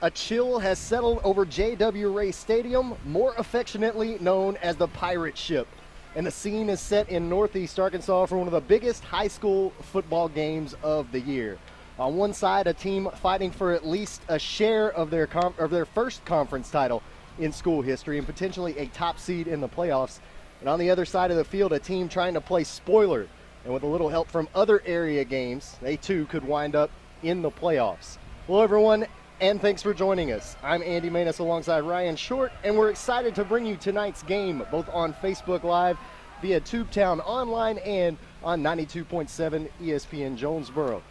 A chill has settled over J.W. Ray Stadium, more affectionately known as the Pirate Ship. And the scene is set in Northeast Arkansas for one of the biggest high school football games of the year. On one side, a team fighting for at least a share of their first conference title in school history and potentially a top seed in the playoffs. And on the other side of the field, a team trying to play spoiler. And with a little help from other area games, they too could wind up in the playoffs. Hello, everyone, and thanks for joining us. I'm Andy Maness alongside Ryan Short, and we're excited to bring you tonight's game, both on Facebook Live, via Tubetown Online, and on 92.7 ESPN Jonesboro.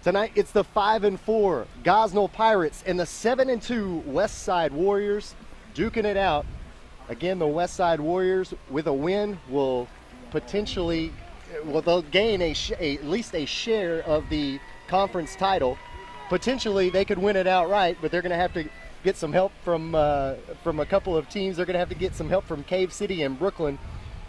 Tonight, it's the 5-4 Gosnell Pirates and the 7-2 Westside Warriors duking it out. Again, the Westside Warriors, with a win, will potentially, they'll gain at least a share of the conference title. Potentially, they could win it outright, but they're going to have to get some help from a couple of teams. They're going to have to get some help from Cave City and Brooklyn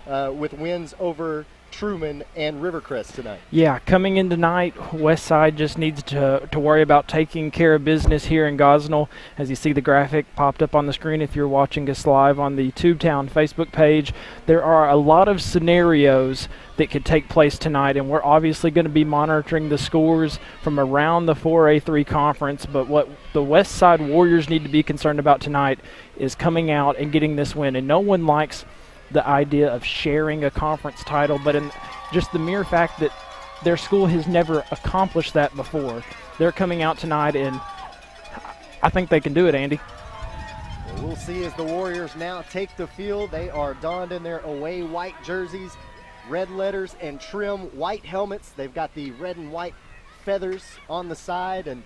with wins over Truman and Rivercrest tonight. Yeah, coming in tonight, Westside just needs to worry about taking care of business here in Gosnell. As you see the graphic popped up on the screen if you're watching us live on the Tubetown Facebook page, there are a lot of scenarios that could take place tonight, and we're obviously going to be monitoring the scores from around the 4A3 conference, but what the Westside Warriors need to be concerned about tonight is coming out and getting this win. And no one likes the idea of sharing a conference title, but in just the mere fact that their school has never accomplished that before, they're coming out tonight, and I think they can do it, Andy. Well, we'll see as the Warriors now take the field. They are donned in their away white jerseys, red letters and trim white helmets. They've got the red and white feathers on the side, and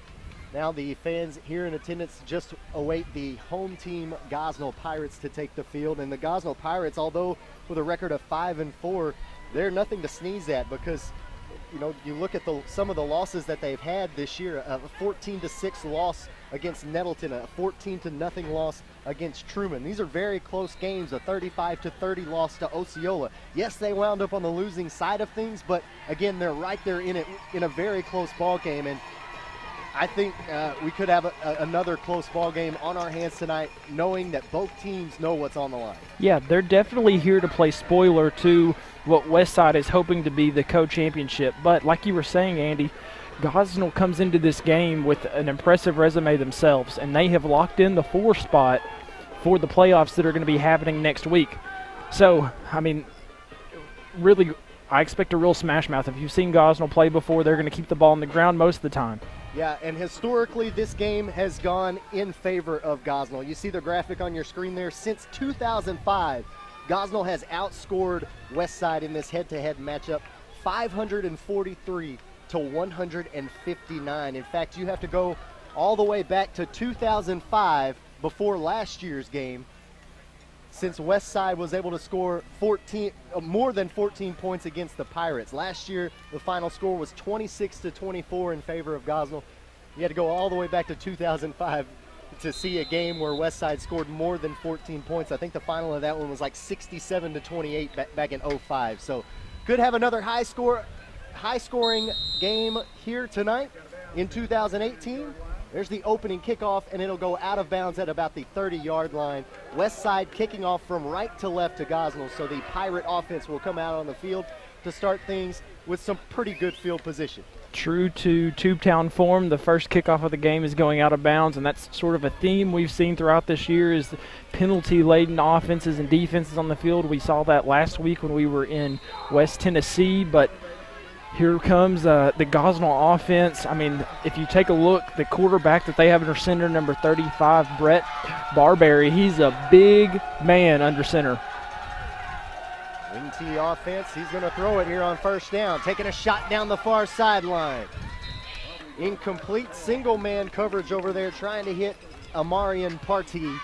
now the fans here in attendance just await the home team Gosnell Pirates to take the field. And the Gosnell Pirates, although with a record of 5-4, they're nothing to sneeze at, because you know, you look at some of the losses that they've had this year. A 14-6 loss against Nettleton, a 14-0 loss against Truman. These are very close games. A 35-30 loss to Osceola. Yes, they wound up on the losing side of things, but again, they're right there in it, in a very close ball game. And I think we could have another close ball game on our hands tonight, knowing that both teams know what's on the line. Yeah, they're definitely here to play spoiler to what Westside is hoping to be the co-championship. But like you were saying, Andy, Gosnell comes into this game with an impressive resume themselves, and they have locked in the 4 spot for the playoffs that are going to be happening next week. So, I mean, really, I expect a real smash mouth. If you've seen Gosnell play before, they're going to keep the ball on the ground most of the time. Yeah, and historically, this game has gone in favor of Gosnell. You see the graphic on your screen there. Since 2005, Gosnell has outscored Westside in this head-to-head matchup 543 to 159. In fact, you have to go all the way back to 2005 before last year's game, since Westside was able to score more than 14 points against the Pirates. Last year, the final score was 26-24 in favor of Gosnell. You had to go all the way back to 2005 to see a game where Westside scored more than 14 points. I think the final of that one was like 67-28 back in 05. So could have another high-scoring game here tonight in 2018. There's the opening kickoff, and it'll go out of bounds at about the 30-yard line. Westside kicking off from right to left to Gosnell, so the Pirate offense will come out on the field to start things with some pretty good field position. True to Tubetown form, the first kickoff of the game is going out of bounds, and that's sort of a theme we've seen throughout this year, is penalty-laden offenses and defenses on the field. We saw that last week when we were in West Tennessee, but here comes the Gosnell offense. I mean, if you take a look, the quarterback that they have under center, number 35, Brett Barberry, he's a big man under center. Wing T offense, he's going to throw it here on first down, taking a shot down the far sideline. Incomplete single-man coverage over there, trying to hit Amarian Partee,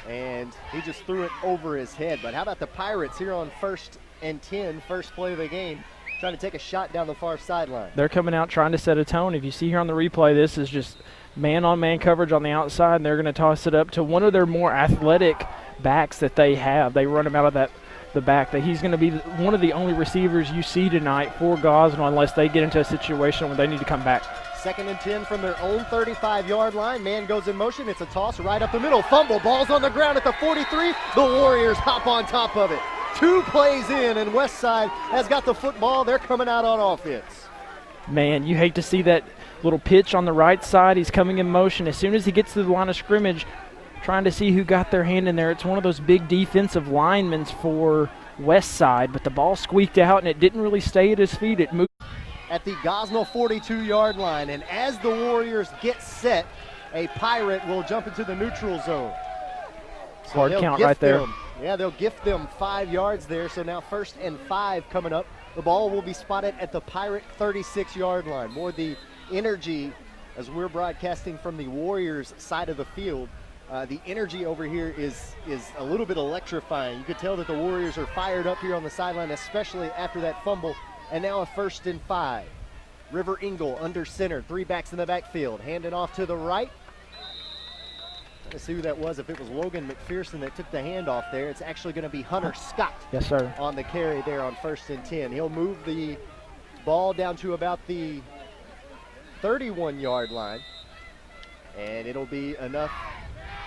and he just threw it over his head. But how about the Pirates here on 1st and 10, first play of the game, trying to take a shot down the far sideline. They're coming out trying to set a tone. If you see here on the replay, this is just man-on-man coverage on the outside, and they're going to toss it up to one of their more athletic backs that they have. They run him out of the back. That he's going to be one of the only receivers you see tonight for Gosnell, unless they get into a situation where they need to come back. 2nd and 10 from their own 35-yard line. Man goes in motion. It's a toss right up the middle. Fumble. Ball's on the ground at the 43. The Warriors hop on top of it. 2 plays in, and Westside has got the football. They're coming out on offense. Man, you hate to see that little pitch on the right side. He's coming in motion. As soon as he gets to the line of scrimmage, trying to see who got their hand in there. It's one of those big defensive linemen for Westside, but the ball squeaked out, and it didn't really stay at his feet. It moved at the Gosnell 42-yard line, and as the Warriors get set, a Pirate will jump into the neutral zone. So hard count right there. They'll gift them 5 yards there, so now 1st and 5 coming up. The ball will be spotted at the Pirate 36-yard line. More the energy as we're broadcasting from the Warriors side of the field. The energy over here is a little bit electrifying. You could tell that the Warriors are fired up here on the sideline, especially after that fumble. And now a 1st and 5. River Engel under center, 3 backs in the backfield. Handing off to the right. Let's see who that was. If it was Logan McPherson that took the handoff there, it's actually going to be Hunter Scott. Yes, sir. On the carry there on 1st and 10. He'll move the ball down to about the 31-yard line. And it'll be enough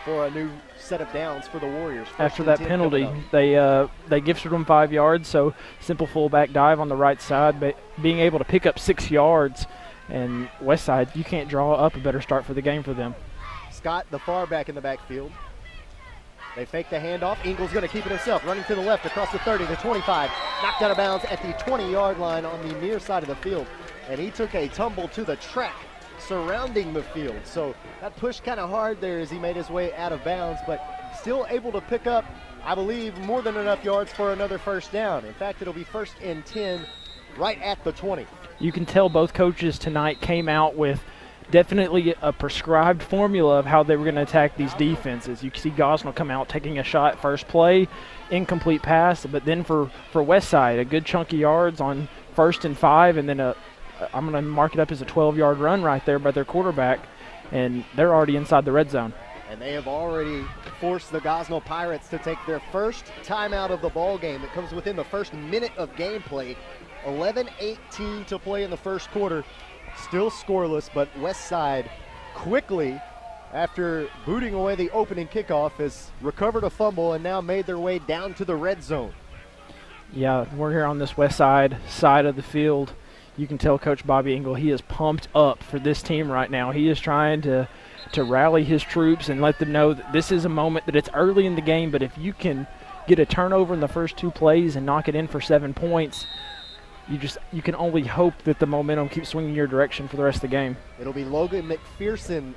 for a new set of downs for the Warriors. After that penalty, they gifted them 5 yards, so simple fullback dive on the right side, but being able to pick up 6 yards, and Westside, you can't draw up a better start for the game for them. Scott, the far back in the backfield. They fake the handoff. Engel's going to keep it himself, running to the left across the 30, the 25, knocked out of bounds at the 20-yard line on the near side of the field, and he took a tumble to the track surrounding the field. So that pushed kind of hard there as he made his way out of bounds, but still able to pick up, I believe, more than enough yards for another 1st down. In fact, it'll be 1st and 10 right at the 20. You can tell both coaches tonight came out with definitely a prescribed formula of how they were going to attack these defenses. You can see Gosnell come out taking a shot first play, incomplete pass, but then for Westside, a good chunk of yards on 1st and 5, and then I'm going to mark it up as a 12-yard run right there by their quarterback, and they're already inside the red zone. And they have already forced the Gosnell Pirates to take their first timeout of the ball game. It comes within the first minute of gameplay. 11:18 to play in the first quarter. Still scoreless, but Westside quickly, after booting away the opening kickoff, has recovered a fumble and now made their way down to the red zone. Yeah, we're here on this Westside side of the field. You can tell Coach Bobby Engel, he is pumped up for this team right now. He is trying to rally his troops and let them know that this is a moment that it's early in the game, but if you can get a turnover in the first 2 plays and knock it in for 7 points, you can only hope that the momentum keeps swinging your direction for the rest of the game. It'll be Logan McPherson,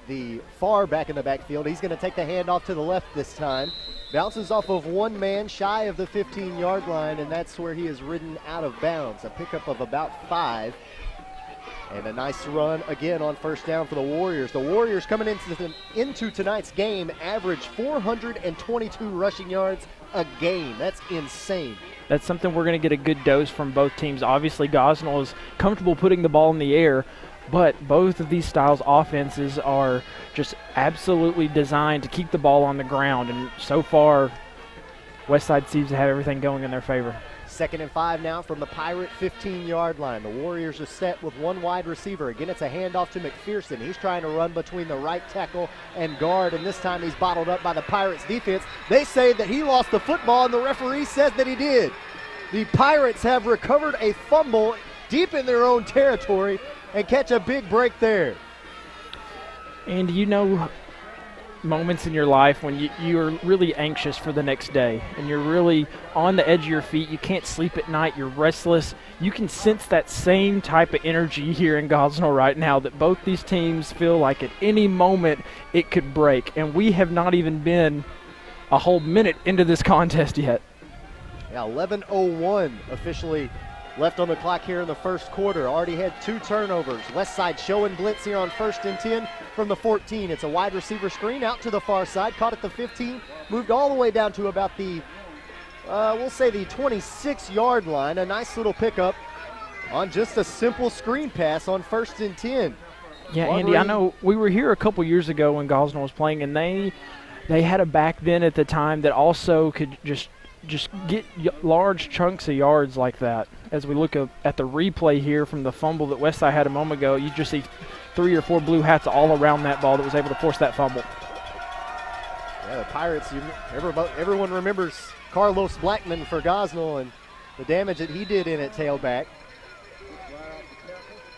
the far back in the backfield. He's going to take the handoff to the left this time. Bounces off of one man shy of the 15-yard line, and that's where he is ridden out of bounds. A pickup of about 5. And a nice run again on 1st down for the Warriors. The Warriors coming into tonight's game average 422 rushing yards a game. That's insane. That's something we're going to get a good dose from both teams. Obviously, Gosnell is comfortable putting the ball in the air, but both of these styles offenses are just absolutely designed to keep the ball on the ground, and so far, Westside seems to have everything going in their favor. 2nd and 5 now from the Pirate 15-yard line. The Warriors are set with one wide receiver. Again, it's a handoff to McPherson. He's trying to run between the right tackle and guard, and this time he's bottled up by the Pirates defense. They say that he lost the football, and the referee says that he did. The Pirates have recovered a fumble deep in their own territory and catch a big break there. And you know moments in your life when you're really anxious for the next day and you're really on the edge of your feet, you can't sleep at night, you're restless. You can sense that same type of energy here in Gosnell right now, that both these teams feel like at any moment it could break, and we have not even been a whole minute into this contest yet. Yeah, 11:01 officially left on the clock here in the first quarter. Already had 2 turnovers. Westside showing blitz here on 1st and 10 from the 14. It's a wide receiver screen out to the far side. Caught at the 15. Moved all the way down to about the, we'll say the 26-yard line. A nice little pickup on just a simple screen pass on 1st and 10. Yeah, Andy, I know we were here a couple years ago when Gosnell was playing, and they had a back then at the time that also could just just get large chunks of yards like that. As we look at the replay here from the fumble that Westside had a moment ago, you just see 3 or 4 blue hats all around that ball that was able to force that fumble. Yeah, the Pirates, everyone remembers Carlos Blackman for Gosnell and the damage that he did in at tailback.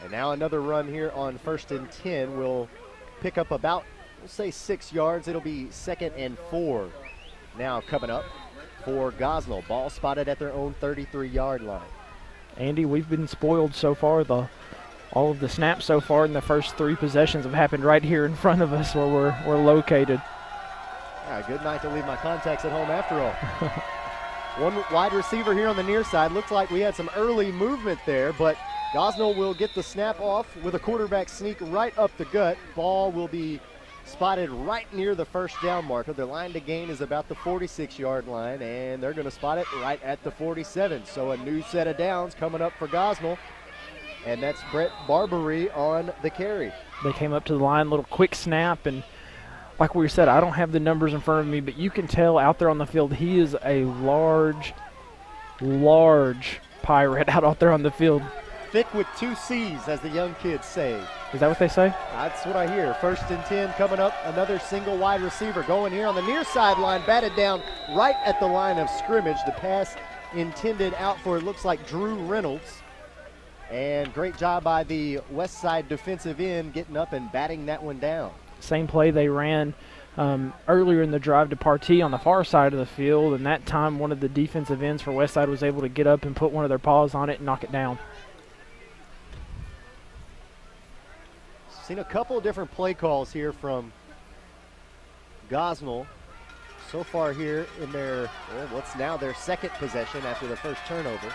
And now another run here on 1st and 10 will pick up about, we'll say 6 yards. It'll be 2nd and 4 now coming up for Gosnell. Ball spotted at their own 33-yard line. Andy, we've been spoiled so far. All of the snaps so far in the first 3 possessions have happened right here in front of us where we're located. Yeah, good night to leave my contacts at home after all. One wide receiver here on the near side. Looks like we had some early movement there, but Gosnell will get the snap off with a quarterback sneak right up the gut. Ball will be spotted right near the first down marker. The line to gain is about the 46-yard line, and they're going to spot it right at the 47. So a new set of downs coming up for Gosnell, and that's Brett Barbary on the carry. They came up to the line, little quick snap, and like we said, I don't have the numbers in front of me, but you can tell out there on the field he is a large Pirate out there on the field. Thick with 2 C's, as the young kids say. Is that what they say? That's what I hear. 1st and 10 coming up. Another single wide receiver going here on the near sideline, batted down right at the line of scrimmage. The pass intended out for, it looks like, Drew Reynolds. And great job by the Westside defensive end getting up and batting that one down. Same play they ran earlier in the drive to Partee on the far side of the field, and that time one of the defensive ends for Westside was able to get up and put one of their paws on it and knock it down. Seen a couple of different play calls here from Gosnell so far here in their, what's now their 2nd possession after the first turnover.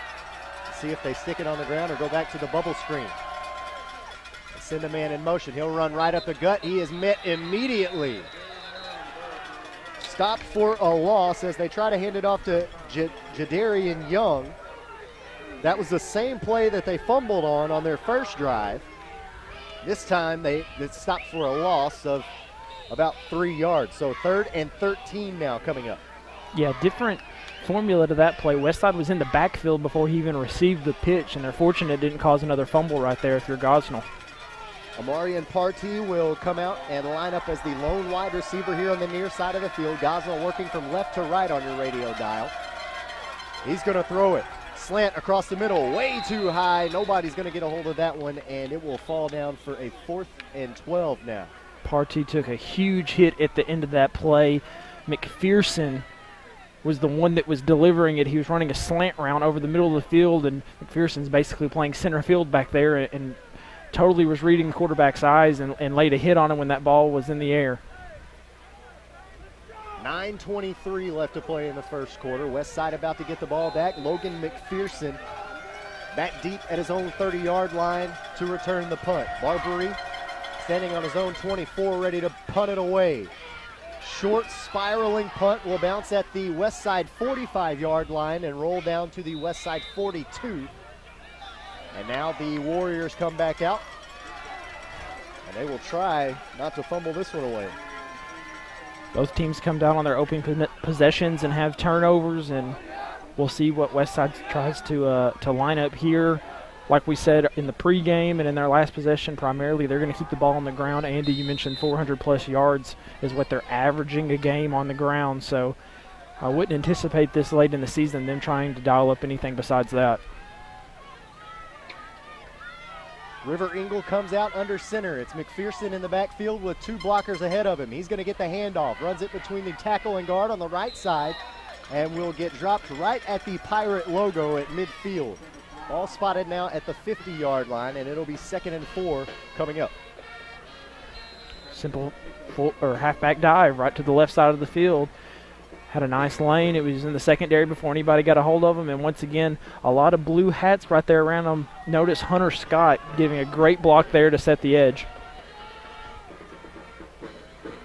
See if they stick it on the ground or go back to the bubble screen. Send a man in motion. He'll run right up the gut. He is met immediately. Stopped for a loss as they try to hand it off to Jadarian Young. That was the same play that they fumbled on their first drive. This time they stopped for a loss of about 3 yards. So 3rd and 13 now coming up. Yeah, different formula to that play. Westside was in the backfield before he even received the pitch, and they're fortunate it didn't cause another fumble right there if you're Gosnell. Amarian Partee will come out and line up as the lone wide receiver here on the near side of the field. Gosnell working from left to right on your radio dial. He's going to throw it. Slant across the middle, way too high. Nobody's going to get a hold of that one, and it will fall down for a 4th and 12 now. Partee took a huge hit at the end of that play. McPherson was the one that was delivering it. He was running a slant route over the middle of the field, and McPherson's basically playing center field back there and totally was reading the quarterback's eyes and laid a hit on him when that ball was in the air. 9:23 left to play in the first quarter. Westside about to get the ball back. Logan McPherson back deep at his own 30-yard line to return the punt. Barbary standing on his own 24, ready to punt it away. Short spiraling punt will bounce at the Westside 45-yard line and roll down to the Westside 42. And now the Warriors come back out, and they will try not to fumble this one away. Both teams come down on their opening possessions and have turnovers, and we'll see what Westside tries to line up here. Like we said in the pregame and in their last possession, primarily they're going to keep the ball on the ground. Andy, you mentioned 400-plus yards is what they're averaging a game on the ground, so I wouldn't anticipate this late in the season them trying to dial up anything besides that. River Engle comes out under center. It's McPherson in the backfield with 2 blockers ahead of him. He's going to get the handoff. Runs it between the tackle and guard on the right side and will get dropped right at the Pirate logo at midfield. Ball spotted now at the 50-yard line, and it'll be 2nd and 4 coming up. Simple halfback dive right to the left side of the field. Had a nice lane. It was in the secondary before anybody got a hold of him. And once again, a lot of blue hats right there around him. Notice Hunter Scott giving a great block there to set the edge.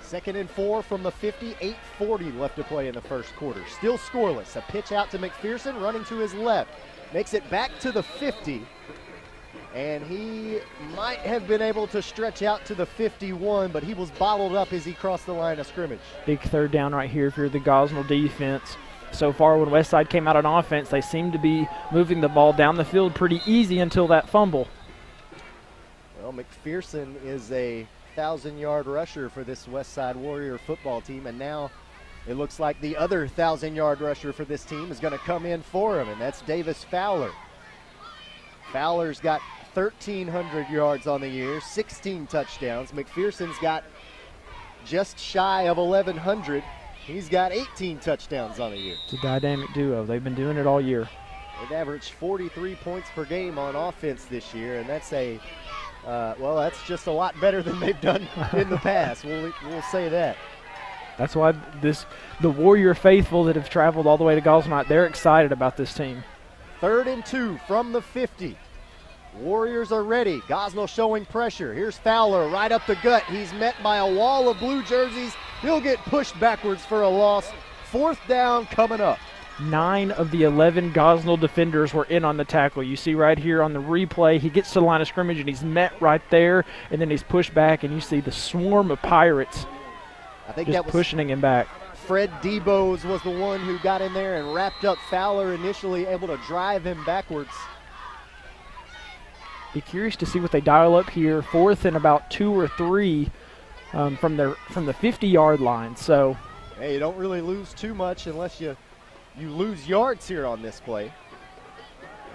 2nd and 4 from the 50, 8:40 left to play in the first quarter. Still scoreless. A pitch out to McPherson, running to his left. Makes it back to the 50. And he might have been able to stretch out to the 51, but he was bottled up as he crossed the line of scrimmage. Big 3rd down right here if you're the Gosnell defense. so far when Westside came out on offense, they seemed to be moving the ball down the field pretty easy until that fumble. Well, McPherson is a 1,000-yard rusher for this Westside Warrior football team, and now it looks like the other 1,000-yard rusher for this team is going to come in for him, and that's Davis Fowler. Fowler's got 1,300 yards on the year, 16 touchdowns. McPherson's got just shy of 1,100. He's got 18 touchdowns on the year. It's a dynamic duo. They've been doing it all year. They've averaged 43 points per game on offense this year, and that's that's just a lot better than they've done in the past. We'll say that. That's why the Warrior faithful that have traveled all the way to Gosnell, they're excited about this team. 3rd and 2 from the 50. Warriors are ready. Gosnell showing pressure. Here's Fowler right up the gut. He's met by a wall of blue jerseys. He'll get pushed backwards for a loss. 4th down coming up. 9 of the 11 Gosnell defenders were in on the tackle. You see right here on the replay, he gets to the line of scrimmage and he's met right there, and then he's pushed back, and you see the swarm of Pirates I think just that was pushing him back. Fred Debose was the one who got in there and wrapped up Fowler, initially able to drive him backwards. Be curious to see what they dial up here. 4th and about 2 or 3 from the 50-yard line. So, hey, you don't really lose too much unless you lose yards here on this play.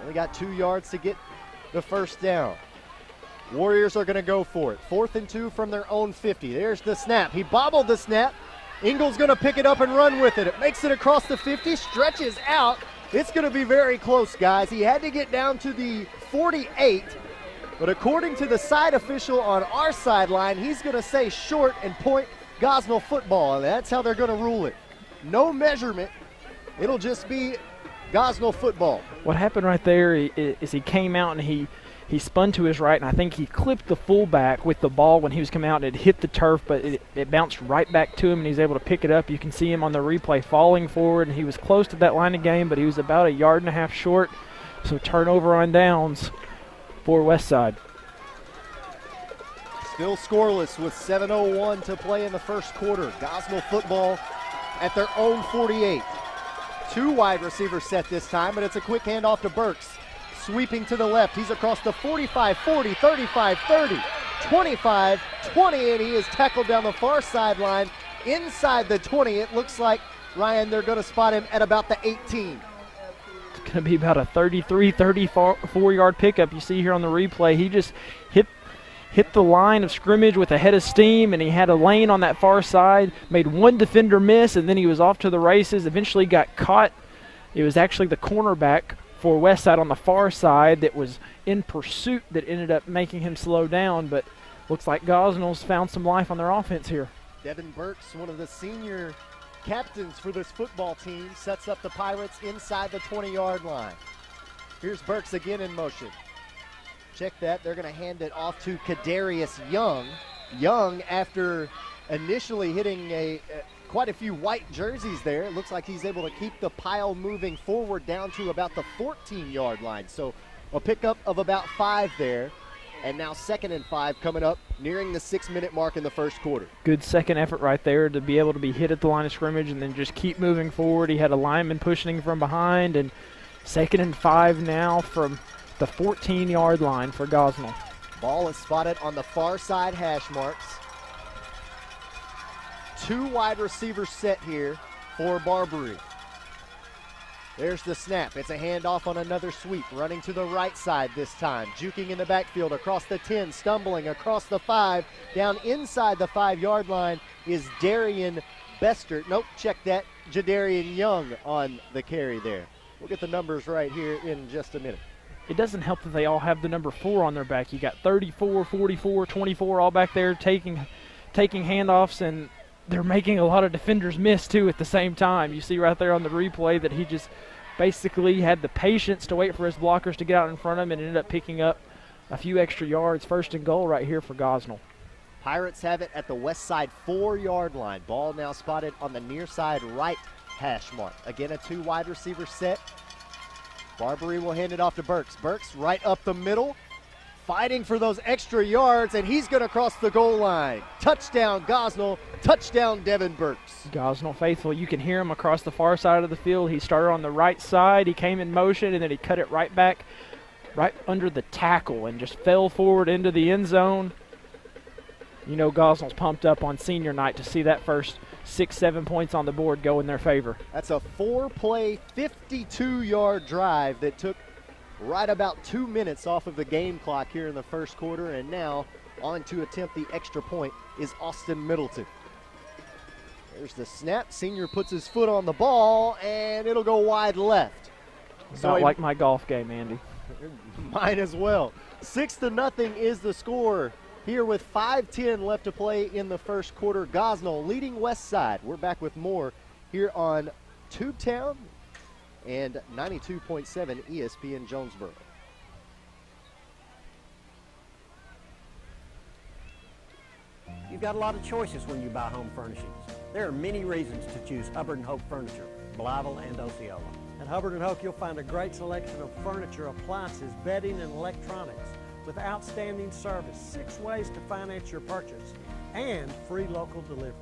Only got 2 yards to get the 1st down. Warriors are going to go for it. 4th and 2 from their own 50. There's the snap. He bobbled the snap. Ingles going to pick it up and run with it. It makes it across the 50, stretches out. It's going to be very close, guys. He had to get down to the 48, but according to the side official on our sideline, he's going to say short and point Gosnell football, and that's how they're going to rule it. No measurement. It'll just be Gosnell football. What happened right there is he came out and he spun to his right, and I think he clipped the fullback with the ball when he was coming out, and it hit the turf, but it bounced right back to him, and he's able to pick it up. You can see him on the replay falling forward, and he was close to that line of game, but he was about 1.5 yards short. So turnover on downs for Westside. Still scoreless with 7:01 to play in the first quarter. Gosnell football at their own 48. 2 wide receivers set this time, but it's a quick handoff to Burks. Sweeping to the left. He's across the 45-40, 35-30, 25-20, and he is tackled down the far sideline inside the 20. It looks like, Ryan, they're going to spot him at about the 18. It's going to be about a 33, 34-yard pickup. You see here on the replay, he just hit the line of scrimmage with a head of steam, and he had a lane on that far side, made one defender miss, and then he was off to the races, eventually got caught. It was actually the cornerback for Westside on the far side that was in pursuit that ended up making him slow down, but looks like Gosnell's found some life on their offense here. Devin Burks, one of the senior captains for this football team, sets up the Pirates inside the 20-yard line. Here's Burks again in motion. Check that. They're going to hand it off to Kadarius Young. Young, after initially hitting quite a few white jerseys there, it looks like he's able to keep the pile moving forward down to about the 14-yard line. So a pickup of about 5 there. And now 2nd and 5 coming up, nearing the 6-minute mark in the first quarter. Good second effort right there to be able to be hit at the line of scrimmage and then just keep moving forward. He had a lineman pushing him from behind, and 2nd and 5 now from the 14-yard line for Gosnell. Ball is spotted on the far side hash marks. 2 wide receivers set here for Barbary. There's the snap. It's a handoff on another sweep. Running to the right side this time. Juking in the backfield across the 10, stumbling across the 5. Down inside the 5-yard line is Darian Bester. Nope, check that. Jadarian Young on the carry there. We'll get the numbers right here in just a minute. It doesn't help that they all have the number 4 on their back. You got 34, 44, 24 all back there taking handoffs, and they're making a lot of defenders miss too at the same time. You see right there on the replay that he just basically had the patience to wait for his blockers to get out in front of him and ended up picking up a few extra yards. 1st and goal right here for Gosnell. Pirates have it at the Westside 4-yard line. Ball now spotted on the near side right hash mark. Again, a 2 wide receiver set. Barbary will hand it off to Burks. Burks right up the middle. fighting for those extra yards, and he's going to cross the goal line. Touchdown, Gosnell. Touchdown, Devin Burks. Gosnell faithful. You can hear him across the far side of the field. He started on the right side. He came in motion, and then he cut it right back, right under the tackle, and just fell forward into the end zone. You know Gosnell's pumped up on senior night to see that first 6-7 points on the board go in their favor. That's a 4-play, 52-yard drive that took right about 2 minutes off of the game clock here in the first quarter, and now on to attempt the extra point is Austin Middleton. There's the snap. Senior puts his foot on the ball, and it'll go wide left. Not like my golf game, Andy. Mine as well. 6-0 is the score here with 5:10 left to play in the first quarter. Gosnell leading Westside. We're back with more here on Tubetown and 92.7 ESPN Jonesboro. You've got a lot of choices when you buy home furnishings. There are many reasons to choose Hubbard & Hoke Furniture, Blytheville and Osceola. At Hubbard & Hoke, you'll find a great selection of furniture, appliances, bedding, and electronics with outstanding service, 6 ways to finance your purchase, and free local delivery.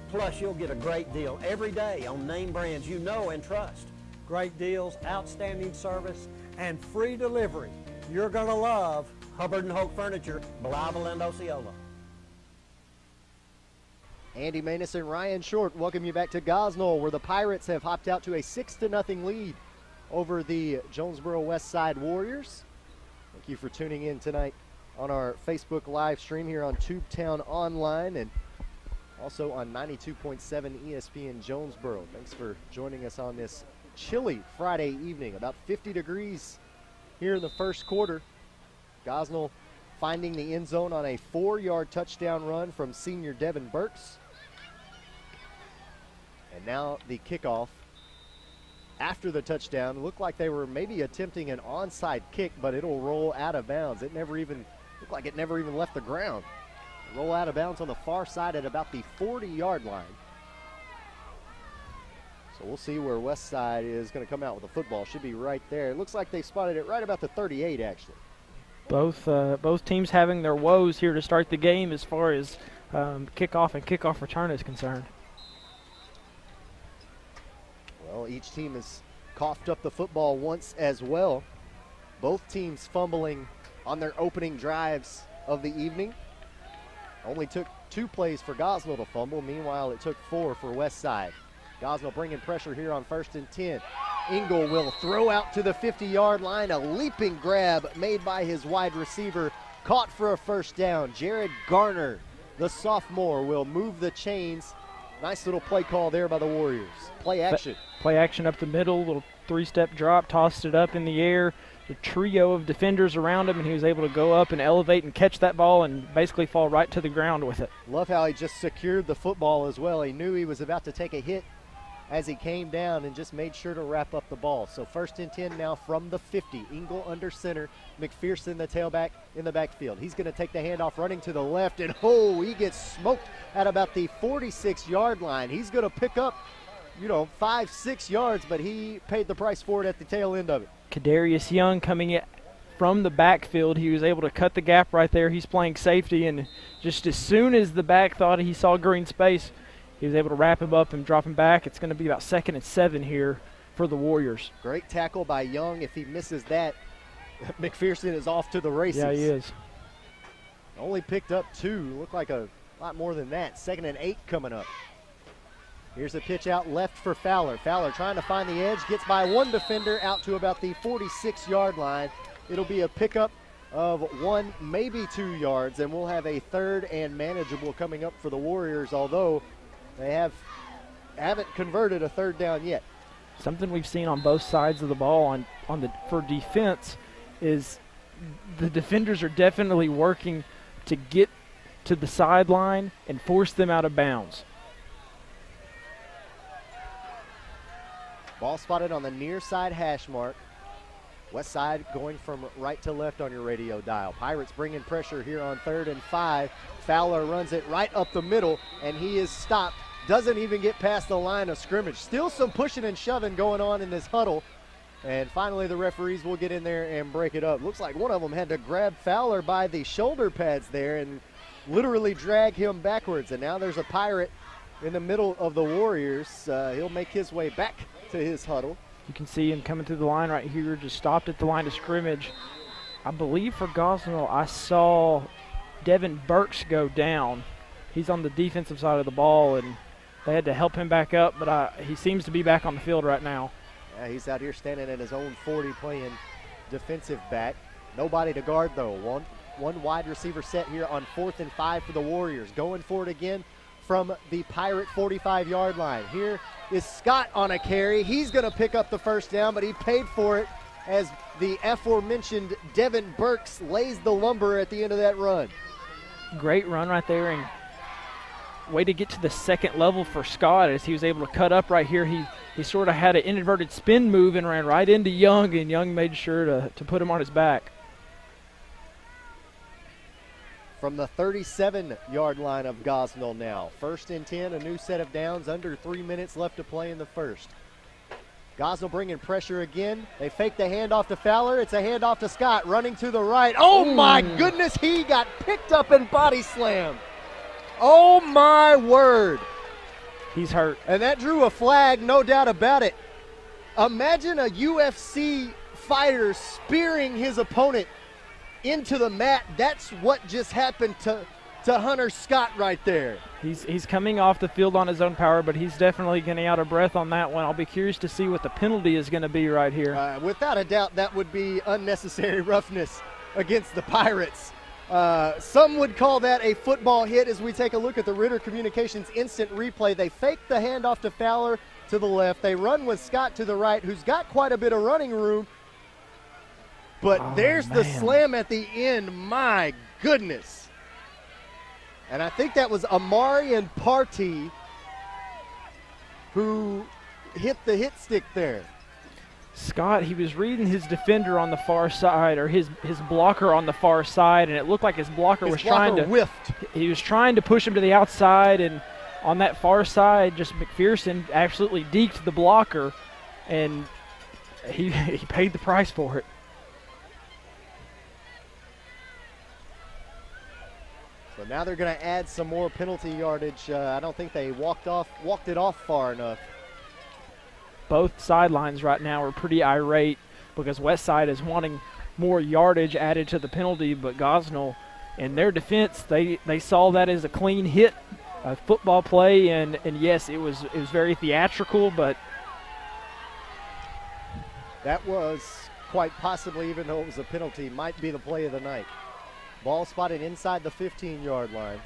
Plus, you'll get a great deal every day on name brands you know and trust. Great deals, outstanding service, and free delivery. You're going to love Hubbard & Hoke Furniture, Blytheville and Osceola. Andy Maness and Ryan Short welcome you back to Gosnell, where the Pirates have hopped out to a 6-0 lead over the Jonesboro Westside Warriors. Thank you for tuning in tonight on our Facebook live stream here on Tubetown Online and also on 92.7 ESPN Jonesboro. Thanks for joining us on this chilly Friday evening. About 50 degrees here in the first quarter. Gosnell finding the end zone on a 4-yard touchdown run from senior Devin Burks. And now the kickoff after the touchdown. Looked like they were maybe attempting an onside kick, but it'll roll out of bounds. It never even looked like it never even left the ground. Roll out of bounds on the far side at about the 40-yard line. So we'll see where Westside is going to come out with the football. Should be right there. It looks like they spotted it right about the 38, actually. Both teams having their woes here to start the game as far as kickoff and kickoff return is concerned. Well, each team has coughed up the football once as well. Both teams fumbling on their opening drives of the evening. Only took 2 plays for Gosnell to fumble. Meanwhile, it took 4 for Westside. Gosnell bringing pressure here on 1st and 10. Ingle will throw out to the 50-yard line. A leaping grab made by his wide receiver. Caught for a first down. Jared Garner, the sophomore, will move the chains. Nice little play call there by the Warriors. Play action. Play action up the middle, little 3-step drop, tossed it up in the air. The trio of defenders around him, and he was able to go up and elevate and catch that ball and basically fall right to the ground with it. Love how he just secured the football as well. He knew he was about to take a hit as he came down and just made sure to wrap up the ball. So 1st and 10 now from the 50. Ingle under center. McPherson, the tailback, in the backfield. He's going to take the handoff running to the left, and he gets smoked at about the 46-yard line. He's going to pick up, 5-6 yards, but he paid the price for it at the tail end of it. Kadarius Young coming in from the backfield. He was able to cut the gap right there. He's playing safety, and just as soon as the back thought he saw green space, he was able to wrap him up and drop him back. It's going to be about 2nd and 7 here for the Warriors. Great tackle by Young. If he misses that, McPherson is off to the races. Yeah, he is. Only picked up 2. Looked like a lot more than that. 2nd and 8 coming up. Here's a pitch out left for Fowler. Fowler trying to find the edge. Gets by one defender out to about the 46-yard line. It'll be a pickup of 1, maybe 2 yards, and we'll have a 3rd and manageable coming up for the Warriors, although they haven't converted a 3rd down yet. Something we've seen on both sides of the ball for defense is the defenders are definitely working to get to the sideline and force them out of bounds. Ball spotted on the near side hash mark. Westside going from right to left on your radio dial. Pirates bringing pressure here on 3rd and 5. Fowler runs it right up the middle, and he is stopped. Doesn't even get past the line of scrimmage. Still some pushing and shoving going on in this huddle. And finally, the referees will get in there and break it up. Looks like one of them had to grab Fowler by the shoulder pads there and literally drag him backwards. And now there's a Pirate in the middle of the Warriors. He'll make his way back to his huddle. You can see him coming through the line right here, just stopped at the line of scrimmage. I believe for Gosnell, I saw Devin Burks go down. He's on the defensive side of the ball, and they had to help him back up, but he seems to be back on the field right now. Yeah, he's out here standing at his own 40 playing defensive back. Nobody to guard, though. One wide receiver set here on 4th and 5 for the Warriors. Going for it again from the Pirate 45-yard line. Here is Scott on a carry. He's going to pick up the first down, but he paid for it as the aforementioned Devin Burks lays the lumber at the end of that run. Great run right there, and way to get to the second level for Scott as he was able to cut up right here. He sort of had an inverted spin move and ran right into Young, and Young made sure to put him on his back. From the 37-yard line of Gosnell now. 1st and 10, a new set of downs, under 3 minutes left to play in the first. Gosnell bringing pressure again. They fake the handoff to Fowler. It's a handoff to Scott running to the right. Oh, my goodness, he got picked up and body slammed. Oh, my word. He's hurt. And that drew a flag, no doubt about it. Imagine a UFC fighter spearing his opponent into the mat. That's what just happened to Hunter Scott right there. He's coming off the field on his own power, but he's definitely getting out of breath on that one. I'll be curious to see what the penalty is going to be right here. Without a doubt, that would be unnecessary roughness against the Pirates. Some would call that a football hit as we take a look at the Ritter Communications instant replay. They fake the handoff to Fowler to the left. They run with Scott to the right, who's got quite a bit of running room. But there's the slam at the end. My goodness. And I think that was Amarian Partey who hit the hit stick there. Scott, he was reading his defender on the far side, or his blocker on the far side, and it looked like his blocker was trying to whiffed. He was trying to push him to the outside, and on that far side, just McPherson absolutely deked the blocker, and he paid the price for it. So now they're going to add some more penalty yardage. I don't think they walked it off far enough. Both sidelines right now are pretty irate because Westside is wanting more yardage added to the penalty, but Gosnell, in their defense, they saw that as a clean hit, a football play, and yes, it was very theatrical, but that was quite possibly, even though it was a penalty, might be the play of the night. Ball spotted inside the 15-yard line.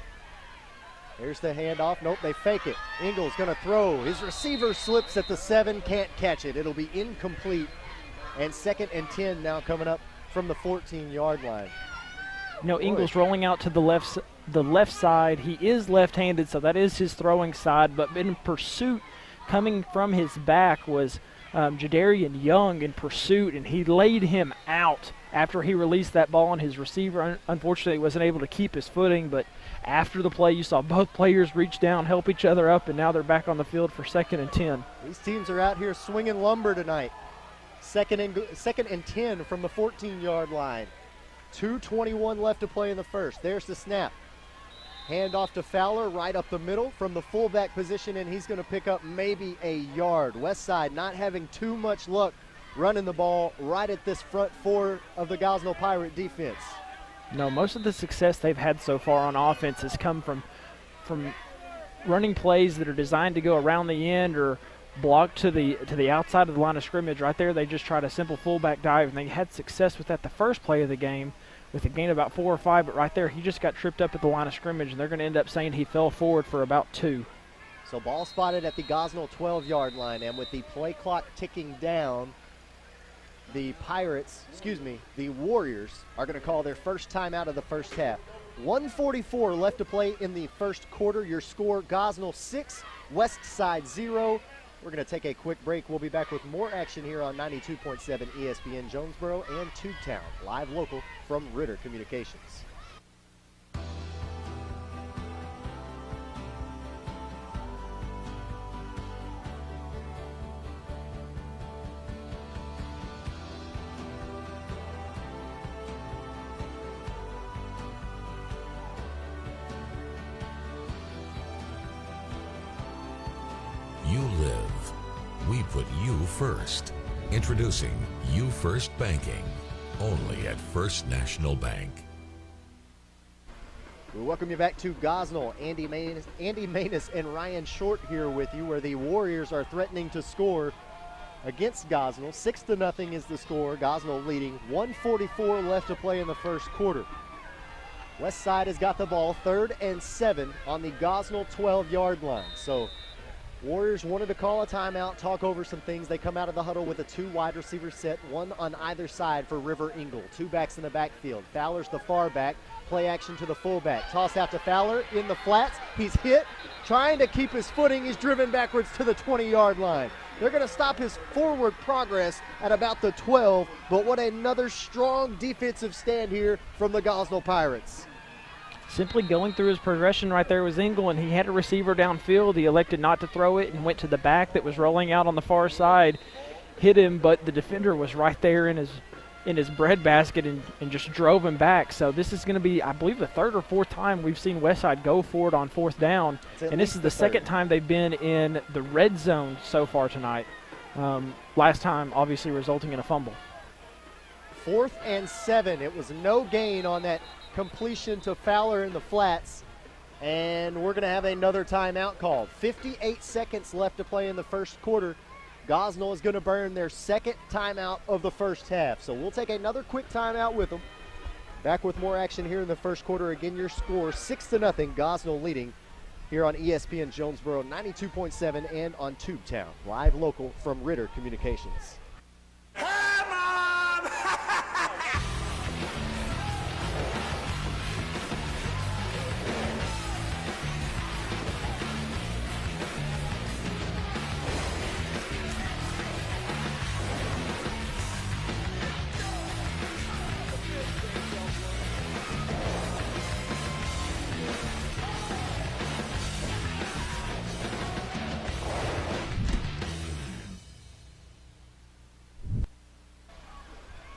There's the handoff. Nope, they fake it. Ingles going to throw. His receiver slips at the 7, can't catch it. It'll be incomplete. And 2nd and 10 now coming up from the 14-yard line. Ingles rolling out to the left side. He is left-handed, so that is his throwing side. But in pursuit, coming from his back was Jadarian Young in pursuit, and he laid him out after he released that ball, and his receiver unfortunately wasn't able to keep his footing. But after the play, you saw both players reach down, help each other up, and now they're back on the field for 2nd and 10. These teams are out here swinging lumber tonight. 2nd and 10 from the 14-yard line. 2:21 left to play in the first. There's the snap. Handoff to Fowler right up the middle from the fullback position, and he's going to pick up maybe a yard. Westside not having too much luck running the ball right at this front 4 of the Gosnell Pirate defense. No, most of the success they've had so far on offense has come from running plays that are designed to go around the end or block to the outside of the line of scrimmage. Right there, they just tried a simple fullback dive, and they had success with that the first play of the game with a gain of about 4 or 5, but right there he just got tripped up at the line of scrimmage, and they're going to end up saying he fell forward for about 2. So ball spotted at the Gosnell 12-yard line, and with the play clock ticking down, the Warriors are going to call their first time out of the first half. 1:44 left to play in the first quarter. Your score, Gosnell 6, Westside 0. We're going to take a quick break. We'll be back with more action here on 92.7 ESPN Jonesboro and Tubetown, live local from Ritter Communications. we put you first. Introducing You First Banking, only at First National Bank. We welcome you back to Gosnell. Andy Manus and Ryan Short here with you, where the Warriors are threatening to score against Gosnell. 6-0 is the score. Gosnell leading. 1:44 left to play in the first quarter. Westside has got the ball, 3rd and 7 on the Gosnell 12-yard line. So Warriors wanted to call a timeout, talk over some things. They come out of the huddle with a 2 wide receiver set, 1 on either side for River Engel. 2 backs in the backfield. Fowler's the far back. Play action to the fullback. Toss out to Fowler in the flats. He's hit. Trying to keep his footing. He's driven backwards to the 20-yard line. They're going to stop his forward progress at about the 12, but what another strong defensive stand here from the Gosnell Pirates. Simply going through his progression right there was Engel, and he had a receiver downfield. He elected not to throw it and went to the back that was rolling out on the far side, hit him, but the defender was right there in his breadbasket and just drove him back. So this is going to be, I believe, the 3rd or 4th time we've seen Westside go for it on 4th down. And this is the 2nd time they've been in the red zone so far tonight. Last time, obviously, resulting in a fumble. 4th and 7. It was no gain on that completion to Fowler in the flats. And we're going to have another timeout called. 58 seconds left to play in the first quarter. Gosnell is going to burn their 2nd timeout of the first half. So we'll take another quick timeout with them. Back with more action here in the first quarter. Again, your score 6-0, Gosnell leading here on ESPN Jonesboro 92.7 and on Tubetown. Live local from Ritter Communications.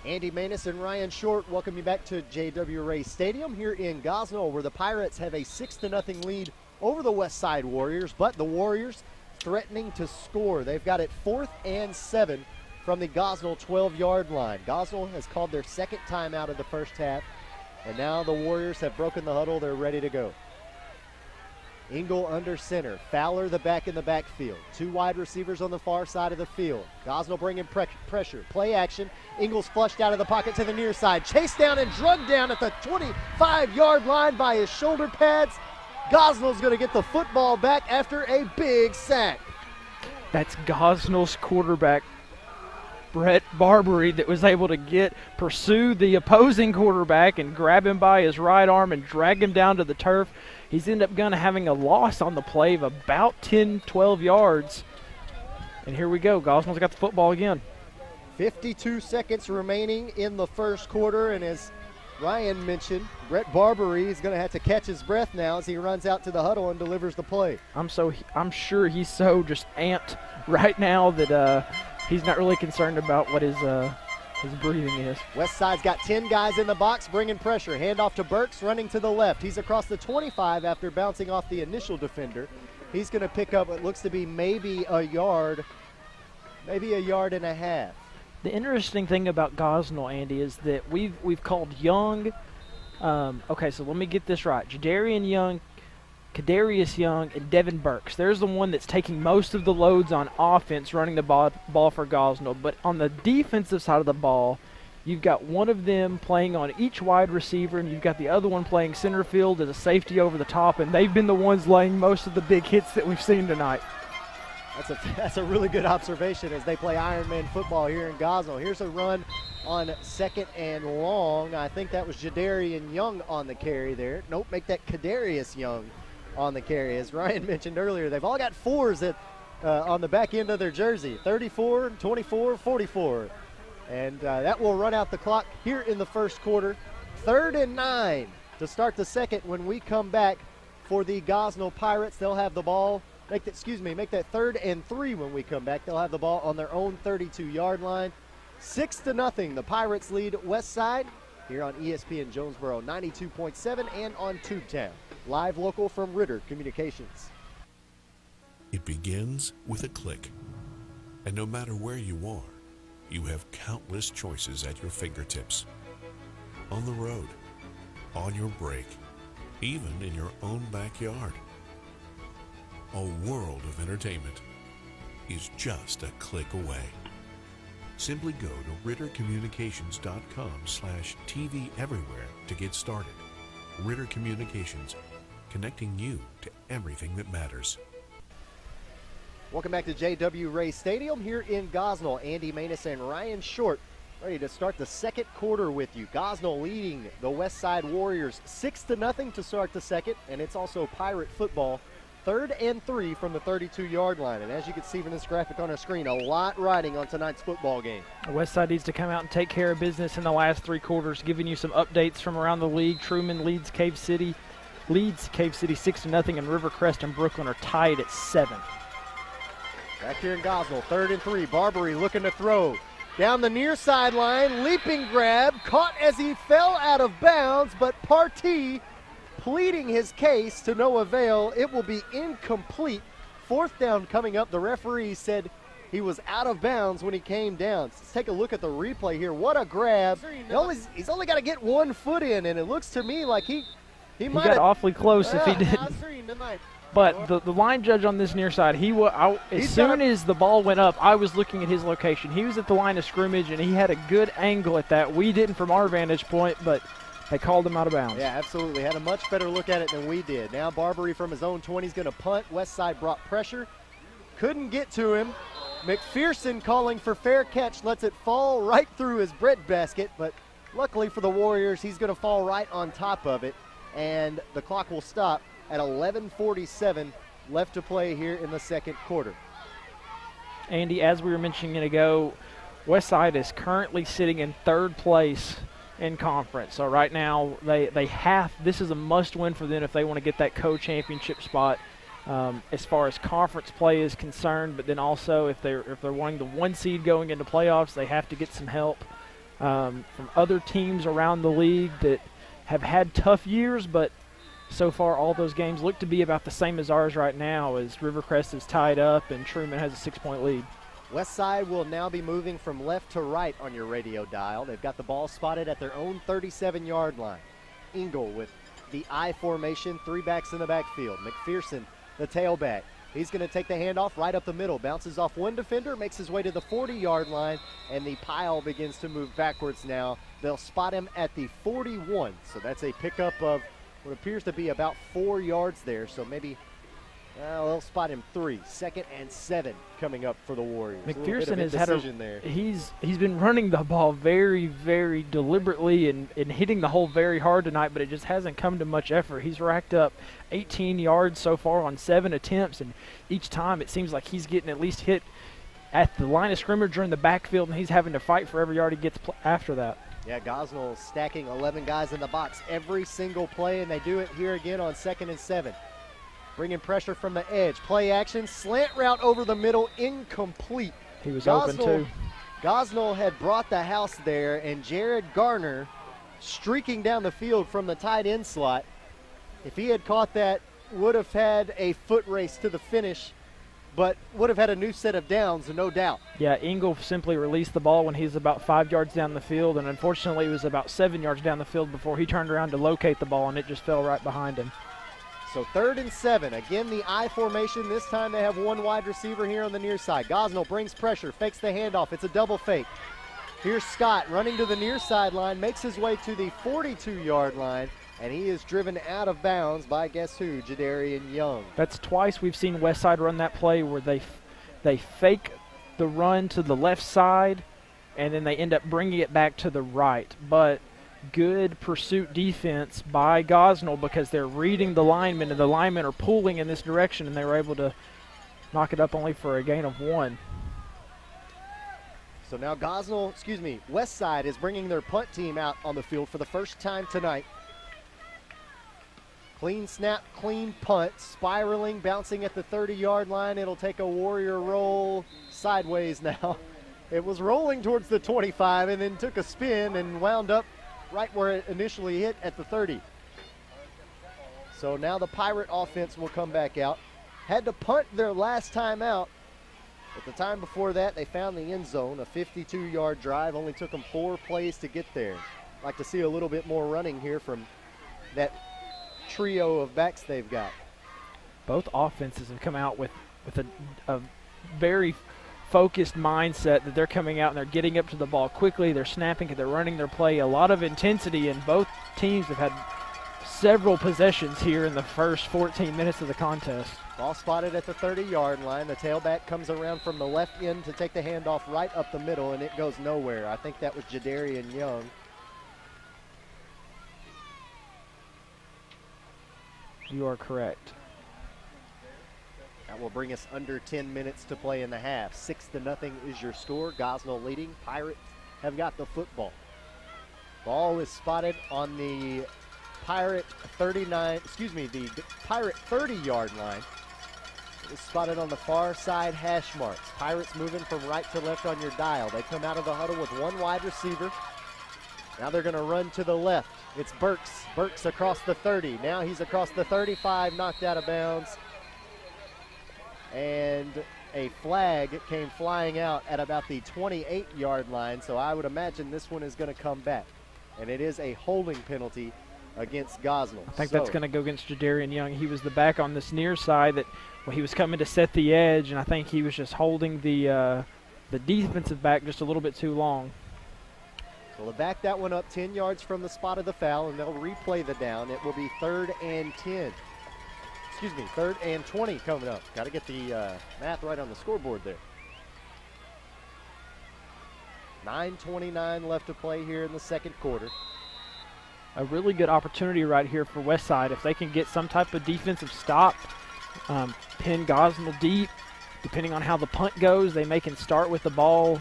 Andy Manus and Ryan Short welcome you back to J.W. Ray Stadium here in Gosnell, where the Pirates have a 6-0 lead over the Westside Warriors, but the Warriors threatening to score. They've got it 4th and 7 from the Gosnell 12-yard line. Gosnell has called their 2nd timeout of the first half, and now the Warriors have broken the huddle. They're ready to go. Engel under center. Fowler the back in the backfield. 2 wide receivers on the far side of the field. Gosnell bringing pressure. Play action. Engel's flushed out of the pocket to the near side. Chased down and drugged down at the 25-yard line by his shoulder pads. Gosnell's going to get the football back after a big sack. That's Gosnell's quarterback, Brett Barbary, that was able to pursue the opposing quarterback and grab him by his right arm and drag him down to the turf. He's ended up having a loss on the play of about 10, 12 yards. And here we go. Gosnell's got the football again. 52 seconds remaining in the first quarter, and as Ryan mentioned, Brett Barbary is going to have to catch his breath now as he runs out to the huddle and delivers the play. I'm sure he's so just amped right now that he's not really concerned about what his breathing is. Westside's got 10 guys in the box bringing pressure. Handoff to Burks running to the left. He's across the 25 after bouncing off the initial defender. He's going to pick up what looks to be maybe a yard and a half. The interesting thing about Gosnell, Andy, is that we've called Young. Okay, so let me get this right. Jadarian Young, Kadarius Young, and Devin Burks. There's the one that's taking most of the loads on offense, running the ball for Gosnell. But on the defensive side of the ball, you've got one of them playing on each wide receiver, and you've got the other one playing center field as a safety over the top, and they've been the ones laying most of the big hits that we've seen tonight. That's a really good observation as they play Ironman football here in Gosnell. Here's a run on 2nd and long. I think that was Jadarian Young on the carry there. Nope, make that Kadarius Young on the carry. As Ryan mentioned earlier, they've all got 4s on the back end of their jersey, 34, 24, 44. And that will run out the clock here in the first quarter. 3rd and 9 to start the second. When we come back for the Gosnell Pirates, they'll have the ball. Make that 3rd and 3 when we come back. They'll have the ball on their own 32-yard line. 6-0, the Pirates lead Westside here on ESPN Jonesboro 92.7 and on Tubetown. Live local from Ritter Communications. It begins with a click, And no matter where you are, you have countless choices at your fingertips. On the road, on your break, even in your own backyard. A world of entertainment is just a click away. Simply go to rittercommunications.com/TV Everywhere to get started. Ritter Communications, connecting you to everything that matters. Welcome back to J.W. Ray Stadium here in Gosnell. Andy Maness and Ryan Short ready to start the second quarter with you. Gosnell leading the Westside Warriors 6-0 to start the second, and it's also Pirate football. 3rd and 3 from the 32-yard line. And as you can see from this graphic on our screen, a lot riding on tonight's football game. Westside needs to come out and take care of business in the last 3 quarters, giving you some updates from around the league. Truman leads Cave City 6-0, and Rivercrest and Brooklyn are tied at 7. Back here in Gosnell, 3rd and 3. Barbary looking to throw. Down the near sideline, leaping grab, caught as he fell out of bounds, but Partee pleading his case to no avail. It will be incomplete. 4th down coming up. The referee said he was out of bounds when he came down. Let's take a look at the replay here. What a grab. He's only got to get 1 foot in, and it looks to me like he might got have awfully close if he didn't. But the line judge on this near side, as soon as the ball went up, I was looking at his location. He was at the line of scrimmage, and he had a good angle at that. We didn't from our vantage point, but they called him out of bounds. Yeah, absolutely. Had a much better look at it than we did. Now Barbary from his own 20 is going to punt. Westside brought pressure. Couldn't get to him. McPherson calling for fair catch. Lets it fall right through his bread basket. But luckily for the Warriors, he's going to fall right on top of it. And the clock will stop at 11:47 left to play here in the second quarter. Andy, as we were mentioning ago, Westside is currently sitting in 3rd place in conference. So right now this is a must-win for them if they want to get that co-championship spot as far as conference play is concerned. But then also if they're wanting the 1 seed going into playoffs, they have to get some help from other teams around the league that have had tough years, but so far all those games look to be about the same as ours right now, as Rivercrest is tied up and Truman has a 6-point lead. Westside will now be moving from left to right on your radio dial. They've got the ball spotted at their own 37-yard line. Engel with the I formation, 3 backs in the backfield. McPherson, the tailback. He's going to take the handoff right up the middle. Bounces off 1 defender, makes his way to the 40-yard line, and the pile begins to move backwards now. They'll spot him at the 41, so that's a pickup of what appears to be about 4 yards there, so maybe they'll spot him 3. 2nd and 7 coming up for the Warriors. McPherson has had he's been running the ball very, very deliberately and hitting the hole very hard tonight, but it just hasn't come to much effort. He's racked up 18 yards so far on 7 attempts, and each time it seems like he's getting at least hit at the line of scrimmage or in the backfield, and he's having to fight for every yard he gets after that. Yeah, Gosnell stacking 11 guys in the box every single play, and they do it here again on 2nd and 7. Bringing pressure from the edge. Play action, slant route over the middle, incomplete. He was open too. Gosnell had brought the house there, and Jared Garner streaking down the field from the tight end slot. If he had caught that, would have had a foot race to the finish, but would have had a new set of downs, no doubt. Yeah, Engel simply released the ball when he was about 5 yards down the field, and unfortunately it was about 7 yards down the field before he turned around to locate the ball, and it just fell right behind him. So 3rd and 7. Again, the I formation. This time they have 1 wide receiver here on the near side. Gosnell brings pressure, fakes the handoff. It's a double fake. Here's Scott running to the near sideline, makes his way to the 42-yard line, and he is driven out of bounds by, guess who, Jadarian Young. That's twice we've seen Westside run that play where they fake the run to the left side, and then they end up bringing it back to the right. But good pursuit defense by Gosnell because they're reading the linemen, and the linemen are pulling in this direction, and they were able to knock it up only for a gain of 1. So now Westside is bringing their punt team out on the field for the first time tonight. Clean snap, clean punt, spiraling, bouncing at the 30-yard line. It'll take a Warrior roll sideways now. It was rolling towards the 25 and then took a spin and wound up right where it initially hit at the 30. So now the Pirate offense will come back out. Had to punt their last time out, At the time before that, they found the end zone, a 52-yard drive. Only took them 4 plays to get there. Like to see a little bit more running here from that trio of backs they've got. Both offenses have come out with a very focused mindset that they're coming out and they're getting up to the ball quickly. They're snapping, they're running their play. A lot of intensity, and both teams have had several possessions here in the first 14 minutes of the contest. Ball spotted at the 30-yard line. The tailback comes around from the left end to take the handoff right up the middle, and it goes nowhere. I think that was Jadarian Young. You are correct. That will bring us under 10 minutes to play in the half. 6-0 is your score. Gosnell leading. Pirates have got the football. Ball is spotted on the Pirate 30-yard line. It's spotted on the far side hash marks. Pirates moving from right to left on your dial. They come out of the huddle with 1 wide receiver. Now they're going to run to the left. It's Burks. Burks across the 30. Now he's across the 35, knocked out of bounds. And a flag came flying out at about the 28-yard line, so I would imagine this one is going to come back. And it is a holding penalty against Gosnell. I think that's going to go against Jadarian Young. He was the back on this near side that he was coming to set the edge, and I think he was just holding the defensive back just a little bit too long. So they'll back that one up 10 yards from the spot of the foul, and they'll replay the down. It will be 3rd and 10. 3rd and 20 coming up. Got to get the math right on the scoreboard there. 9:29 left to play here in the second quarter. A really good opportunity right here for Westside. If they can get some type of defensive stop, pin Gosnell deep, depending on how the punt goes, they may can start with the ball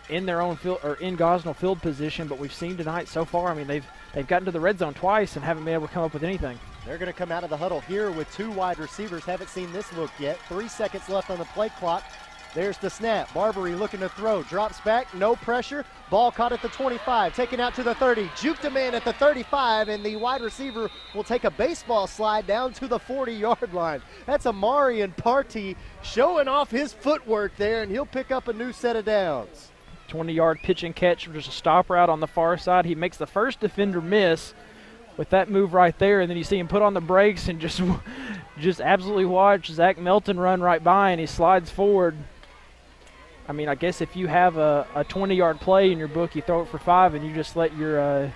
in their own field or in Gosnell field position. But we've seen tonight so far, I mean, they've gotten to the red zone twice and haven't been able to come up with anything. They're going to come out of the huddle here with 2 wide receivers. Haven't seen this look yet. 3 seconds left on the play clock. There's the snap. Barbary looking to throw. Drops back. No pressure. Ball caught at the 25. Taken out to the 30. Juked a man at the 35, and the wide receiver will take a baseball slide down to the 40-yard line. That's Amarian Partee showing off his footwork there, and he'll pick up a new set of downs. 20-yard pitch and catch. There's a stop route on the far side. He makes the first defender miss with that move right there, and then you see him put on the brakes and just absolutely watch Zach Melton run right by, and he slides forward. I mean, I guess if you have a 20-yard play in your book, you throw it for 5 and you just let your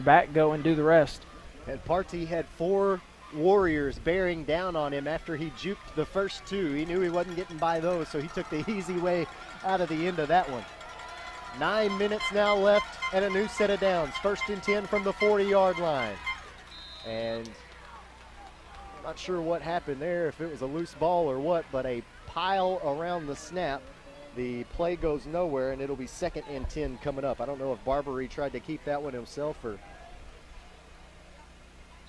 back go and do the rest. And Partee had 4 Warriors bearing down on him after he juked the first 2. He knew he wasn't getting by those, so he took the easy way out of the end of that one. 9 minutes now left and a new set of downs. 1st and 10 from the 40-yard line. And not sure what happened there, if it was a loose ball or what, but a pile around the snap. The play goes nowhere, and it'll be 2nd and 10 coming up. I don't know if Barbary tried to keep that one himself or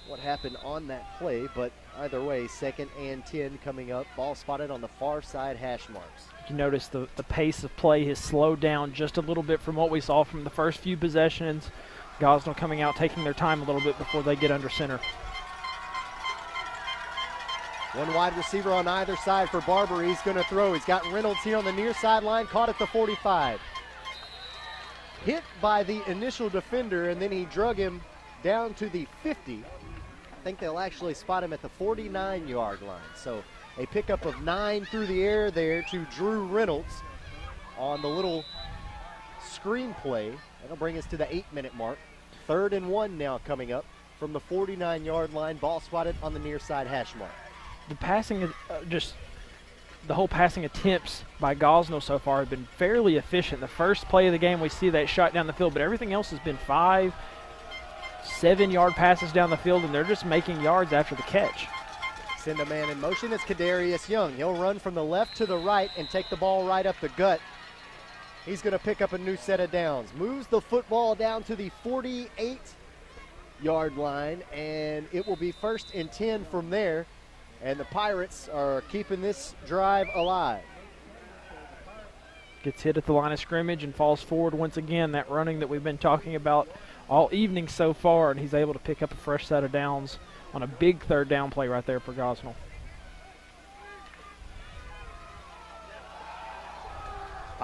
what happened on that play, but either way, 2nd and 10 coming up. Ball spotted on the far side hash marks. You notice the pace of play has slowed down just a little bit from what we saw from the first few possessions. Gosnell coming out, taking their time a little bit before they get under center. 1 wide receiver on either side for Barbary. He's going to throw. He's got Reynolds here on the near sideline, caught at the 45. Hit by the initial defender, and then he drug him down to the 50. I think they'll actually spot him at the 49-yard line. So a pickup of 9 through the air there to Drew Reynolds on the little screen play. That'll bring us to the 8-minute mark. 3rd and 1 now coming up from the 49-yard line. Ball spotted on the near side hash mark. The passing, the whole passing attempts by Gosnell so far have been fairly efficient. The first play of the game, we see that shot down the field, but everything else has been 5, 7-yard passes down the field, and they're just making yards after the catch. Send a man in motion. It's Kadarius Young. He'll run from the left to the right and take the ball right up the gut. He's going to pick up a new set of downs. Moves the football down to the 48-yard line, and it will be 1st and 10 from there. And the Pirates are keeping this drive alive. Gets hit at the line of scrimmage and falls forward once again. That running that we've been talking about all evening so far, and he's able to pick up a fresh set of downs on a big 3rd down play right there for Gosnell.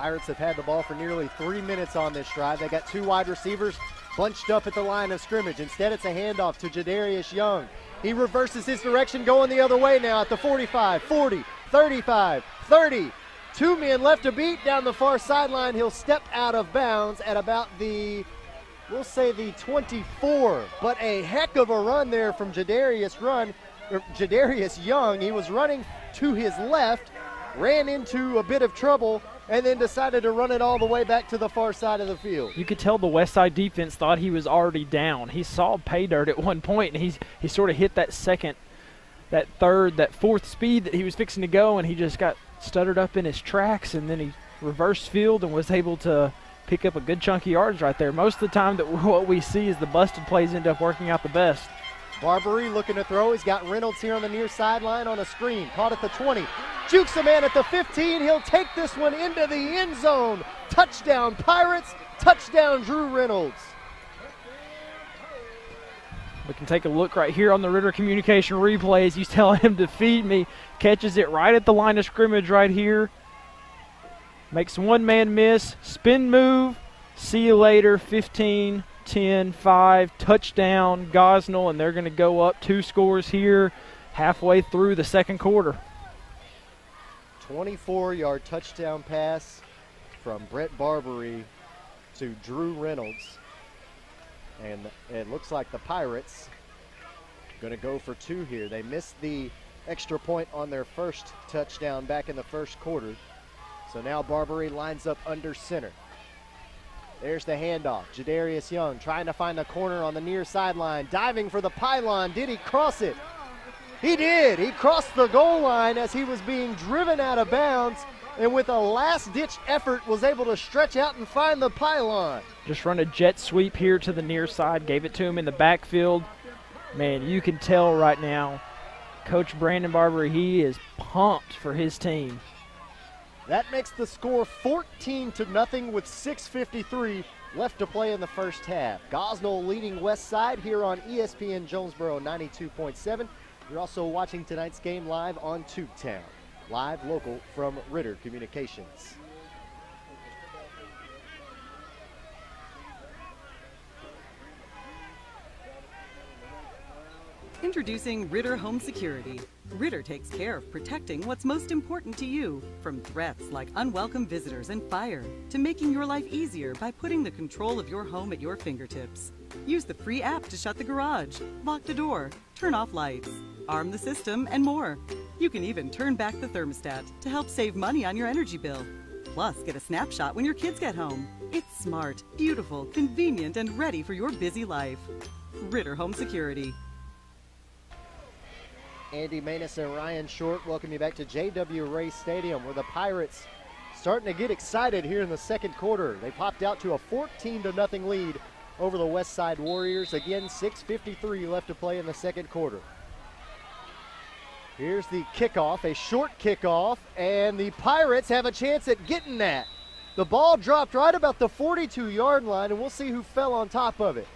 Pirates have had the ball for nearly 3 minutes on this drive. They got two wide receivers bunched up at the line of scrimmage. Instead, it's a handoff to Jadarius Young. He reverses his direction, going the other way now at the 45, 40, 35, 30. 2 men left to beat down the far sideline. He'll step out of bounds at about the, we'll say the 24. But a heck of a run there from Jadarius Young. He was running to his left, ran into a bit of trouble, and then decided to run it all the way back to the far side of the field. You could tell the Westside defense thought he was already down. He saw pay dirt at one point, and he sort of hit that second, that third, that fourth speed that he was fixing to go, and he just got stuttered up in his tracks, and then he reversed field and was able to pick up a good chunk of yards right there. Most of the time that what we see is the busted plays end up working out the best. Barbary looking to throw. He's got Reynolds here on the near sideline on a screen. Caught at the 20. Jukes a man at the 15. He'll take this one into the end zone. Touchdown Pirates. Touchdown Drew Reynolds. We can take a look right here on the Ritter Communication replays. He's telling him to feed me. Catches it right at the line of scrimmage right here. Makes one man miss. Spin move. See you later. 15, 10, 5. Touchdown Gosnell, and they're going to go up 2 scores here halfway through the second quarter. 24-yard touchdown pass from Brett Barbary to Drew Reynolds. And it looks like the Pirates going to go for 2 here. They missed the extra point on their first touchdown back in the first quarter. So now Barbary lines up under center. There's the handoff. Jadarius Young trying to find the corner on the near sideline. Diving for the pylon. Did he cross it? He did. He crossed the goal line as he was being driven out of bounds, and with a last-ditch effort was able to stretch out and find the pylon. Just run a jet sweep here to the near side. Gave it to him in the backfield. Man, you can tell right now, Coach Brandon Barbary, he is pumped for his team. That makes the score 14-0 with 6:53 left to play in the first half. Gosnell leading Westside here on ESPN Jonesboro 92.7. You're also watching tonight's game live on Tubetown, live local from Ritter Communications. Introducing Ritter Home Security. Ritter takes care of protecting what's most important to you, from threats like unwelcome visitors and fire, to making your life easier by putting the control of your home at your fingertips. Use the free app to shut the garage, lock the door, turn off lights, arm the system, and more. You can even turn back the thermostat to help save money on your energy bill. Plus, get a snapshot when your kids get home. It's smart, beautiful, convenient, and ready for your busy life. Ritter Home Security. Andy Maness and Ryan Short welcome you back to J.W. Ray Stadium, where the Pirates starting to get excited here in the second quarter. They popped out to a 14-0 lead over the Westside Warriors. Again, 6:53 left to play in the second quarter. Here's the kickoff, a short kickoff, and the Pirates have a chance at getting that. The ball dropped right about the 42-yard line, and we'll see who fell on top of it.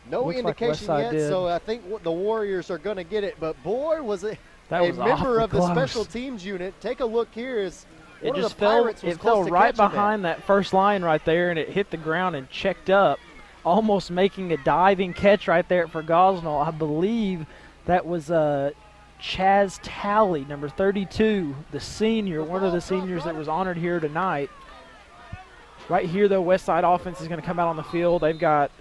No Looks indication like yet, did. so I think the Warriors are going to get it. But boy, was it That a was member awful of the close. special teams unit. Take a look here as It one just of the Pirates was it close fell to right catching behind that first line right there, and it hit the ground and checked up, almost making a diving catch right there for Gosnell. I believe that was Chaz Talley, number 32, the senior, one of the seniors that was honored here tonight. Right here, though, Westside offense is going to come out on the field. They've got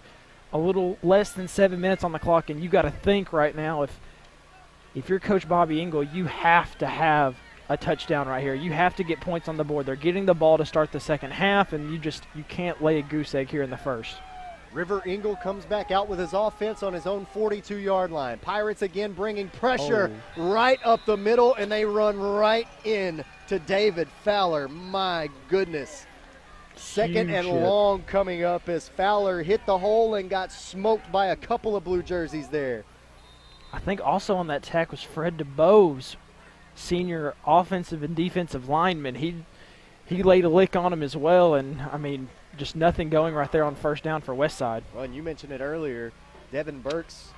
a little less than 7 minutes on the clock, and you got to think right now, if you're Coach Bobby Engel, you have to have a touchdown right here. You have to get points on the board. They're getting the ball to start the second half, and you can't lay a goose egg here in the first. River Engel comes back out with his offense on his own 42-yard line. Pirates again bringing pressure right up the middle, and they run right in to David Fowler. My goodness. Second Huge and hit. long coming up as Fowler hit the hole and got smoked by a couple of blue jerseys there. I think also on that tack was Fred DeBose, senior offensive and defensive lineman. He laid a lick on him as well, and, I mean, just nothing going right there on first down for Westside. Well, and you mentioned it earlier, Devin Burks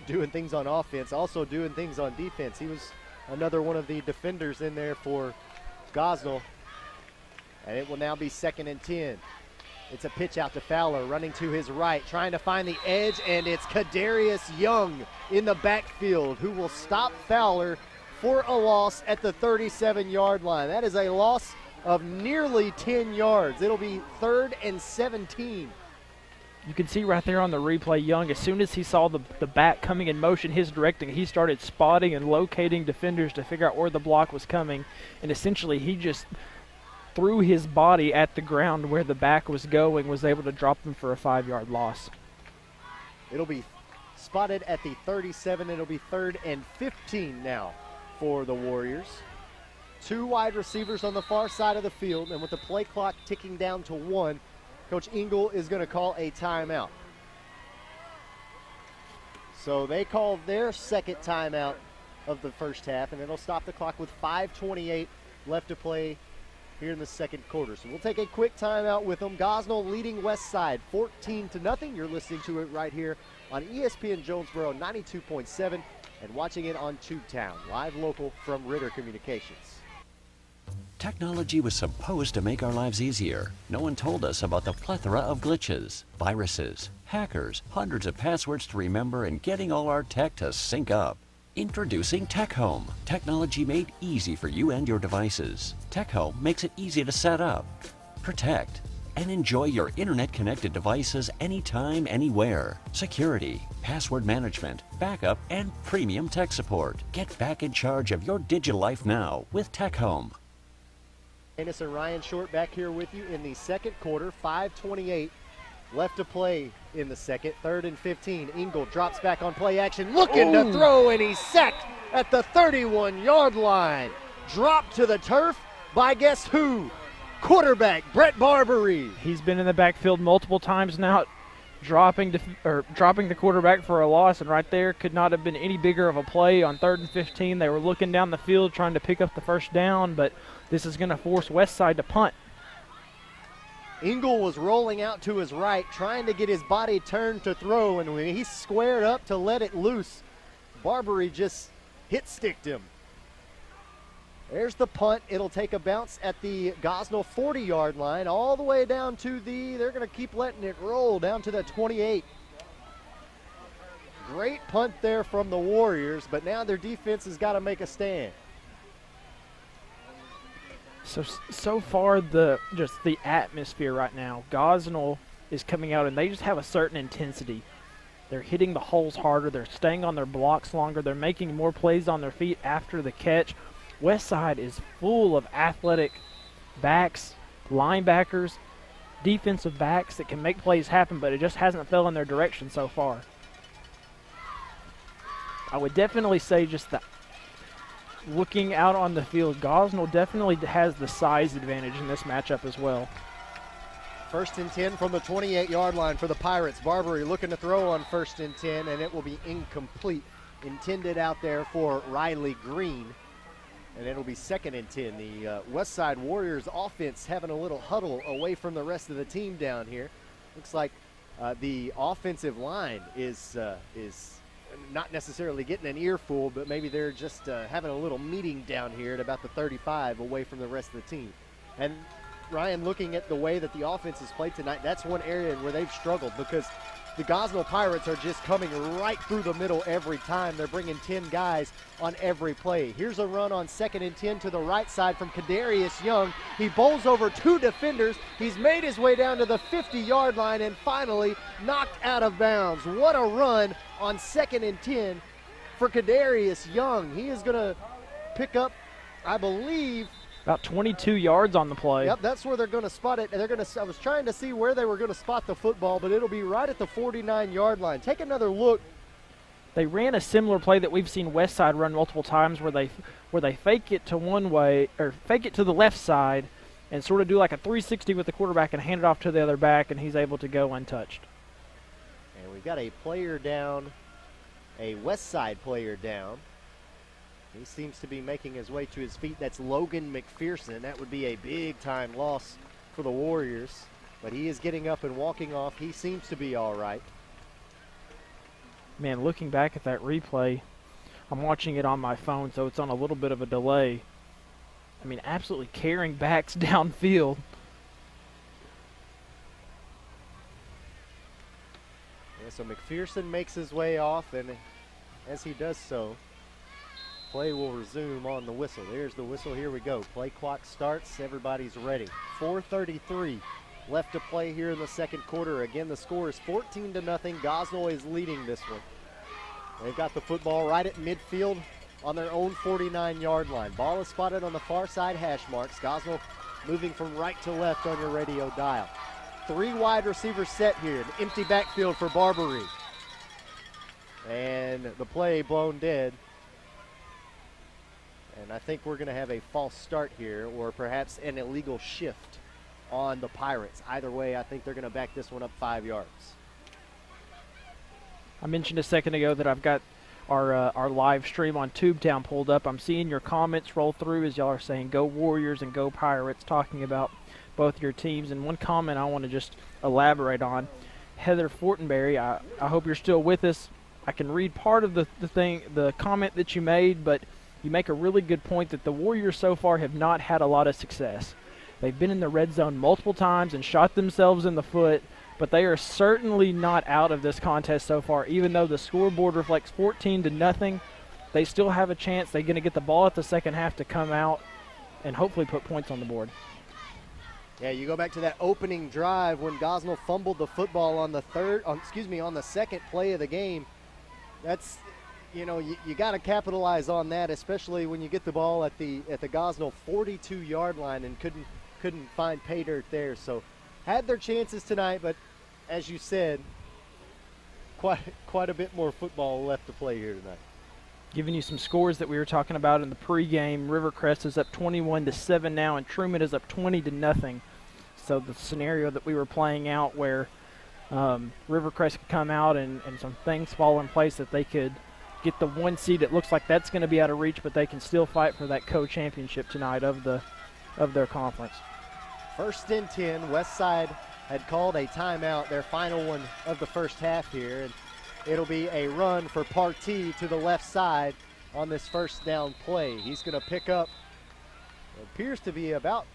doing things on offense, also doing things on defense. He was another one of the defenders in there for Gosnell. And it will now be 2nd and 10. It's a pitch out to Fowler, running to his right, trying to find the edge, and it's Kadarius Young in the backfield who will stop Fowler for a loss at the 37-yard line. That is a loss of nearly 10 yards. It'll be 3rd and 17. You can see right there on the replay, Young, as soon as he saw the back coming in motion, his directing, he started spotting and locating defenders to figure out where the block was coming, and essentially he just threw his body at the ground where the back was going, was able to drop him for a 5-yard loss. It'll be spotted at the 37. It'll be 3rd and 15 now for the Warriors. 2 wide receivers on the far side of the field, and with the play clock ticking down to 1, Coach Engel is going to call a timeout. So they call their second timeout of the first half, and it'll stop the clock with 5:28 left to play here in the second quarter. So we'll take a quick timeout with them. Gosnell leading Westside 14-0. You're listening to it right here on ESPN Jonesboro 92.7 and watching it on Tubetown, live local from Ritter Communications. Technology was supposed to make our lives easier. No one told us about the plethora of glitches, viruses, hackers, hundreds of passwords to remember, and getting all our tech to sync up. Introducing Tech Home. Technology made easy for you and your devices. Tech Home makes it easy to set up, protect, and enjoy your internet-connected devices anytime, anywhere. Security, password management, backup, and premium tech support. Get back in charge of your digital life now with Tech Home. Anus and Ryan Short back here with you in the second quarter. 5:28 left to play in the second. 3rd and 15. Engel drops back on play action, looking to throw, and he's sacked at the 31-yard line. Dropped to the turf by guess who? Quarterback Brett Barbary. He's been in the backfield multiple times now, dropping the quarterback for a loss, and right there could not have been any bigger of a play on 3rd and 15. They were looking down the field trying to pick up the first down, but this is going to force Westside to punt. Engel was rolling out to his right, trying to get his body turned to throw, and when he squared up to let it loose, Barbary just hit-sticked him. There's the punt. It'll take a bounce at the Gosnell 40-yard line all the way down to they're going to keep letting it roll down to the 28. Great punt there from the Warriors, but now their defense has got to make a stand. So far, the atmosphere right now, Gosnell is coming out, and they just have a certain intensity. They're hitting the holes harder. They're staying on their blocks longer. They're making more plays on their feet after the catch. Westside is full of athletic backs, linebackers, defensive backs that can make plays happen, but it just hasn't fell in their direction so far. I would definitely say just that looking out on the field, Gosnell definitely has the size advantage in this matchup as well. 1st and 10 from the 28-yard line for the Pirates. Barbary looking to throw on 1st and 10, and it will be incomplete. Intended out there for Riley Green, and it'll be 2nd and 10. The Westside Warriors offense having a little huddle away from the rest of the team down here. Looks like the offensive line is not necessarily getting an earful, but maybe they're just having a little meeting down here at about the 35 away from the rest of the team. And Ryan, looking at the way that the offense has played tonight, that's one area where they've struggled because the Gosnell Pirates are just coming right through the middle every time. They're bringing 10 guys on every play. Here's a run on 2nd and 10 to the right side from Kadarius Young. He bowls over 2 defenders. He's made his way down to the 50-yard line and finally knocked out of bounds. What a run on 2nd and 10 for Kadarius Young. He is going to pick up, I believe, about 22 yards on the play. Yep, that's where they're going to spot it. And I was trying to see where they were going to spot the football, but it'll be right at the 49-yard line. Take another look. They ran a similar play that we've seen Westside run multiple times, where they fake it to one way or fake it to the left side, and sort of do like a 360 with the quarterback and hand it off to the other back, and he's able to go untouched. And we've got a player down, a Westside player down. He seems to be making his way to his feet. That's Logan McPherson. That would be a big-time loss for the Warriors. But he is getting up and walking off. He seems to be all right. Man, looking back at that replay, I'm watching it on my phone, so it's on a little bit of a delay. I mean, absolutely carrying backs downfield. Yeah, so McPherson makes his way off, and as he does so, play will resume on the whistle. There's the whistle. Here we go. Play clock starts. Everybody's ready. 4:33 left to play here in the second quarter. Again, the score is 14-0. Gosnell is leading this one. They've got the football right at midfield on their own 49-yard line. Ball is spotted on the far side hash marks. Gosnell moving from right to left on your radio dial. 3 wide receivers set here. An empty backfield for Barbary. And the play blown dead. And I think we're going to have a false start here, or perhaps an illegal shift on the Pirates. Either way, I think they're going to back this one up 5 yards. I mentioned a second ago that I've got our live stream on Tubetown pulled up. I'm seeing your comments roll through as y'all are saying go Warriors and go Pirates, talking about both your teams. And one comment I want to just elaborate on, Heather Fortenberry, I hope you're still with us. I can read part of the comment that you made, but you make a really good point that the Warriors so far have not had a lot of success. They've been in the red zone multiple times and shot themselves in the foot, but they are certainly not out of this contest so far. Even though the scoreboard reflects 14-0, they still have a chance. They're going to get the ball at the second half to come out and hopefully put points on the board. Yeah, you go back to that opening drive when Gosnell fumbled the football on the second play of the game. That's, you got to capitalize on that, especially when you get the ball at the Gosnell 42-yard line and couldn't find pay dirt there. So had their chances tonight, but as you said, quite a bit more football left to play here tonight. Giving you some scores that we were talking about in the pregame. Rivercrest is up 21-7 now, and Truman is up 20-0. So the scenario that we were playing out where Rivercrest could come out and some things fall in place that they could get the 1 seed. It looks like that's going to be out of reach, but they can still fight for that co-championship tonight of their conference. 1st and 10. Westside had called a timeout, their final one of the first half here, and it'll be a run for Partee to the left side on this first down play. He's going to pick up what appears to be about,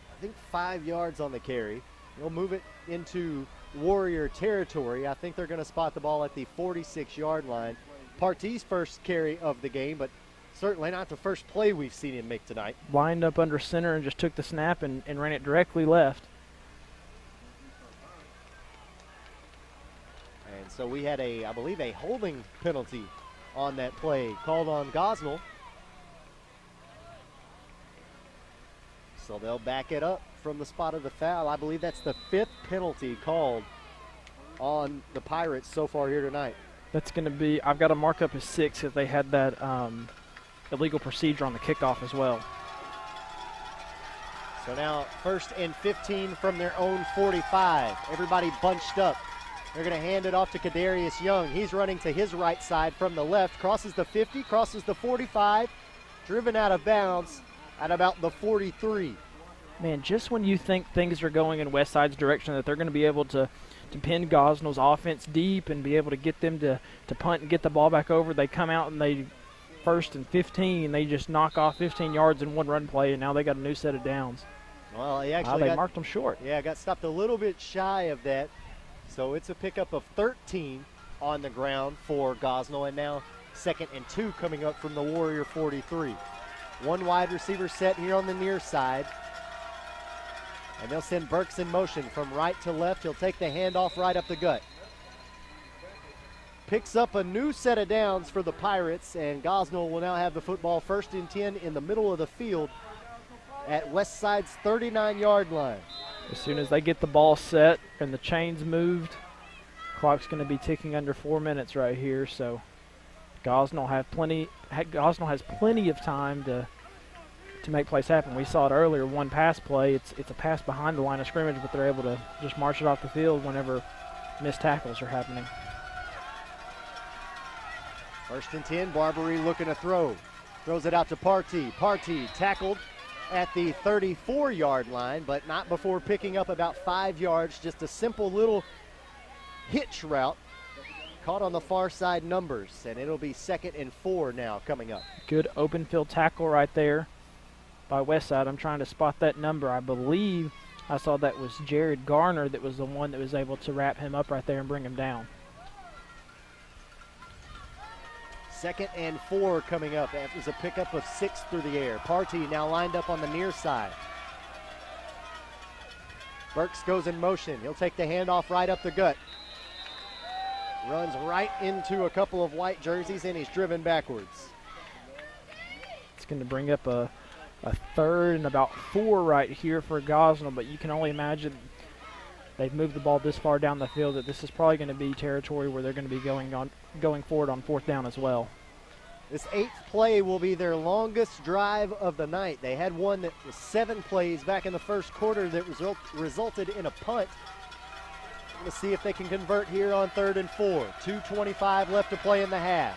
5 yards on the carry. He'll move it into Warrior territory. I think they're going to spot the ball at the 46-yard line. Partee's first carry of the game, but certainly not the first play we've seen him make tonight. Lined up under center and just took the snap and ran it directly left. And so we had I believe a holding penalty on that play called on Gosnell. So they'll back it up from the spot of the foul. I believe that's the 5th penalty called on the Pirates so far here tonight. That's going to be, I've got to mark up as 6 if they had that illegal procedure on the kickoff as well. So now 1st and 15 from their own 45. Everybody bunched up. They're going to hand it off to Kadarius Young. He's running to his right side from the left, crosses the 50, crosses the 45, driven out of bounds at about the 43. Man, just when you think things are going in Westside's direction, that they're going to be able to pin Gosnell's offense deep and be able to get them to punt and get the ball back over, they come out and they 1st and 15, they just knock off 15 yards in one run play, and now they got a new set of downs. Well, they marked them short. Yeah, got stopped a little bit shy of that. So it's a pickup of 13 on the ground for Gosnell, and now 2nd and 2 coming up from the Warrior 43. 1 wide receiver set here on the near side. And they'll send Burks in motion from right to left. He'll take the handoff right up the gut. Picks up a new set of downs for the Pirates, and Gosnell will now have the football 1st and 10 in the middle of the field at Westside's 39-yard line. As soon as they get the ball set and the chains moved, clock's going to be ticking under 4 minutes right here. So Gosnell has plenty of time to make plays happen. We saw it earlier, one pass play. It's a pass behind the line of scrimmage, but they're able to just march it off the field whenever missed tackles are happening. 1st and 10, Barbary looking to throw. Throws it out to Partee. Partee tackled at the 34-yard line, but not before picking up about 5 yards. Just a simple little hitch route. Caught on the far side numbers, and it'll be 2nd and 4 now coming up. Good open field tackle right there. by Westside. I'm trying to spot that number. I believe I saw that was Jared Garner that was the one that was able to wrap him up right there and bring him down. 2nd and 4 coming up. That was a pickup of 6 through the air. Partey now lined up on the near side. Burks goes in motion. He'll take the handoff right up the gut. Runs right into a couple of white jerseys, and he's driven backwards. It's going to bring up a 3rd and about 4 right here for Gosnell, but you can only imagine they've moved the ball this far down the field that this is probably going to be territory where they're going to be going forward on 4th down as well. This 8th play will be their longest drive of the night. They had one that was 7 plays back in the first quarter that resulted in a punt. Let's see if they can convert here on 3rd and 4. 2:25 left to play in the half.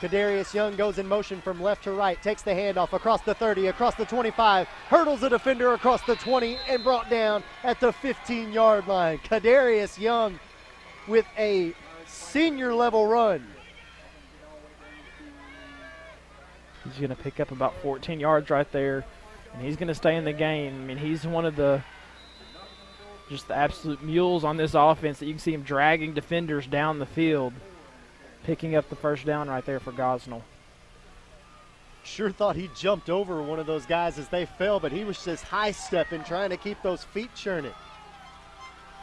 Kadarius Young goes in motion from left to right, takes the handoff across the 30, across the 25, hurdles the defender across the 20, and brought down at the 15-yard line. Kadarius Young with a senior-level run. He's going to pick up about 14 yards right there, and he's going to stay in the game. I mean, he's one of the absolute mules on this offense that you can see him dragging defenders down the field, picking up the 1st down right there for Gosnell. Sure thought he jumped over one of those guys as they fell, but he was just high-stepping, trying to keep those feet churning.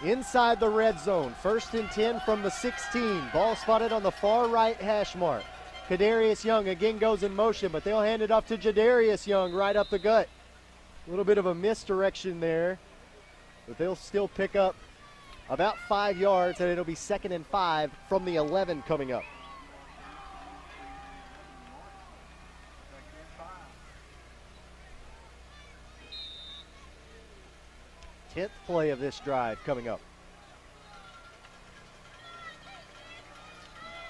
Inside the red zone, 1st and 10 from the 16. Ball spotted on the far right hash mark. Kadarius Young again goes in motion, but they'll hand it off to Jadarius Young right up the gut. A little bit of a misdirection there, but they'll still pick up about 5 yards, and it'll be 2nd and 5 from the 11 coming up. Tenth play of this drive coming up.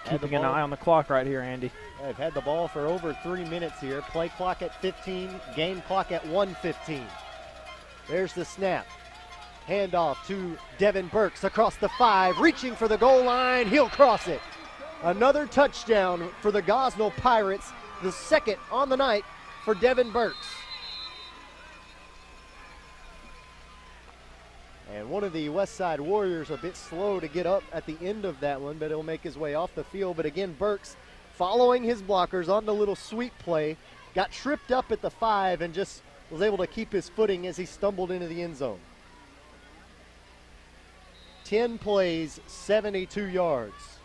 Keeping an eye on the clock right here, Andy. They've had the ball for over 3 minutes here. Play clock at 15, game clock at 1:15. There's the snap. Handoff to Devin Burks across the 5, reaching for the goal line. He'll cross it. Another touchdown for the Gosnell Pirates, the 2nd on the night for Devin Burks. And one of the Westside Warriors a bit slow to get up at the end of that one, but he'll make his way off the field. But again, Burks, following his blockers on the little sweep play, got tripped up at the 5 and just was able to keep his footing as he stumbled into the end zone. 10 plays, 72 yards.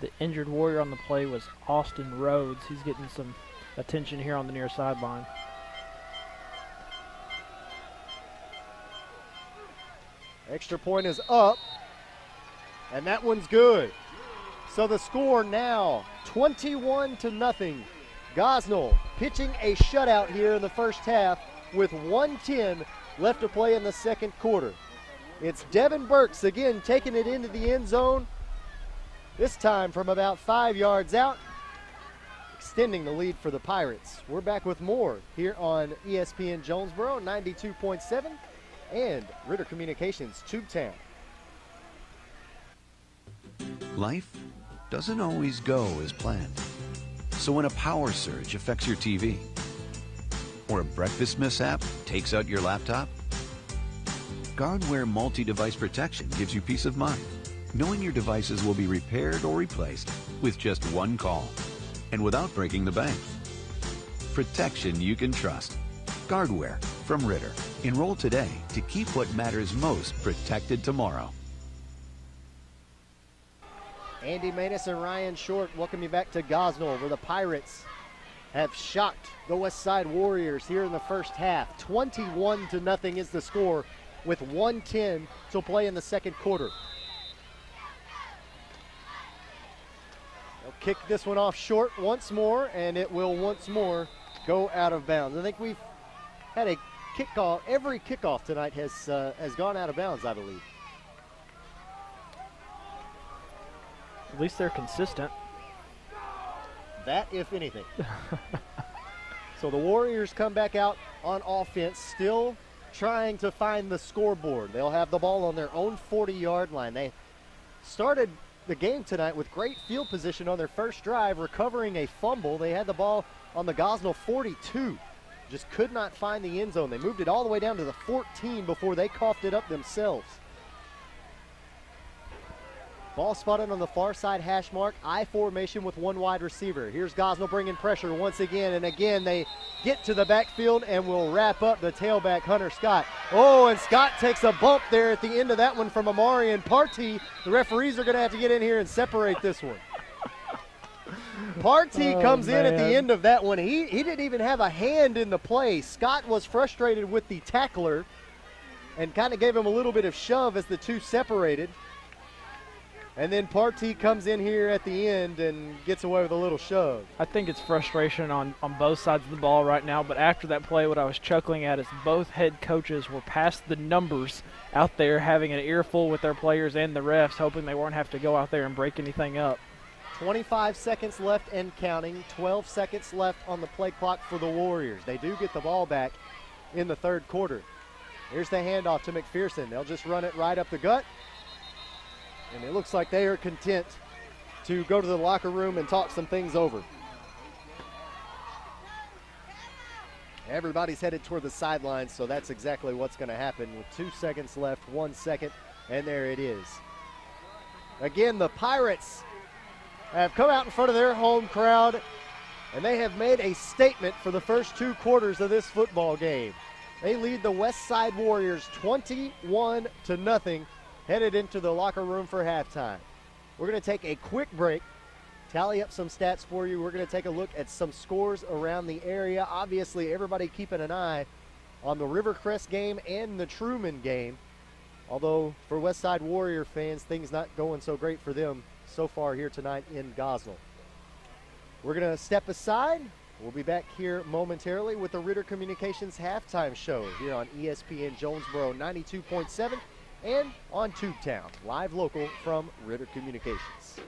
The injured Warrior on the play was Austin Rhodes. He's getting some attention here on the near sideline. Extra point is up, and that one's good. So the score now 21-0. Gosnell pitching a shutout here in the first half with 1:10 left to play in the 2nd quarter. It's Devin Burks again taking it into the end zone, this time from about 5 yards out, extending the lead for the Pirates. We're back with more here on ESPN Jonesboro 92.7 and Ritter Communications Tubetown. Life doesn't always go as planned. So when a power surge affects your TV, or a breakfast mishap takes out your laptop, Guardware multi-device protection gives you peace of mind, knowing your devices will be repaired or replaced with just one call, and without breaking the bank. Protection you can trust. Guardware from Ritter. Enroll today to keep what matters most protected tomorrow. Andy Maness and Ryan Short welcome you back to Gosnell, where the Pirates have shocked the Westside Warriors here in the first half. 21-0 is the score with 1:10 to play in the 2nd quarter. They'll kick this one off short once more, and it will once more go out of bounds. I think we've had a kickoff. Every kickoff tonight has gone out of bounds, I believe. At least they're consistent. That, if anything. So the Warriors come back out on offense, still trying to find the scoreboard. They'll have the ball on their own 40-yard line. They started the game tonight with great field position on their first drive, recovering a fumble. They had the ball on the Gosnell 42. Just could not find the end zone. They moved it all the way down to the 14 before they coughed it up themselves. Ball spotted on the far side hash mark, I formation with one wide receiver. Here's Gosnell bringing pressure once again, and again they get to the backfield and will wrap up the tailback, Hunter Scott. Oh, and Scott takes a bump there at the end of that one from Amari and Partee. The referees are going to have to get in here and separate this one. Partee comes in at the end of that one. He didn't even have a hand in the play. Scott was frustrated with the tackler and kind of gave him a little bit of shove as the two separated. And then Partee comes in here at the end and gets away with a little shove. I think it's frustration on both sides of the ball right now, but after that play, what I was chuckling at is both head coaches were past the numbers out there, having an earful with their players and the refs, hoping they won't have to go out there and break anything up. 25 seconds left and counting, 12 seconds left on the play clock for the Warriors. They do get the ball back in the third quarter. Here's the handoff to McPherson. They'll just run it right up the gut. And it looks like they are content to go to the locker room and talk some things over. Everybody's headed toward the sidelines, so that's exactly what's going to happen with 2 seconds left, 1 second, and there it is. Again, the Pirates have come out in front of their home crowd, and they have made a statement for the first 2 quarters of this football game. They lead the Westside Warriors 21-0. Headed into the locker room for halftime. We're going to take a quick break, tally up some stats for you. We're going to take a look at some scores around the area. Obviously, everybody keeping an eye on the Rivercrest game and the Truman game. Although, for Westside Warrior fans, things not going so great for them so far here tonight in Gosnell. We're going to step aside. We'll be back here momentarily with the Ritter Communications halftime show here on ESPN Jonesboro 92.7. and on Tubetown, live local from Ritter Communications.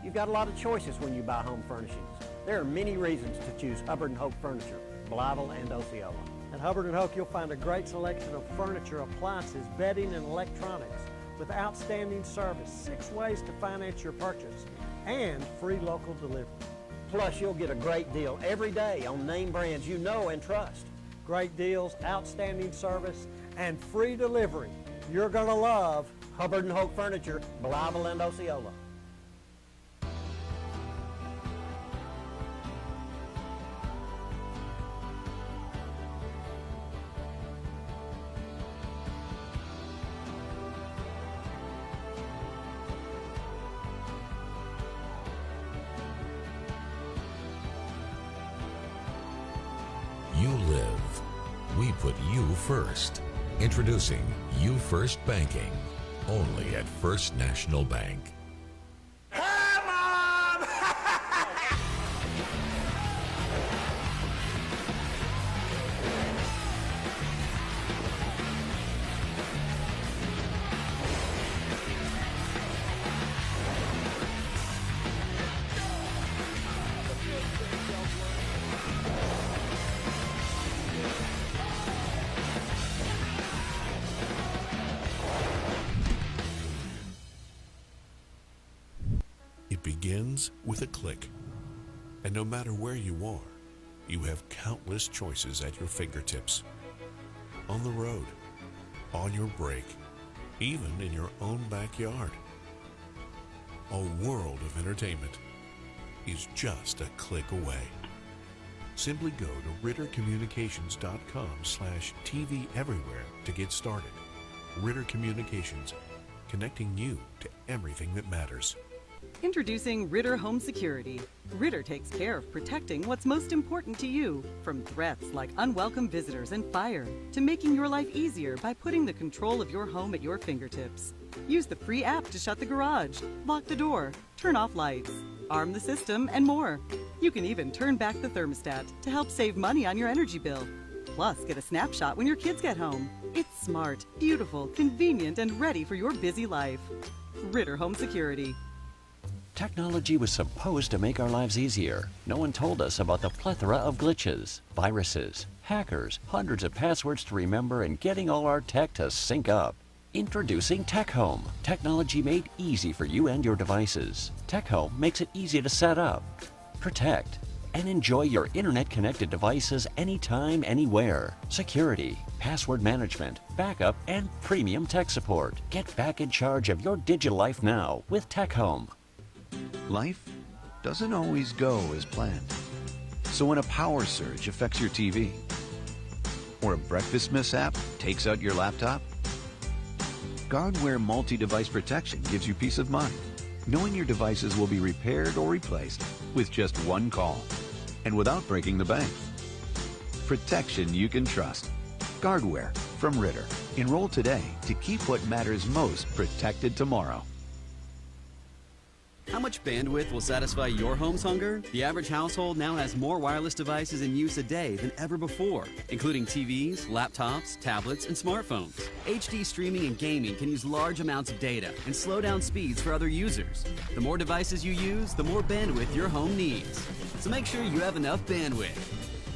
You've got a lot of choices when you buy home furnishings. There are many reasons to choose Hubbard & Hope Furniture, Blytheville and Osceola. At Hubbard & Hope, you'll find a great selection of furniture, appliances, bedding, and electronics with outstanding service, 6 ways to finance your purchase, and free local delivery. Plus, you'll get a great deal every day on name brands you know and trust. Great deals, outstanding service, and free delivery. You're going to love Hubbard & Hope Furniture, Blytheville and Osceola. You live. We put you first. Introducing You First Banking, only at First National Bank. Begins with a click. And no matter where you are, you have countless choices at your fingertips. On the road, on your break, even in your own backyard. A world of entertainment is just a click away. Simply go to rittercommunications.com/TV everywhere to get started. Ritter Communications, connecting you to everything that matters. Introducing Ritter Home Security. Ritter takes care of protecting what's most important to you, from threats like unwelcome visitors and fire, to making your life easier by putting the control of your home at your fingertips. Use the free app to shut the garage, lock the door, turn off lights, arm the system, and more. You can even turn back the thermostat to help save money on your energy bill. Plus, get a snapshot when your kids get home. It's smart, beautiful, convenient, and ready for your busy life. Ritter Home Security. Technology was supposed to make our lives easier. No one told us about the plethora of glitches, viruses, hackers, hundreds of passwords to remember, and getting all our tech to sync up. Introducing Tech Home. Technology made easy for you and your devices. Tech Home makes it easy to set up, protect, and enjoy your internet-connected devices anytime, anywhere. Security, password management, backup, and premium tech support. Get back in charge of your digital life now with Tech Home. Life doesn't always go as planned. So when a power surge affects your TV, or a breakfast mishap takes out your laptop, Guardware multi-device protection gives you peace of mind, knowing your devices will be repaired or replaced with just one call, and without breaking the bank. Protection you can trust. Guardware from Ritter. Enroll today to keep what matters most protected tomorrow. How much bandwidth will satisfy your home's hunger? The average household now has more wireless devices in use a day than ever before, including TVs, laptops, tablets, and smartphones. HD streaming and gaming can use large amounts of data and slow down speeds for other users. The more devices you use, the more bandwidth your home needs. So make sure you have enough bandwidth.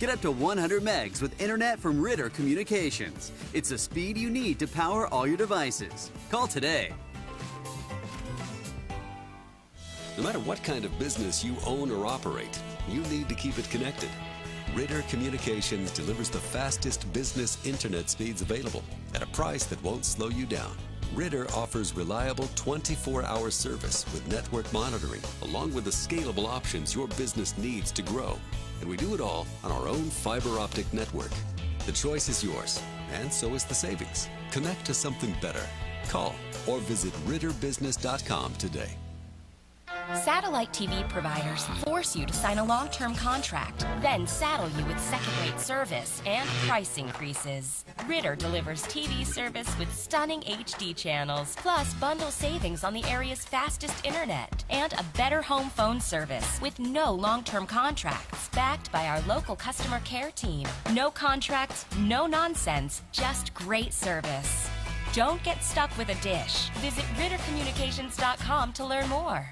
Get up to 100 megs with internet from Ritter Communications. It's the speed you need to power all your devices. Call today. No matter what kind of business you own or operate, you need to keep it connected. Ritter Communications delivers the fastest business internet speeds available at a price that won't slow you down. Ritter offers reliable 24-hour service with network monitoring, along with the scalable options your business needs to grow. And we do it all on our own fiber optic network. The choice is yours, and so is the savings. Connect to something better. Call or visit ritterbusiness.com today. Satellite TV providers force you to sign a long-term contract, then saddle you with second-rate service and price increases. Ritter delivers TV service with stunning HD channels, plus bundle savings on the area's fastest internet, and a better home phone service with no long-term contracts, backed by our local customer care team. No contracts, no nonsense, just great service. Don't get stuck with a dish. Visit RitterCommunications.com to learn more.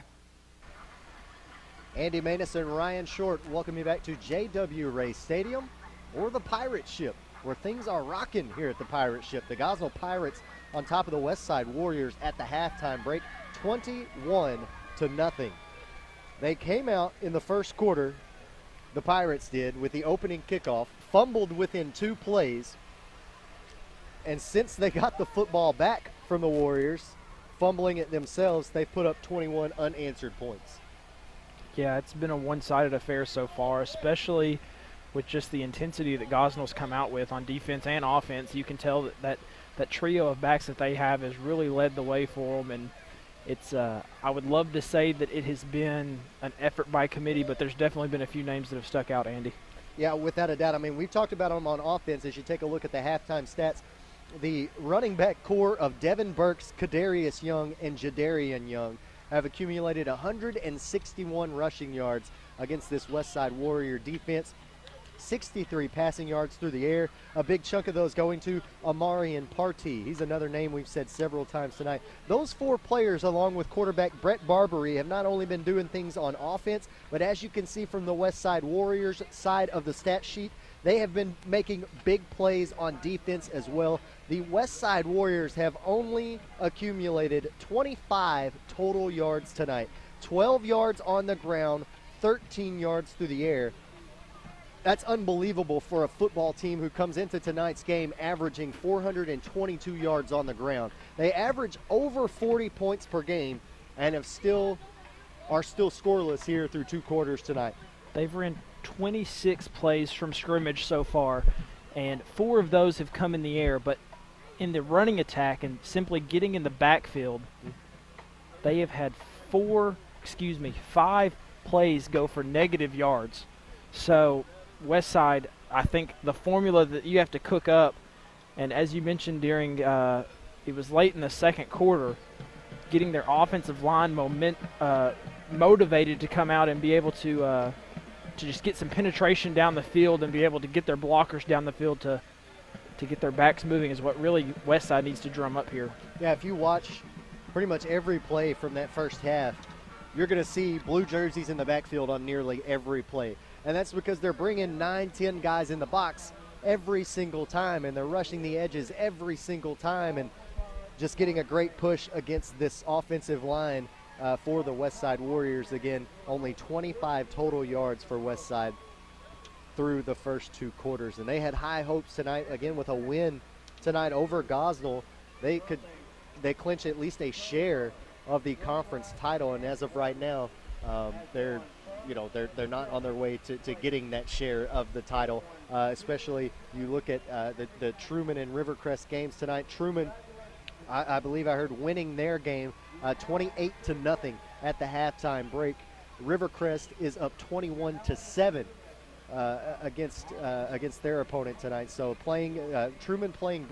Andy Maness and Ryan Short welcome you back to J.W. Ray Stadium, or the Pirate Ship, where things are rocking here at the Pirate Ship. The Gosnell Pirates on top of the Westside Warriors at the halftime break, 21-0. They came out in the first quarter, the Pirates did, with the opening kickoff, fumbled within 2 plays, and since they got the football back from the Warriors, fumbling it themselves, they put up 21 unanswered points. Yeah, it's been a one-sided affair so far, especially with just the intensity that Gosnell's come out with on defense and offense. You can tell that trio of backs that they have has really led the way for them, and it's I would love to say that it has been an effort by committee, but there's definitely been a few names that have stuck out, Andy. Yeah, without a doubt. I mean, we've talked about them on offense. As you take a look at the halftime stats, the running back core of Devin Burks, Kadarius Young, and Jadarian Young have accumulated 161 rushing yards against this Westside Warrior defense, 63 passing yards through the air. A big chunk of those going to Amarian Partee. He's another name we've said several times tonight. Those 4 players, along with quarterback Brett Barbary, have not only been doing things on offense, but as you can see from the Westside Warriors side of the stat sheet, they have been making big plays on defense as well. The Westside Warriors have only accumulated 25 total yards tonight. 12 yards on the ground, 13 yards through the air. That's unbelievable for a football team who comes into tonight's game averaging 422 yards on the ground. They average over 40 points per game and are still scoreless here through 2 quarters tonight. They've ran 26 plays from scrimmage so far, and 4 of those have come in the air, but in the running attack and simply getting in the backfield, they have had 5 plays go for negative yards. So Westside, I think the formula that you have to cook up, and as you mentioned during it was late in the second quarter, getting their offensive line motivated to come out and be able to just get some penetration down the field and be able to get their blockers down the field to get their backs moving is what really Westside needs to drum up here. Yeah, if you watch pretty much every play from that first half, you're going to see blue jerseys in the backfield on nearly every play. And that's because they're bringing 9-10 guys in the box every single time, and they're rushing the edges every single time and just getting a great push against this offensive line for the Westside Warriors. Again, only 25 total yards for Westside through the first 2 quarters. And they had high hopes tonight, again, with a win tonight over Gosnell. They clinch at least a share of the conference title, and as of right now, they're not on their way to getting that share of the title. Especially you look at the Truman and Rivercrest games tonight. Truman, I believe I heard, winning their game 28-0 at the halftime break. Rivercrest is up 21-7 against their opponent tonight. So playing Truman playing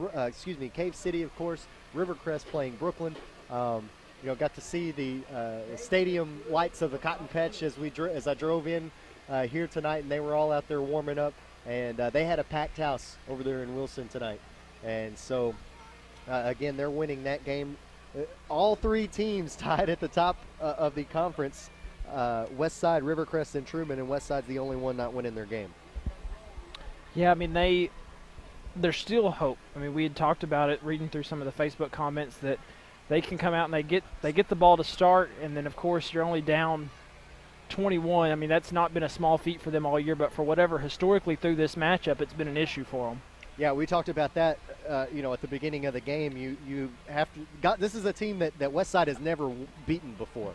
Cave City, of course. Rivercrest playing Brooklyn. Got to see the stadium lights of the Cotton Patch as I drove in here tonight, and they were all out there warming up, and they had a packed house over there in Wilson tonight. And so again, they're winning that game. All 3 teams tied at the top of the conference. Westside, Rivercrest, and Truman, and Westside's the only one not winning their game. Yeah, I mean, there's still hope. I mean, we had talked about it reading through some of the Facebook comments that they can come out and they get the ball to start, and then of course you're only down 21. I mean, that's not been a small feat for them all year, but for whatever historically through this matchup, it's been an issue for them. Yeah, we talked about that, at the beginning of the game. You have to. This is a team that Westside has never beaten before.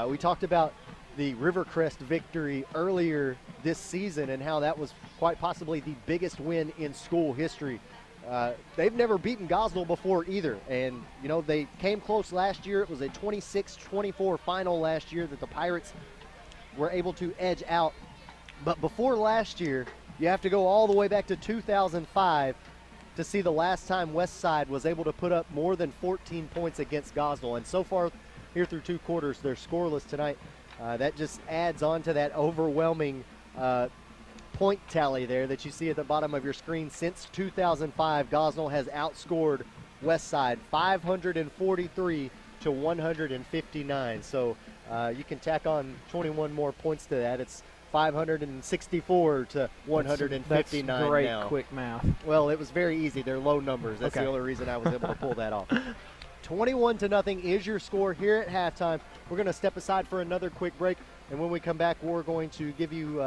We talked about the Rivercrest victory earlier this season and how that was quite possibly the biggest win in school history. They've never beaten Gosnell before either, and they came close last year. It was a 26-24 final last year that the Pirates were able to edge out. But before last year, you have to go all the way back to 2005 to see the last time Westside was able to put up more than 14 points against Gosnell. And so far here through 2 quarters, they're scoreless tonight. That just adds on to that overwhelming point tally there that you see at the bottom of your screen. Since 2005, Gosnell has outscored Westside 543 to 159. So you can tack on 21 more points to that. It's 564 to 159 That's great now. Quick math. Well, it was very easy. They're low numbers. That's the only reason I was able to pull that off. 21-0 is your score here at halftime. We're going to step aside for another quick break, and when we come back, we're going to give you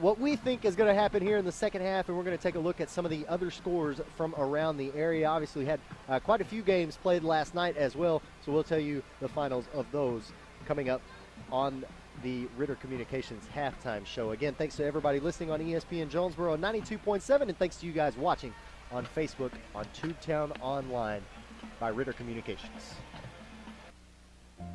what we think is going to happen here in the second half, and we're going to take a look at some of the other scores from around the area. Obviously, we had quite a few games played last night as well, so we'll tell you the finals of those coming up on the Ritter Communications halftime show. Again, thanks to everybody listening on ESPN Jonesboro 92.7, and thanks to you guys watching on Facebook on Tubetown Online by Ritter Communications.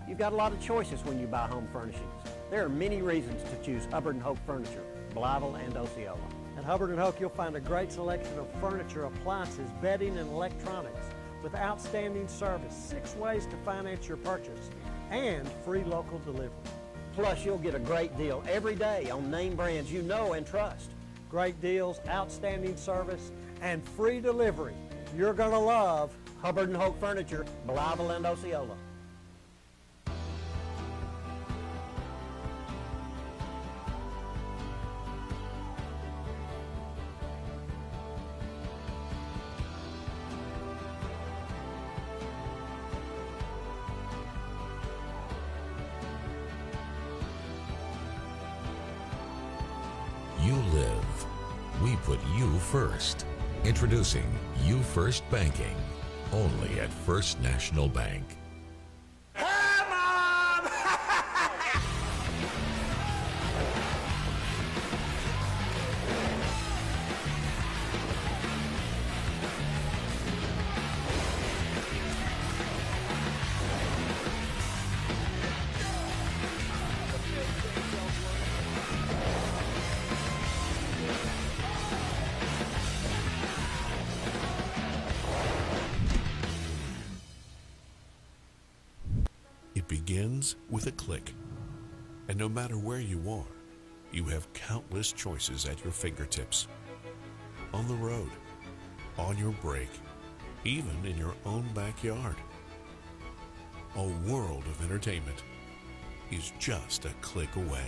You've got a lot of choices when you buy home furnishings. There are many reasons to choose Hubbard & Hope Furniture, Blytheville and Osceola. At Hubbard & Hope, you'll find a great selection of furniture, appliances, bedding, and electronics with outstanding service, 6 ways to finance your purchase, and free local delivery. Plus, you'll get a great deal every day on name brands you know and trust. Great deals, outstanding service, and free delivery. You're going to love Hubbard & Hope Furniture, Blytheville and Osceola. You live. We put you first. Introducing You First Banking, only at First National Bank. It begins with a click. And no matter where you are, you have countless choices at your fingertips. On the road, on your break, even in your own backyard. A world of entertainment is just a click away.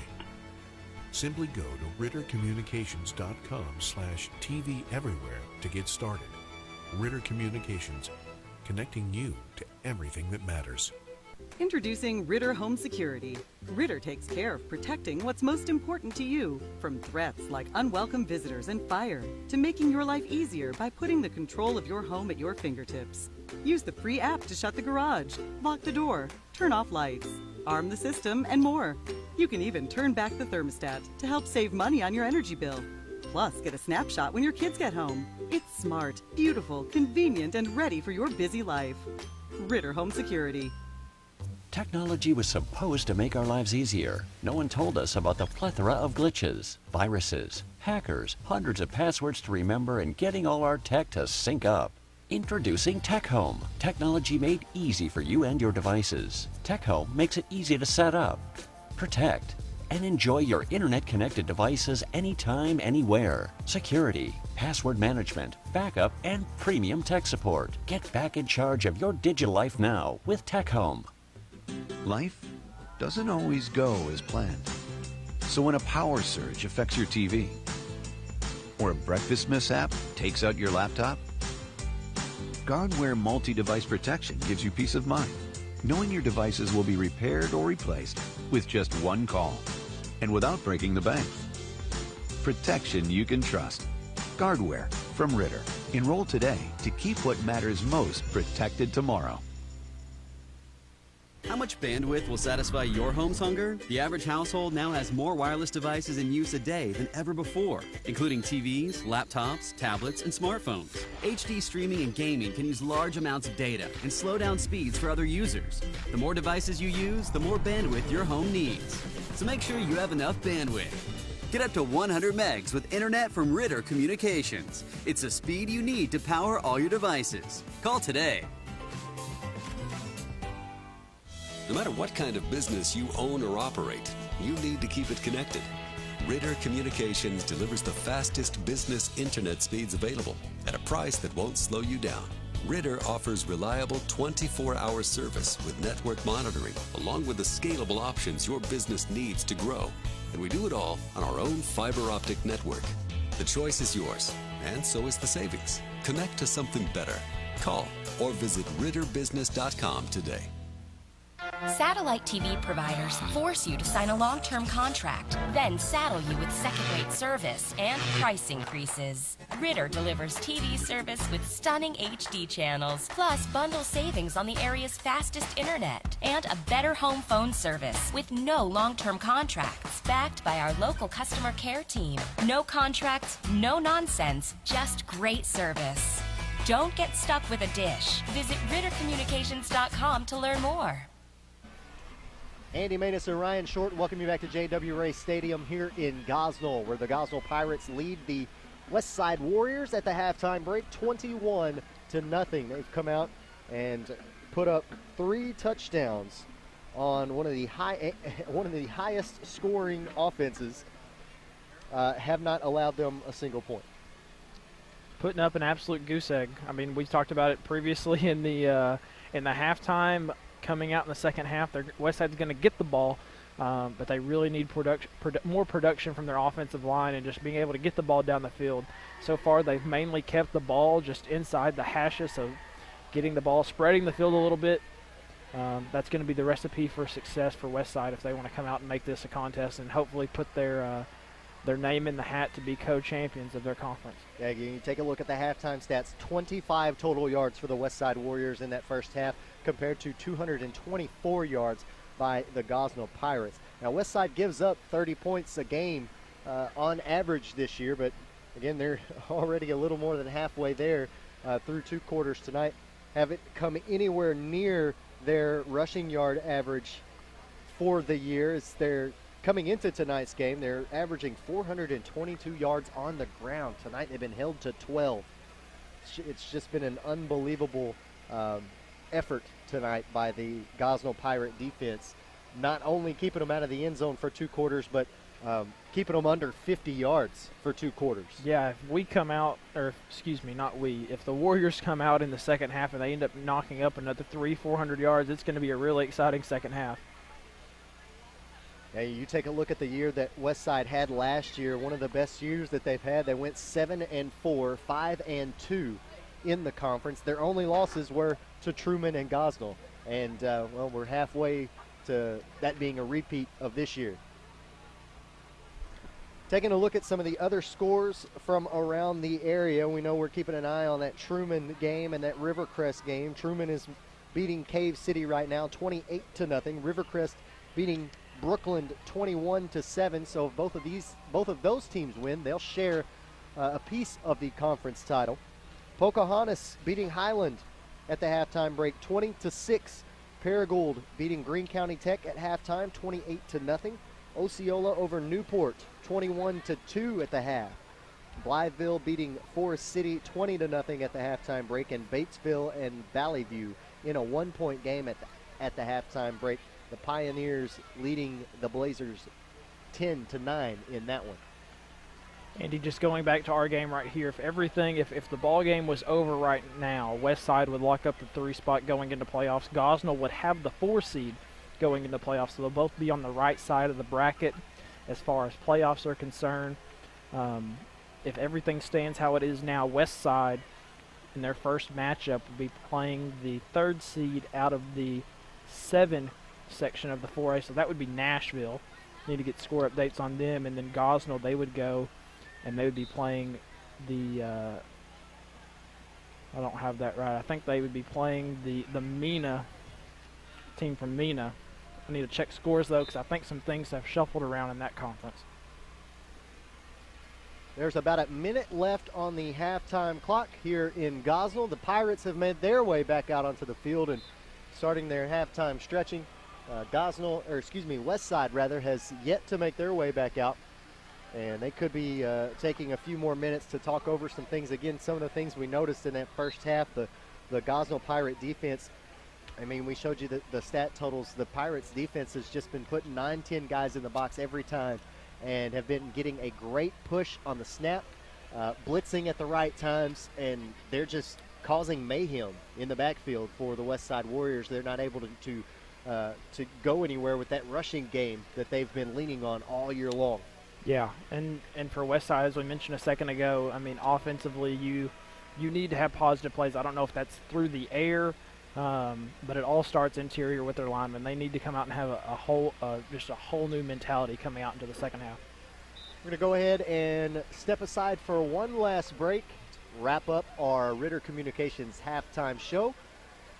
Simply go to rittercommunications.com/TV Everywhere to get started. Ritter Communications, connecting you to everything that matters. Introducing Ritter Home Security. Ritter takes care of protecting what's most important to you, from threats like unwelcome visitors and fire, to making your life easier by putting the control of your home at your fingertips. Use the free app to shut the garage, lock the door, turn off lights, arm the system, and more. You can even turn back the thermostat to help save money on your energy bill. Plus, get a snapshot when your kids get home. It's smart, beautiful, convenient, and ready for your busy life. Ritter Home Security. Technology was supposed to make our lives easier. No one told us about the plethora of glitches, viruses, hackers, hundreds of passwords to remember, and getting all our tech to sync up. Introducing Tech Home. Technology made easy for you and your devices. Tech Home makes it easy to set up, protect, and enjoy your internet-connected devices anytime, anywhere. Security, password management, backup, and premium tech support. Get back in charge of your digital life now with Tech Home. Life doesn't always go as planned. So when a power surge affects your TV, or a breakfast mishap takes out your laptop, Guardware multi-device protection gives you peace of mind, knowing your devices will be repaired or replaced with just one call, and without breaking the bank. Protection you can trust. Guardware from Ritter. Enroll today to keep what matters most protected tomorrow. How much bandwidth will satisfy your home's hunger? The average household now has more wireless devices in use a day than ever before, including TVs, laptops, tablets, and smartphones. HD streaming and gaming can use large amounts of data and slow down speeds for other users. The more devices you use, the more bandwidth your home needs. So make sure you have enough bandwidth. Get up to 100 megs with internet from Ritter Communications. It's the speed you need to power all your devices. Call today. No matter what kind of business you own or operate, you need to keep it connected. Ritter Communications delivers the fastest business internet speeds available at a price that won't slow you down. Ritter offers reliable 24-hour service with network monitoring, along with the scalable options your business needs to grow. And we do it all on our own fiber optic network. The choice is yours, and so is the savings. Connect to something better. Call or visit ritterbusiness.com today. Satellite TV providers force you to sign a long-term contract, then saddle you with second-rate service and price increases. Ritter delivers TV service with stunning HD channels, plus bundle savings on the area's fastest internet, and a better home phone service with no long-term contracts, backed by our local customer care team. No contracts, no nonsense, just great service. Don't get stuck with a dish. Visit RitterCommunications.com to learn more. Andy Maness and Ryan Short welcome you back to J.W. Ray Stadium here in Gosnell, where the Gosnell Pirates lead the Westside Warriors at the halftime break 21-0. They've come out and put up 3 touchdowns on one of the highest scoring offenses. Have not allowed them a single point. Putting up an absolute goose egg. I mean, we talked about it previously in the halftime. Coming out in the second half, Westside's going to get the ball, but they really need more production from their offensive line and just being able to get the ball down the field. So far, they've mainly kept the ball just inside the hashes of getting the ball, spreading the field a little bit. That's going to be the recipe for success for Westside if they want to come out and make this a contest and hopefully put their name in the hat to be co-champions of their conference. Yeah, you take a look at the halftime stats. 25 total yards for the Westside Warriors in that first half, compared to 224 yards by the Gosnell Pirates. Now, Westside gives up 30 points a game on average this year, but again, they're already a little more than halfway there through 2 quarters tonight. Haven't come anywhere near their rushing yard average for the year. As they're coming into tonight's game, they're averaging 422 yards on the ground. Tonight, they've been held to 12. It's just been an unbelievable effort tonight by the Gosnell Pirate defense, not only keeping them out of the end zone for 2 quarters, but keeping them under 50 yards for 2 quarters. Yeah, if we come out, or excuse me, not we, if the Warriors come out in the second half and they end up knocking up another 300-400 yards, it's going to be a really exciting second half. Yeah, you take a look at the year that Westside had last year, one of the best years that they've had. They went 7-4, 5-2 in the conference. Their only losses were to Truman and Gosnell. And, well, we're halfway to that being a repeat of this year. Taking a look at some of the other scores from around the area, we know we're keeping an eye on that Truman game and that Rivercrest game. Truman is beating Cave City right now 28-0. Rivercrest beating Brookland 21-7. So if both of those teams win, they'll share a piece of the conference title. Pocahontas beating Highland at the halftime break 20-6. Paragould beating Greene County Tech at halftime 28-0. Osceola over Newport 21-2 at the half. Blytheville beating Forest City 20-0 at the halftime break, and Batesville and Valley View in a 1-point game at the halftime break. The Pioneers leading the Blazers 10-9 in that one. Andy, just going back to our game right here, if the ball game was over right now, Westside would lock up the 3 spot going into playoffs. Gosnell would have the 4 seed going into playoffs, so they'll both be on the right side of the bracket as far as playoffs are concerned. If everything stands how it is now, Westside in their first matchup will be playing the 3rd seed out of the 7 section of the 4A, so that would be Nashville. Need to get score updates on them, and then Gosnell, they would go and they would be playing the I don't have that right. I think they would be playing the Mena team from Mena. I need to check scores though, because I think some things have shuffled around in that conference. There's about a minute left on the halftime clock here in Gosnell. The Pirates have made their way back out onto the field and starting their halftime stretching. Westside rather has yet to make their way back out, and they could be taking a few more minutes to talk over some things. Again, some of the things we noticed in that first half, the Gosnell Pirate defense. I mean, we showed you the stat totals. The Pirates defense has just been putting 9-10 guys in the box every time and have been getting a great push on the snap, blitzing at the right times, and they're just causing mayhem in the backfield for the Westside Warriors. They're not able to go anywhere with that rushing game that they've been leaning on all year long. Yeah, and for Westside, as we mentioned a second ago, I mean, offensively, you need to have positive plays. I don't know if that's through the air, but it all starts interior with their linemen. They need to come out and have just a whole new mentality coming out into the second half. We're going to go ahead and step aside for one last break, wrap up our Ritter Communications halftime show.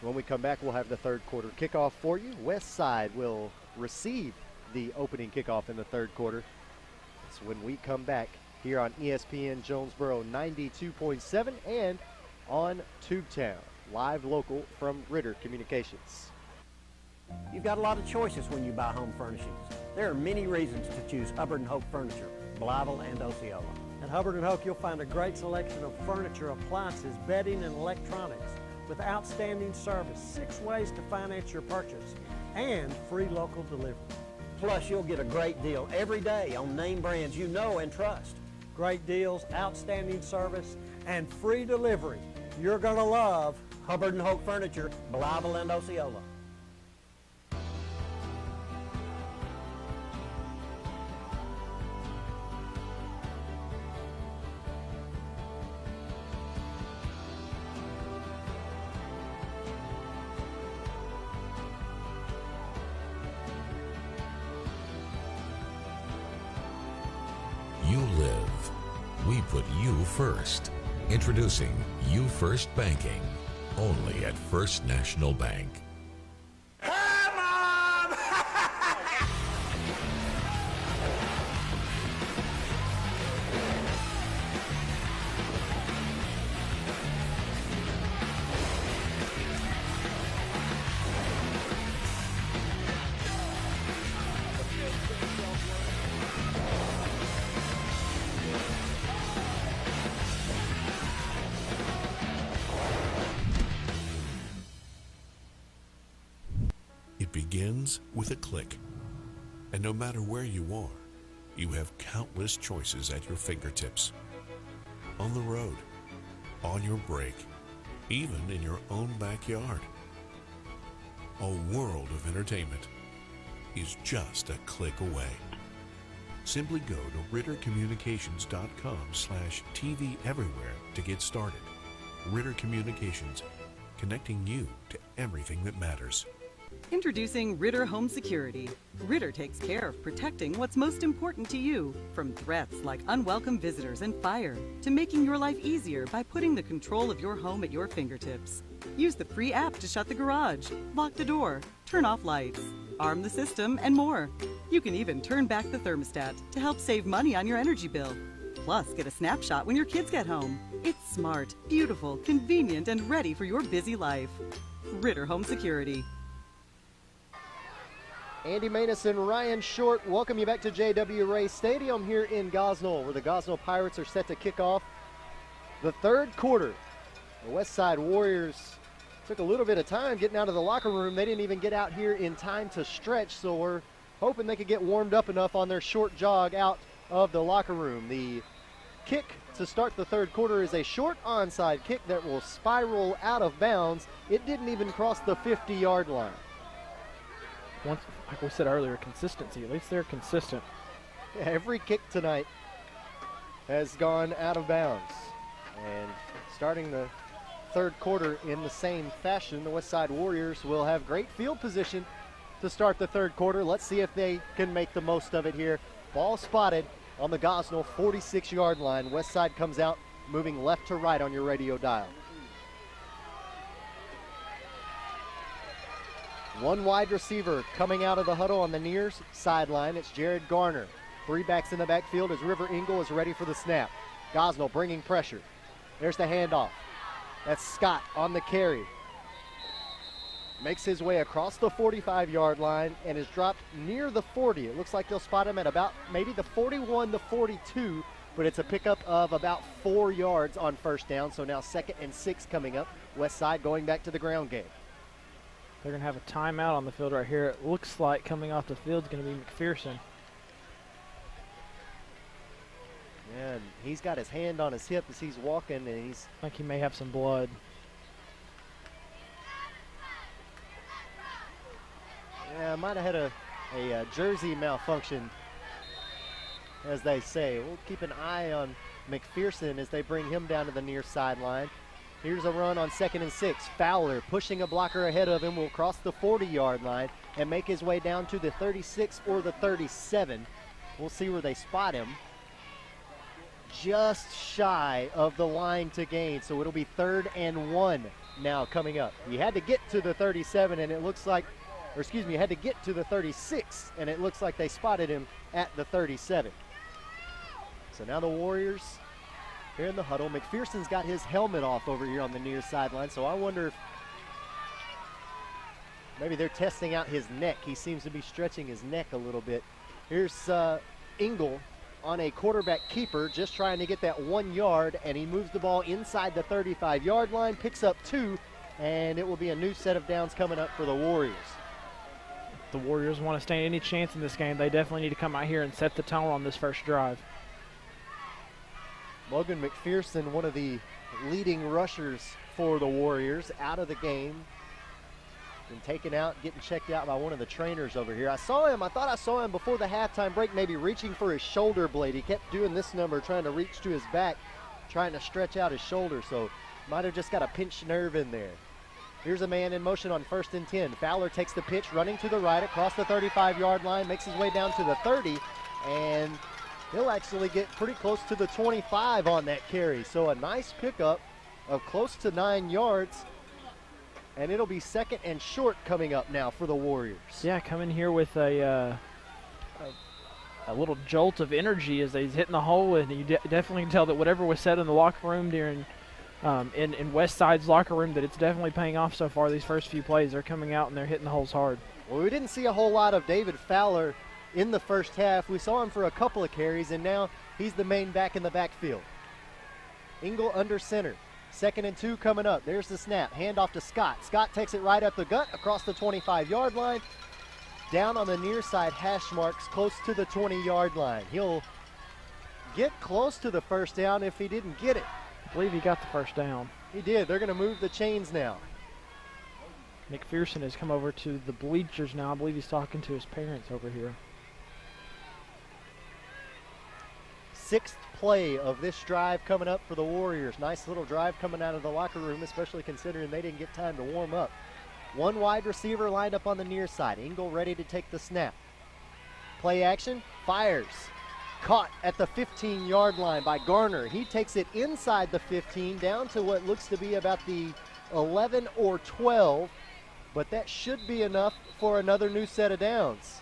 When we come back, we'll have the third quarter kickoff for you. Westside will receive the opening kickoff in the third quarter. That's when we come back here on ESPN Jonesboro 92.7 and on Tubetown. Live local from Ritter Communications. You've got a lot of choices when you buy home furnishings. There are many reasons to choose Hubbard & Hope Furniture, Blytheville and Osceola. At Hubbard & Hope, you'll find a great selection of furniture, appliances, bedding, and electronics with outstanding service, 6 ways to finance your purchase, and free local delivery. Plus, you'll get a great deal every day on name brands you know and trust. Great deals, outstanding service, and free delivery. You're going to love Hubbard & Hope Furniture, Blytheville and Osceola. You live. We put you first. Introducing You First Banking, only at First National Bank. It begins with a click. And no matter where you are, you have countless choices at your fingertips. On the road, on your break, even in your own backyard. A world of entertainment is just a click away. Simply go to RitterCommunications.com/TV Everywhere to get started. Ritter Communications, connecting you to everything that matters. Introducing Ritter Home Security. Ritter takes care of protecting what's most important to you, from threats like unwelcome visitors and fire, to making your life easier by putting the control of your home at your fingertips. Use the free app to shut the garage, lock the door, turn off lights, arm the system, and more. You can even turn back the thermostat to help save money on your energy bill. Plus, get a snapshot when your kids get home. It's smart, beautiful, convenient, and ready for your busy life. Ritter Home Security. Andy Manus and Ryan Short welcome you back to J.W. Ray Stadium here in Gosnell, where the Gosnell Pirates are set to kick off the third quarter. The Westside Warriors took a little bit of time getting out of the locker room. They didn't even get out here in time to stretch, so we're hoping they could get warmed up enough on their short jog out of the locker room. The kick to start the third quarter is a short onside kick that will spiral out of bounds. It didn't even cross the 50-yard line. Once, like we said earlier, consistency. At least they're consistent. Yeah, every kick tonight has gone out of bounds. And starting the third quarter in the same fashion, the Westside Warriors will have great field position to start the third quarter. Let's see if they can make the most of it here. Ball spotted on the Gosnell 46-yard line. Westside comes out moving left to right on your radio dial. One wide receiver coming out of the huddle on the near sideline. It's Jared Garner. Three backs in the backfield as River Engel is ready for the snap. Gosnell bringing pressure. There's the handoff. That's Scott on the carry. Makes his way across the 45-yard line and is dropped near the 40. It looks like they'll spot him at about maybe the 41 to 42, but it's a pickup of about 4 yards on first down. So now 2nd and 6 coming up. Westside going back to the ground game. They're going to have a timeout on the field right here. It looks like coming off the field is going to be McPherson. And he's got his hand on his hip as he's walking, and he's like he may have some blood. Yeah, might have had a jersey malfunction, as they say. We'll keep an eye on McPherson as they bring him down to the near sideline. Here's a run on 2nd and 6. Fowler pushing a blocker ahead of him will cross the 40-yard line and make his way down to the 36 or the 37. We'll see where they spot him. Just shy of the line to gain, so it'll be 3rd and 1 now coming up. He had to get to the 37, and it looks like, or excuse me, he had to get to the 36, and it looks like they spotted him at the 37. So now the Warriors here in the huddle. McPherson's got his helmet off over here on the near sideline, so I wonder if maybe they're testing out his neck. He seems to be stretching his neck a little bit. Here's Engel on a quarterback keeper, just trying to get that 1 yard, and he moves the ball inside the 35-yard line, picks up 2, and it will be a new set of downs coming up for the Warriors. If the Warriors want to stand any chance in this game, they definitely need to come out here and set the tone on this first drive. Logan McPherson, one of the leading rushers for the Warriors, out of the game. Been taken out, getting checked out by one of the trainers over here. I thought I saw him before the halftime break, maybe reaching for his shoulder blade. He kept doing this number, trying to reach to his back, trying to stretch out his shoulder, so might have just got a pinched nerve in there. Here's a man in motion on 1st and 10. Fowler takes the pitch, running to the right across the 35-yard line, makes his way down to the 30, and he'll actually get pretty close to the 25 on that carry. So a nice pickup of close to 9 yards. And it'll be 2nd and short coming up now for the Warriors. Yeah, coming here with a little jolt of energy as he's hitting the hole, and you definitely can tell that whatever was said in the locker room during in Westside's locker room, that it's definitely paying off so far. These first few plays, they're coming out and they're hitting the holes hard. Well, we didn't see a whole lot of David Fowler in the first half. We saw him for a couple of carries, and now he's the main back in the backfield. Engel under center. 2nd and 2 coming up. There's the snap. Handoff to Scott. Scott takes it right up the gut across the 25-yard line. Down on the near side hash marks close to the 20-yard line. He'll get close to the first down if he didn't get it. I believe he got the first down. He did. They're going to move the chains now. McPherson has come over to the bleachers now. I believe he's talking to his parents over here. 6th play of this drive coming up for the Warriors. Nice little drive coming out of the locker room, especially considering they didn't get time to warm up. One wide receiver lined up on the near side. Engel ready to take the snap. Play action, fires. Caught at the 15-yard line by Garner. He takes it inside the 15 down to what looks to be about the 11 or 12, but that should be enough for another new set of downs.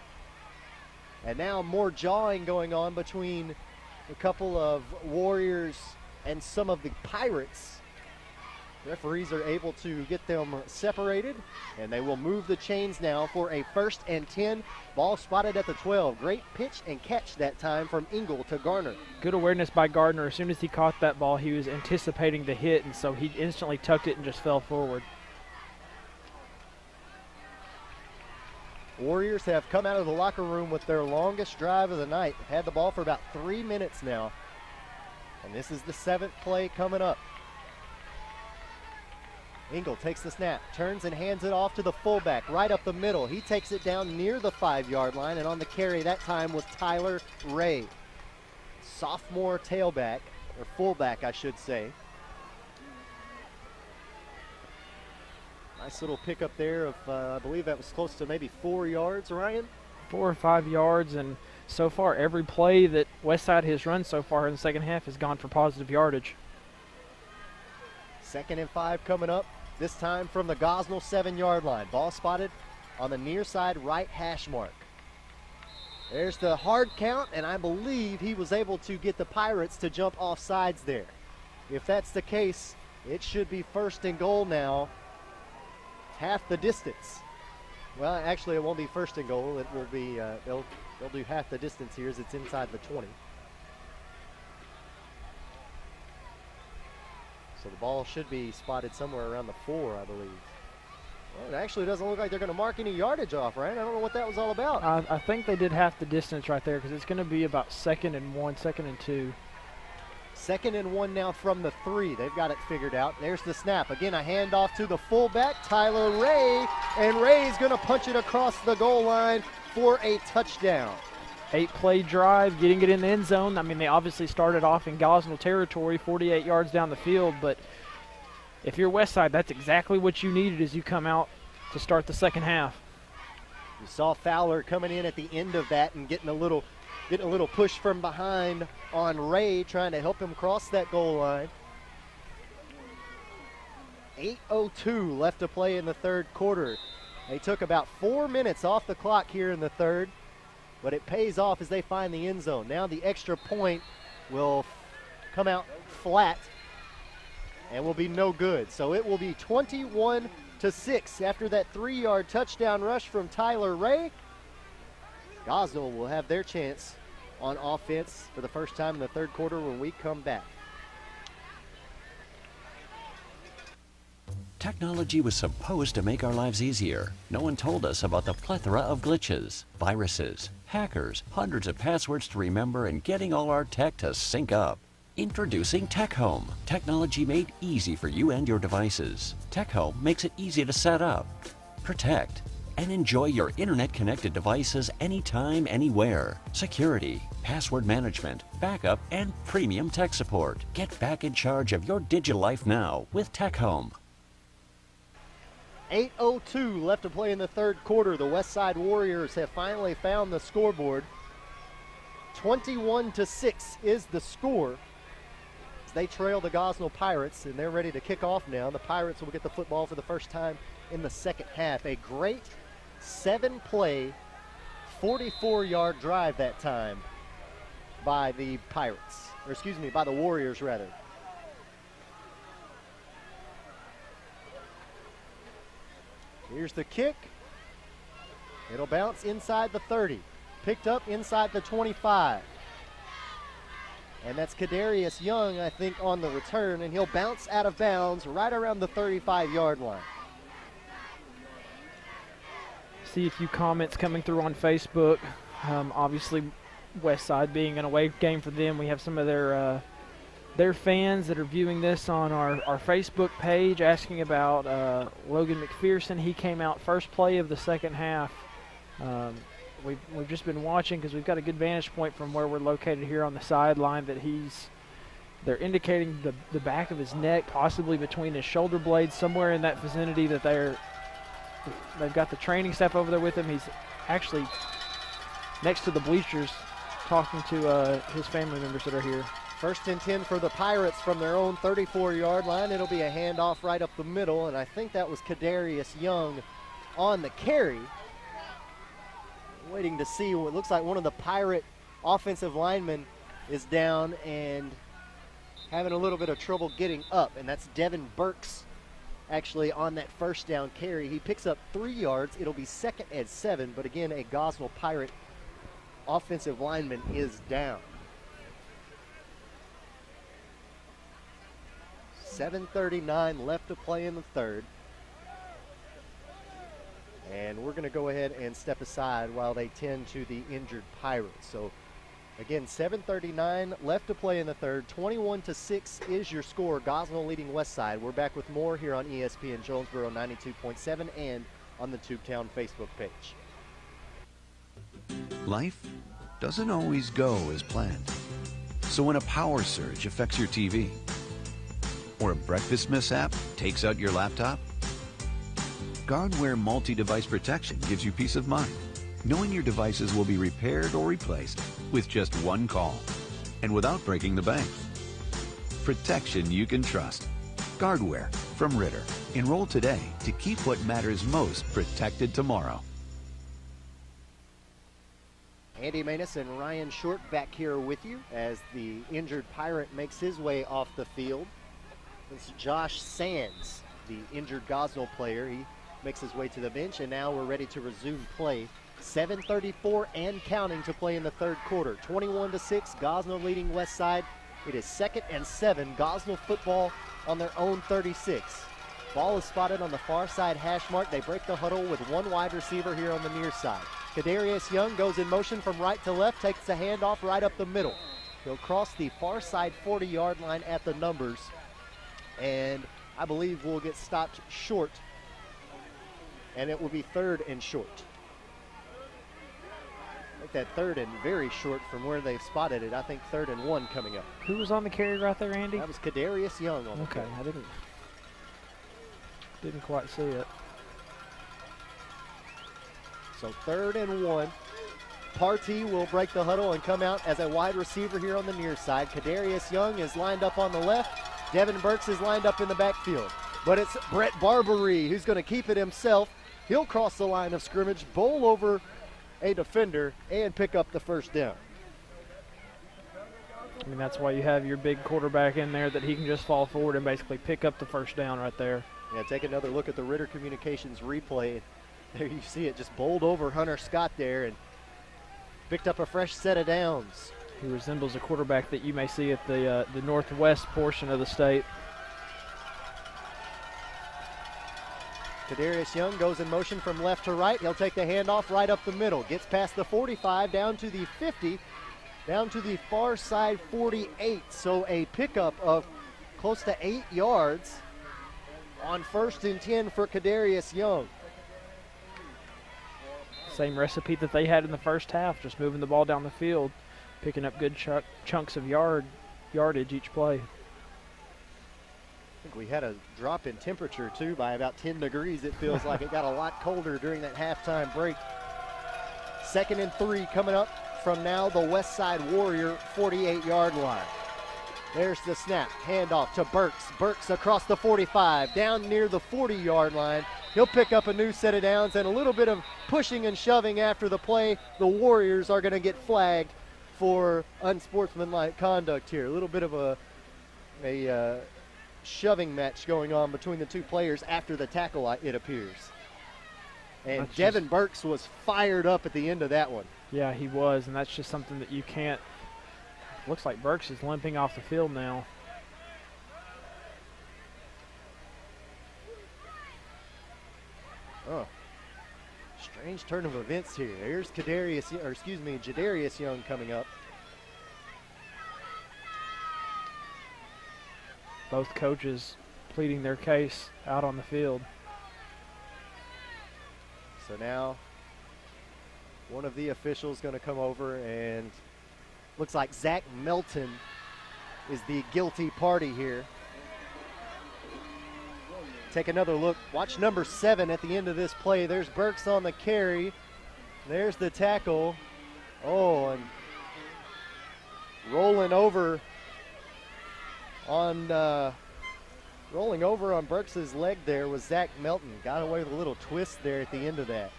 And now more jawing going on between a couple of Warriors and some of the Pirates. Referees are able to get them separated, and they will move the chains now for a 1st and 10. Ball spotted at the 12. Great pitch and catch that time from Engel to Garner. Good awareness by Gardner. As soon as he caught that ball, he was anticipating the hit, and so he instantly tucked it and just fell forward. Warriors have come out of the locker room with their longest drive of the night. They've had the ball for about 3 minutes now, and this is the 7th play coming up. Engel takes the snap, turns and hands it off to the fullback right up the middle. He takes it down near the 5-yard line, and on the carry that time was Tyler Ray. Sophomore tailback, or fullback I should say. Nice little pickup there of, I believe that was close to maybe 4 yards, Ryan? 4 or 5 yards, and so far every play that Westside has run so far in the second half has gone for positive yardage. 2nd and 5 coming up, this time from the Gosnell 7-yard line. Ball spotted on the near side right hash mark. There's the hard count, and I believe he was able to get the Pirates to jump off sides there. If that's the case, it should be 1st and goal now, half the distance. Well, actually it won't be 1st and goal. It will be, they'll do half the distance here as it's inside the 20. So the ball should be spotted somewhere around the 4, I believe. Well, it actually doesn't look like they're going to mark any yardage off, right? I don't know what that was all about. I think they did half the distance right there because it's going to be about 2nd and 1, 2nd and 2. 2nd and 1 now from the 3. They've got it figured out. There's the snap. Again, a handoff to the fullback, Tyler Ray, and Ray's going to punch it across the goal line for a touchdown. 8-play drive, getting it in the end zone. I mean, they obviously started off in Gosnell territory, 48 yards down the field, but if you're Westside, that's exactly what you needed as you come out to start the second half. You saw Fowler coming in at the end of that and getting a little push from behind on Ray, trying to help him cross that goal line. 8:02 left to play in the 3rd quarter. They took about 4 minutes off the clock here in the 3rd, but it pays off as they find the end zone. Now the extra point will come out flat and will be no good. So it will be 21-6 after that 3-yard touchdown rush from Tyler Ray. Gosnell will have their chance on offense for the first time in the 3rd quarter when we come back. Technology was supposed to make our lives easier. No one told us about the plethora of glitches, viruses, hackers, hundreds of passwords to remember, and getting all our tech to sync up. Introducing Tech Home. Technology made easy for you and your devices. Tech Home makes it easy to set up, protect, and enjoy your internet-connected devices anytime, anywhere. Security, password management, backup, and premium tech support. Get back in charge of your digital life now with Tech Home. 8:02 left to play in the 3rd quarter. The Westside Warriors have finally found the scoreboard. 21-6 is the score. They trail the Gosnell Pirates, and they're ready to kick off now. The Pirates will get the football for the first time in the second half. A great 7-play, 44-yard drive that time by the Pirates, or excuse me, by the Warriors rather. Here's the kick. It'll bounce inside the 30. Picked up inside the 25. And that's Kadarius Young, I think, on the return, and he'll bounce out of bounds right around the 35-yard line. See a few comments coming through on Facebook. Obviously, Westside being an away game for them, we have some of their fans that are viewing this on our Facebook page asking about Logan McPherson. He came out first play of the second half. we've just been watching because we've got a good vantage point from where we're located here on the sideline that they're indicating the back of his neck, possibly between his shoulder blades, somewhere in that vicinity that they've got the training staff over there with him. He's actually next to the bleachers talking to his family members that are here. 1st and 10 for the Pirates from their own 34-yard line. It'll be a handoff right up the middle, and I think that was Kadarius Young on the carry. Waiting to see what looks like one of the Pirate offensive linemen is down and having a little bit of trouble getting up, and that's Devin Burks actually on that 1st down carry. He picks up 3 yards. It'll be 2nd and 7, but again, a Gosnell Pirate offensive lineman is down. 7:39 left to play in the 3rd. And we're going to go ahead and step aside while they tend to the injured Pirates. So again, 7:39 left to play in the 3rd. 21-6 is your score. Gosnell leading Westside. We're back with more here on ESPN Jonesboro 92.7 and on the Tubetown Facebook page. Life doesn't always go as planned. So when a power surge affects your TV, or a breakfast mishap takes out your laptop, Guardware multi-device protection gives you peace of mind, knowing your devices will be repaired or replaced with just one call and without breaking the bank. Protection you can trust. Guardware from Ritter. Enroll today to keep what matters most protected tomorrow. Andy Manus and Ryan Short back here with you as the injured Pirate makes his way off the field. It's Josh Sands, the injured Gosnell player. He makes his way to the bench, and now we're ready to resume play. 7:34 and counting to play in the 3rd quarter. 21-6, Gosnell leading Westside. It is 2nd and 7, Gosnell football on their own 36. Ball is spotted on the far side hash mark. They break the huddle with one wide receiver here on the near side. Kadarius Young goes in motion from right to left, takes the handoff right up the middle. He'll cross the far side 40-yard line at the numbers, and I believe we'll get stopped short, and it will be 3rd and short. I think that 3rd and very short from where they've spotted it. I think 3rd and 1 coming up. Who was on the carry right there, Andy? That was Kadarius Young on the carry. I didn't quite see it. So 3rd and 1. Partee will break the huddle and come out as a wide receiver here on the near side. Kadarius Young is lined up on the left. Devin Burks is lined up in the backfield. But it's Brett Barbary who's going to keep it himself. He'll cross the line of scrimmage, bowl over a defender, and pick up the 1st down. I mean, that's why you have your big quarterback in there, that he can just fall forward and basically pick up the 1st down right there. Yeah, take another look at the Ritter Communications replay. There you see it, just bowled over Hunter Scott there and picked up a fresh set of downs. He resembles a quarterback that you may see at the northwest portion of the state. Kadarius Young goes in motion from left to right. He'll take the handoff right up the middle. Gets past the 45, down to the 50, down to the far side 48. So a pickup of close to 8 yards on 1st and 10 for Kadarius Young. Same recipe that they had in the 1st half, just moving the ball down the field, picking up good chunks of yardage each play. I think we had a drop in temperature too by about 10 degrees. It feels like it got a lot colder during that halftime break. 2nd and 3 coming up from now the Westside Warrior 48-yard line. There's the snap, handoff to Burks. Burks across the 45, down near the 40-yard line. He'll pick up a new set of downs and a little bit of pushing and shoving after the play. The Warriors are going to get flagged for unsportsmanlike conduct here. A little bit of a shoving match going on between the two players after the tackle, it appears. And Devin Burks was fired up at the end of that one. Yeah, he was, and that's just something that you can't. Looks like Burks is limping off the field now. Oh, strange turn of events here. Here's Jadarius Young coming up. Both coaches pleading their case out on the field. So now One of the officials going to come over, and looks like Zach Melton is the guilty party here. Take another look. Watch number 7 at the end of this play. There's Burks on the carry. There's the tackle. Oh, and rolling over on Burks' leg there was Zach Melton. Got away with a little twist there at the end of that.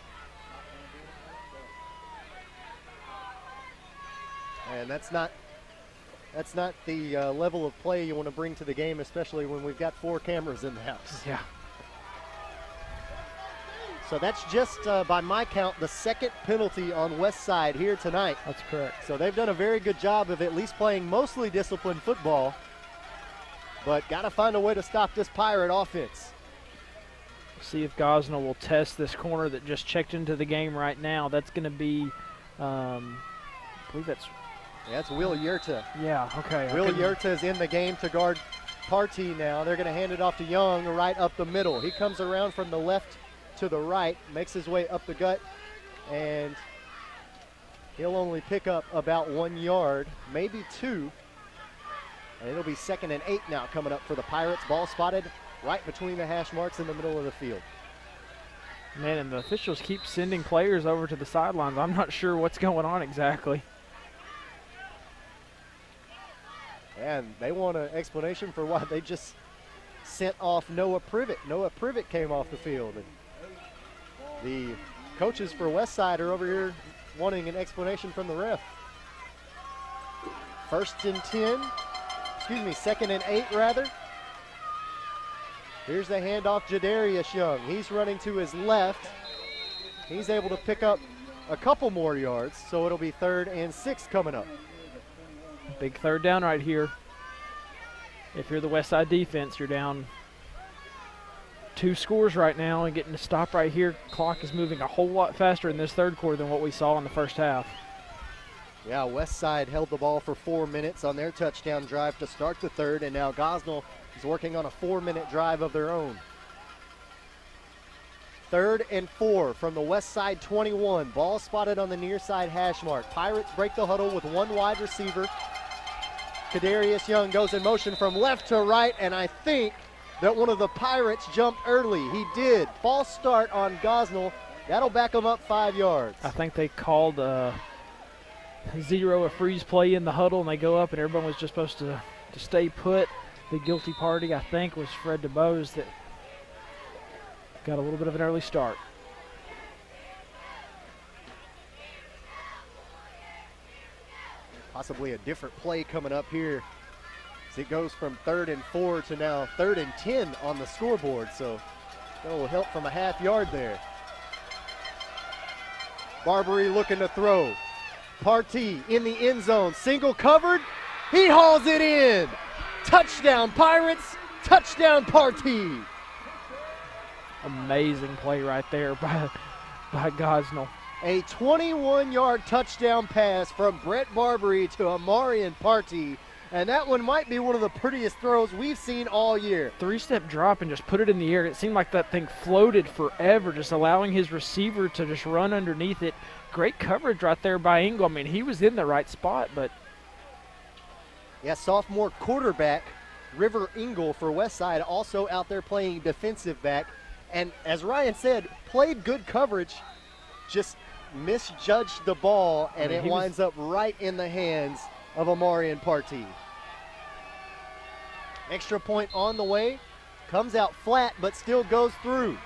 And that's not the level of play you want to bring to the game, especially when we've got 4 cameras in the house. Yeah. So that's just, by my count, the second penalty on Westside here tonight. That's correct. So they've done a very good job of at least playing mostly disciplined football, but got to find a way to stop this Pirate offense. See if Gosnell will test this corner that just checked into the game right now. That's going to be, I believe that's... Yeah, it's Will Yurta. Yeah, okay. Will Yurta is in the game to guard Partee now. They're going to hand it off to Young right up the middle. He comes around from the left to the right, makes his way up the gut, and he'll only pick up about 1 yard, maybe 2. And it'll be 2nd and 8 now coming up for the Pirates. Ball spotted right between the hash marks in the middle of the field. Man, and the officials keep sending players over to the sidelines. I'm not sure what's going on exactly. And they want an explanation for why they just sent off Noah Privet. Noah Privet came off the field. And the coaches for Westside are over here wanting an explanation from the ref. 2nd and 8 rather. Here's the handoff, Jadarius Young. He's running to his left. He's able to pick up a couple more yards, so it'll be 3rd and 6 coming up. Big 3rd down right here. If you're the Westside defense, you're down 2 scores right now, and getting to stop right here. Clock is moving a whole lot faster in this 3rd quarter than what we saw in the first half. Yeah, Westside held the ball for 4 minutes on their touchdown drive to start the 3rd, and now Gosnell is working on a 4-minute drive of their own. 3rd and 4 from the Westside 21. Ball spotted on the near side hash mark. Pirates break the huddle with 1 wide receiver. Kadarius Young goes in motion from left to right, and I think that one of the Pirates jumped early. He did. False start on Gosnell. That'll back him up 5 yards. I think they called a freeze play in the huddle, and they go up, and everyone was just supposed to stay put. The guilty party, I think, was Fred DeBose that got a little bit of an early start. Possibly a different play coming up here as it goes from 3rd and 4 to now 3rd and 10 on the scoreboard. So a little help from a half yard there. Barbary looking to throw. Partee in the end zone, single covered. He hauls it in. Touchdown Pirates, touchdown Partee. Amazing play right there by Gosnell. A 21-yard touchdown pass from Brett Barbary to Amarian Partee, and that one might be one of the prettiest throws we've seen all year. 3-step drop and just put it in the air. It seemed like that thing floated forever, just allowing his receiver to just run underneath it. Great coverage right there by Engel. I mean, he was in the right spot, but... Yeah, sophomore quarterback River Engel for Westside also out there playing defensive back. And as Ryan said, played good coverage, just misjudged the ball, and it winds up right in the hands of Amarian Partee. Extra point on the way, comes out flat, but still goes through.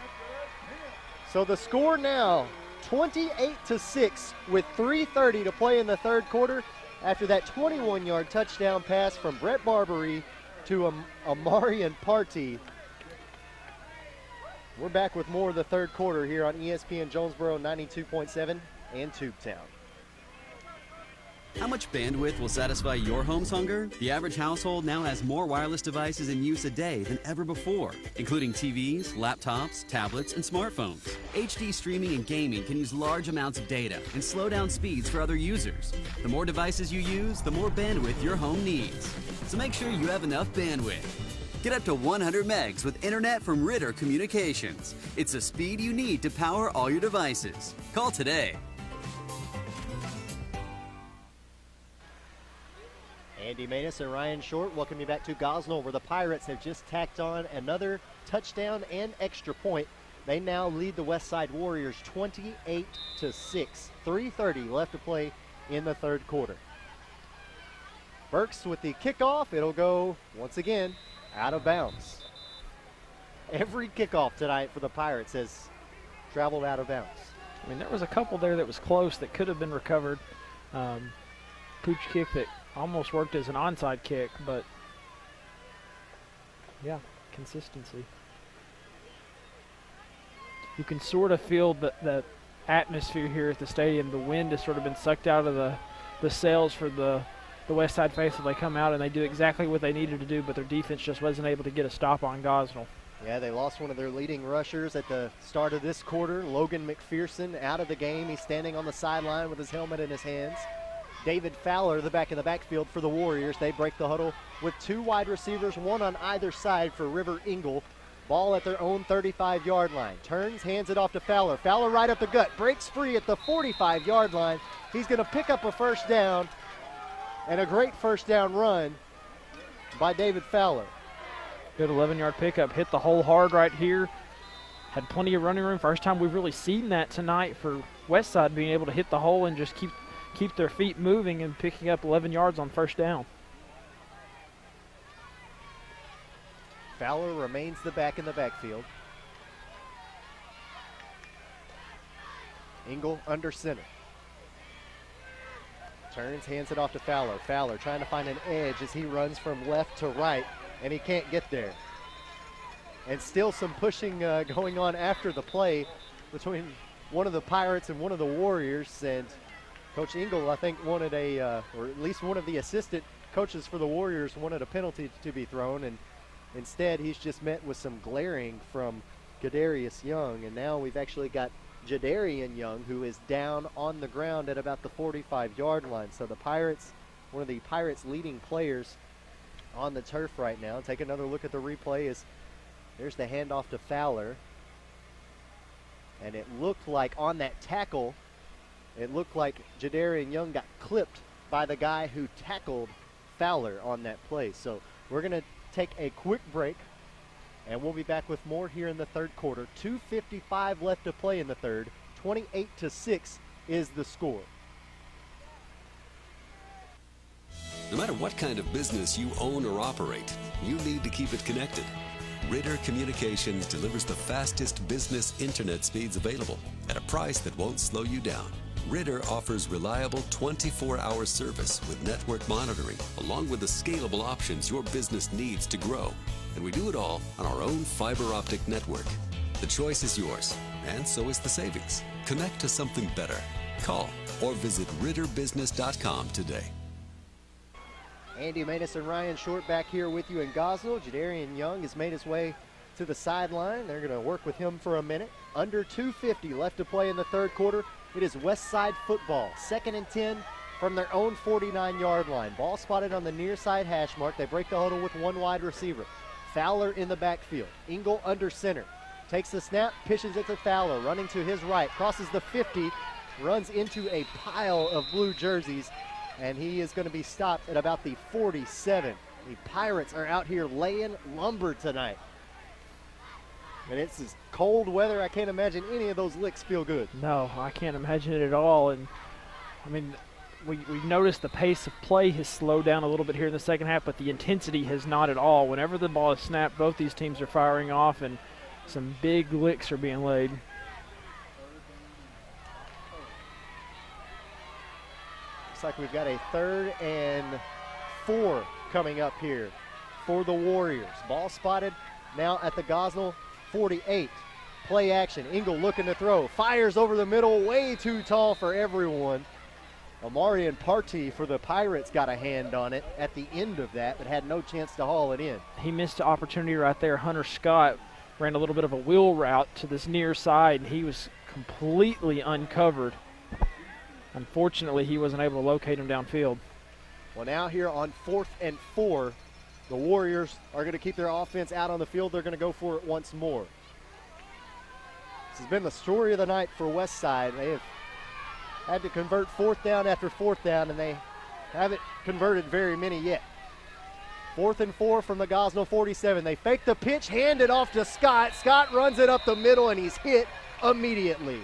So the score now, 28-6 with 3:30 to play in the 3rd quarter after that 21-yard touchdown pass from Brett Barbary to Amarian Partee. We're back with more of the 3rd quarter here on ESPN Jonesboro 92.7 and Tubetown. How much bandwidth will satisfy your home's hunger? The average household now has more wireless devices in use a day than ever before, including TVs, laptops, tablets, and smartphones. HD streaming and gaming can use large amounts of data and slow down speeds for other users. The more devices you use, the more bandwidth your home needs. So make sure you have enough bandwidth. Get up to 100 megs with internet from Ritter Communications. It's the speed you need to power all your devices. Call today. Andy Maness and Ryan Short welcome you back to Gosnell, where the Pirates have just tacked on another touchdown and extra point. They now lead the Westside Warriors 28-6. 3:30 left to play in the third quarter. Burks with the kickoff. It'll go, once again, out of bounds. Every kickoff tonight for the Pirates has traveled out of bounds. I mean, there was a couple there that was close that could have been recovered. Pooch kick that almost worked as an onside kick, but yeah, consistency. You can sort of feel the atmosphere here at the stadium. The wind has sort of been sucked out of the sails for the Westside faithful. They come out and they do exactly what they needed to do, but their defense just wasn't able to get a stop on Gosnell. Yeah, they lost one of their leading rushers at the start of this quarter. Logan McPherson out of the game. He's standing on the sideline with his helmet in his hands. David Fowler, the back in the backfield for the Warriors. They break the huddle with two wide receivers, one on either side for River Engel. Ball at their own 35-yard line. Turns, hands it off to Fowler. Fowler right up the gut. Breaks free at the 45-yard line. He's going to pick up a first down, and a great first down run by David Fowler. Good 11-yard pickup. Hit the hole hard right here. Had plenty of running room. First time we've really seen that tonight for Westside, being able to hit the hole and just keep their feet moving and picking up 11 yards on first down. Fowler remains the back in the backfield. Engel under center. Turns, hands it off to Fowler. Fowler trying to find an edge as he runs from left to right, and he can't get there. And still some pushing going on after the play between one of the Pirates and one of the Warriors. And Coach Engel, I think, wanted or at least one of the assistant coaches for the Warriors wanted a penalty to be thrown, and instead he's just met with some glaring from Kadarius Young. And now we've actually got Jadarian Young, who is down on the ground at about the 45-yard line. So the Pirates, one of the Pirates' leading players on the turf right now. Take another look at the replay as there's the handoff to Fowler. And it looked like on that tackle, it looked like Jadarian Young got clipped by the guy who tackled Fowler on that play. So we're going to take a quick break, and we'll be back with more here in the third quarter. 2:55 left to play in the third. 28-6 is the score. No matter what kind of business you own or operate, you need to keep it connected. Ritter Communications delivers the fastest business internet speeds available at a price that won't slow you down. Ritter offers reliable 24-hour service with network monitoring, along with the scalable options your business needs to grow. And we do it all on our own fiber optic network. The choice is yours, and so is the savings. Connect to something better. Call or visit ritterbusiness.com today. Andy Maness and Ryan Short back here with you in Gosnell. Jadarian Young has made his way to the sideline. They're going to work with him for a minute. Under 2:50 left to play in the third quarter. It is Westside football. 2nd and 10 from their own 49-yard line. Ball spotted on the near side hash mark. They break the huddle with one wide receiver. Fowler in the backfield. Engel under center. Takes the snap, pitches it to Fowler, running to his right. Crosses the 50, runs into a pile of blue jerseys, and he is going to be stopped at about the 47. The Pirates are out here laying lumber tonight. And it's this cold weather, I can't imagine any of those licks feel good. No, I can't imagine it at all. And, I mean, we've noticed the pace of play has slowed down a little bit here in the second half, but the intensity has not at all. Whenever the ball is snapped, both these teams are firing off, and some big licks are being laid. Looks like we've got a 3rd and 4 coming up here for the Warriors. Ball spotted now at the Gosnell 48. Play action. Engel looking to throw. Fires over the middle. Way too tall for everyone. Amarian Partey for the Pirates got a hand on it at the end of that, but had no chance to haul it in. He missed an opportunity right there. Hunter Scott ran a little bit of a wheel route to this near side, and he was completely uncovered. Unfortunately, he wasn't able to locate him downfield. Well, now here on 4th and 4, the Warriors are going to keep their offense out on the field. They're going to go for it once more. This has been the story of the night for Westside. They have had to convert 4th down after 4th down, and they haven't converted very many yet. 4th and 4 from the Gosnell 47. They fake the pitch, hand it off to Scott. Scott runs it up the middle, and he's hit immediately.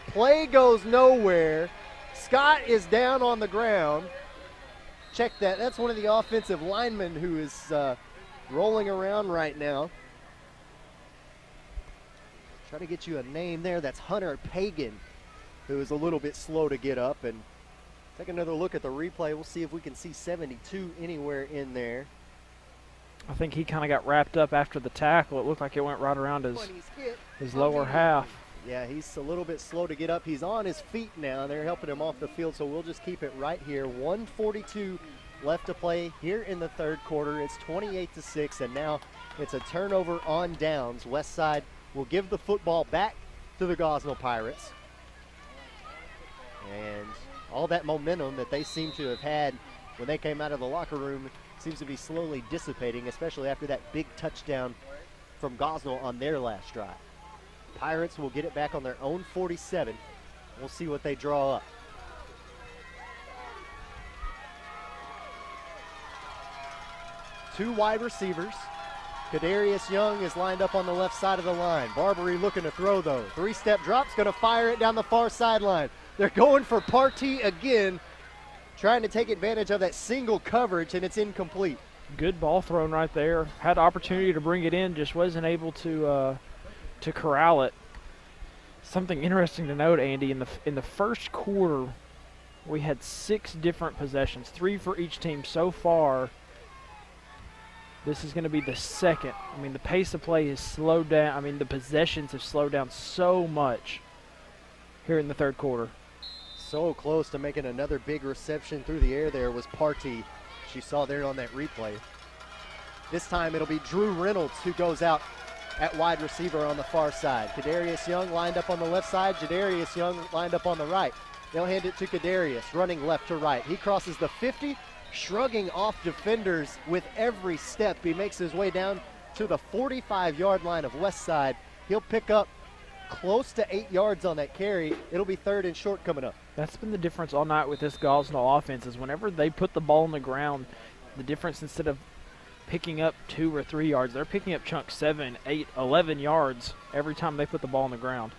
Play goes nowhere. Scott is down on the ground. Check that. That's one of the offensive linemen who is rolling around right now. Try to get you a name there. That's Hunter Pagan, who is a little bit slow to get up. And take another look at the replay. We'll see if we can see 72 anywhere in there. I think he kind of got wrapped up after the tackle. It looked like it went right around his lower half. Yeah, he's a little bit slow to get up. He's on his feet now. They're helping him off the field, so we'll just keep it right here. 1:42 left to play here in the third quarter. It's 28-6, and now it's a turnover on downs. Westside will give the football back to the Gosnell Pirates. And all that momentum that they seem to have had when they came out of the locker room seems to be slowly dissipating, especially after that big touchdown from Gosnell on their last drive. Pirates will get it back on their own 47. We'll see what they draw up. Two wide receivers. Kadarius Young is lined up on the left side of the line. Barbary looking to throw, though. Three-step drop's going to fire it down the far sideline. They're going for Partee again, trying to take advantage of that single coverage, and it's incomplete. Good ball thrown right there. Had opportunity to bring it in, just wasn't able to corral it. Something interesting to note, Andy, in the first quarter, we had 6 different possessions, 3 for each team so far. This is going to be the second. I mean, the pace of play has slowed down. I mean, the possessions have slowed down so much here in the third quarter. So close to making another big reception through the air there was Partee. She saw there on that replay. This time it'll be Drew Reynolds who goes out at wide receiver on the far side. Kadarius Young lined up on the left side. Jadarius Young lined up on the right. They'll hand it to Kadarius, running left to right. He crosses the 50, shrugging off defenders with every step. He makes his way down to the 45-yard line of Westside. He'll pick up close to 8 yards on that carry. It'll be 3rd and short coming up. That's been the difference all night with this Gosnell offense is whenever they put the ball on the ground, the difference instead of picking up 2 or 3 yards, they're picking up chunks 7, 8, 11 yards every time they put the ball on the ground.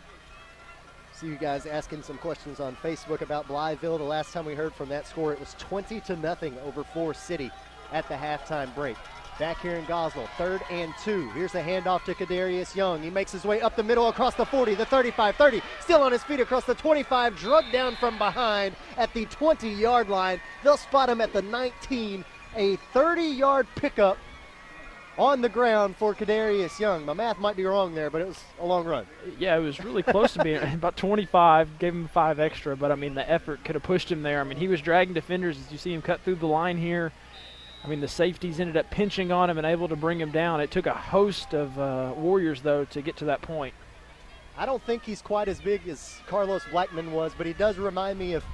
See you guys asking some questions on Facebook about Blytheville. The last time we heard from that score, it was 20-0 over Forest City at the halftime break. Back here in Gosnell, 3rd and 2. Here's the handoff to Kadarius Young. He makes his way up the middle across the 40, the 35, 30. Still on his feet across the 25, drugged down from behind at the 20-yard line. They'll spot him at the 19. A 30-yard pickup on the ground for Kadarius Young. My math might be wrong there, but it was a long run. Yeah, it was really close to being about 25, gave him 5 extra, but I mean the effort could have pushed him there. I mean he was dragging defenders as you see him cut through the line here. I mean the safeties ended up pinching on him and able to bring him down. It took a host of Warriors though to get to that point. I don't think he's quite as big as Carlos Blackman was, but he does remind me of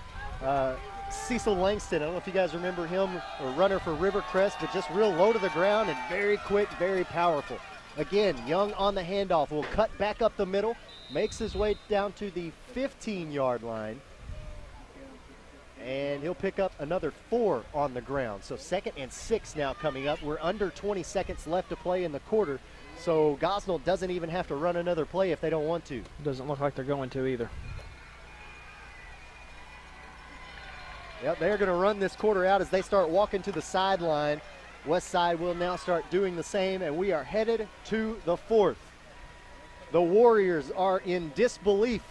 Cecil Langston. I don't know if you guys remember him, a runner for Rivercrest, but just real low to the ground and very quick, very powerful. Again, Young on the handoff will cut back up the middle, makes his way down to the 15-yard line, and he'll pick up another 4 on the ground. So 2nd and 6 now coming up. We're under 20 seconds left to play in the quarter, so Gosnell doesn't even have to run another play if they don't want to. Doesn't look like they're going to either. Yep, they're going to run this quarter out as they start walking to the sideline. Westside will now start doing the same, and we are headed to the 4th. The Warriors are in disbelief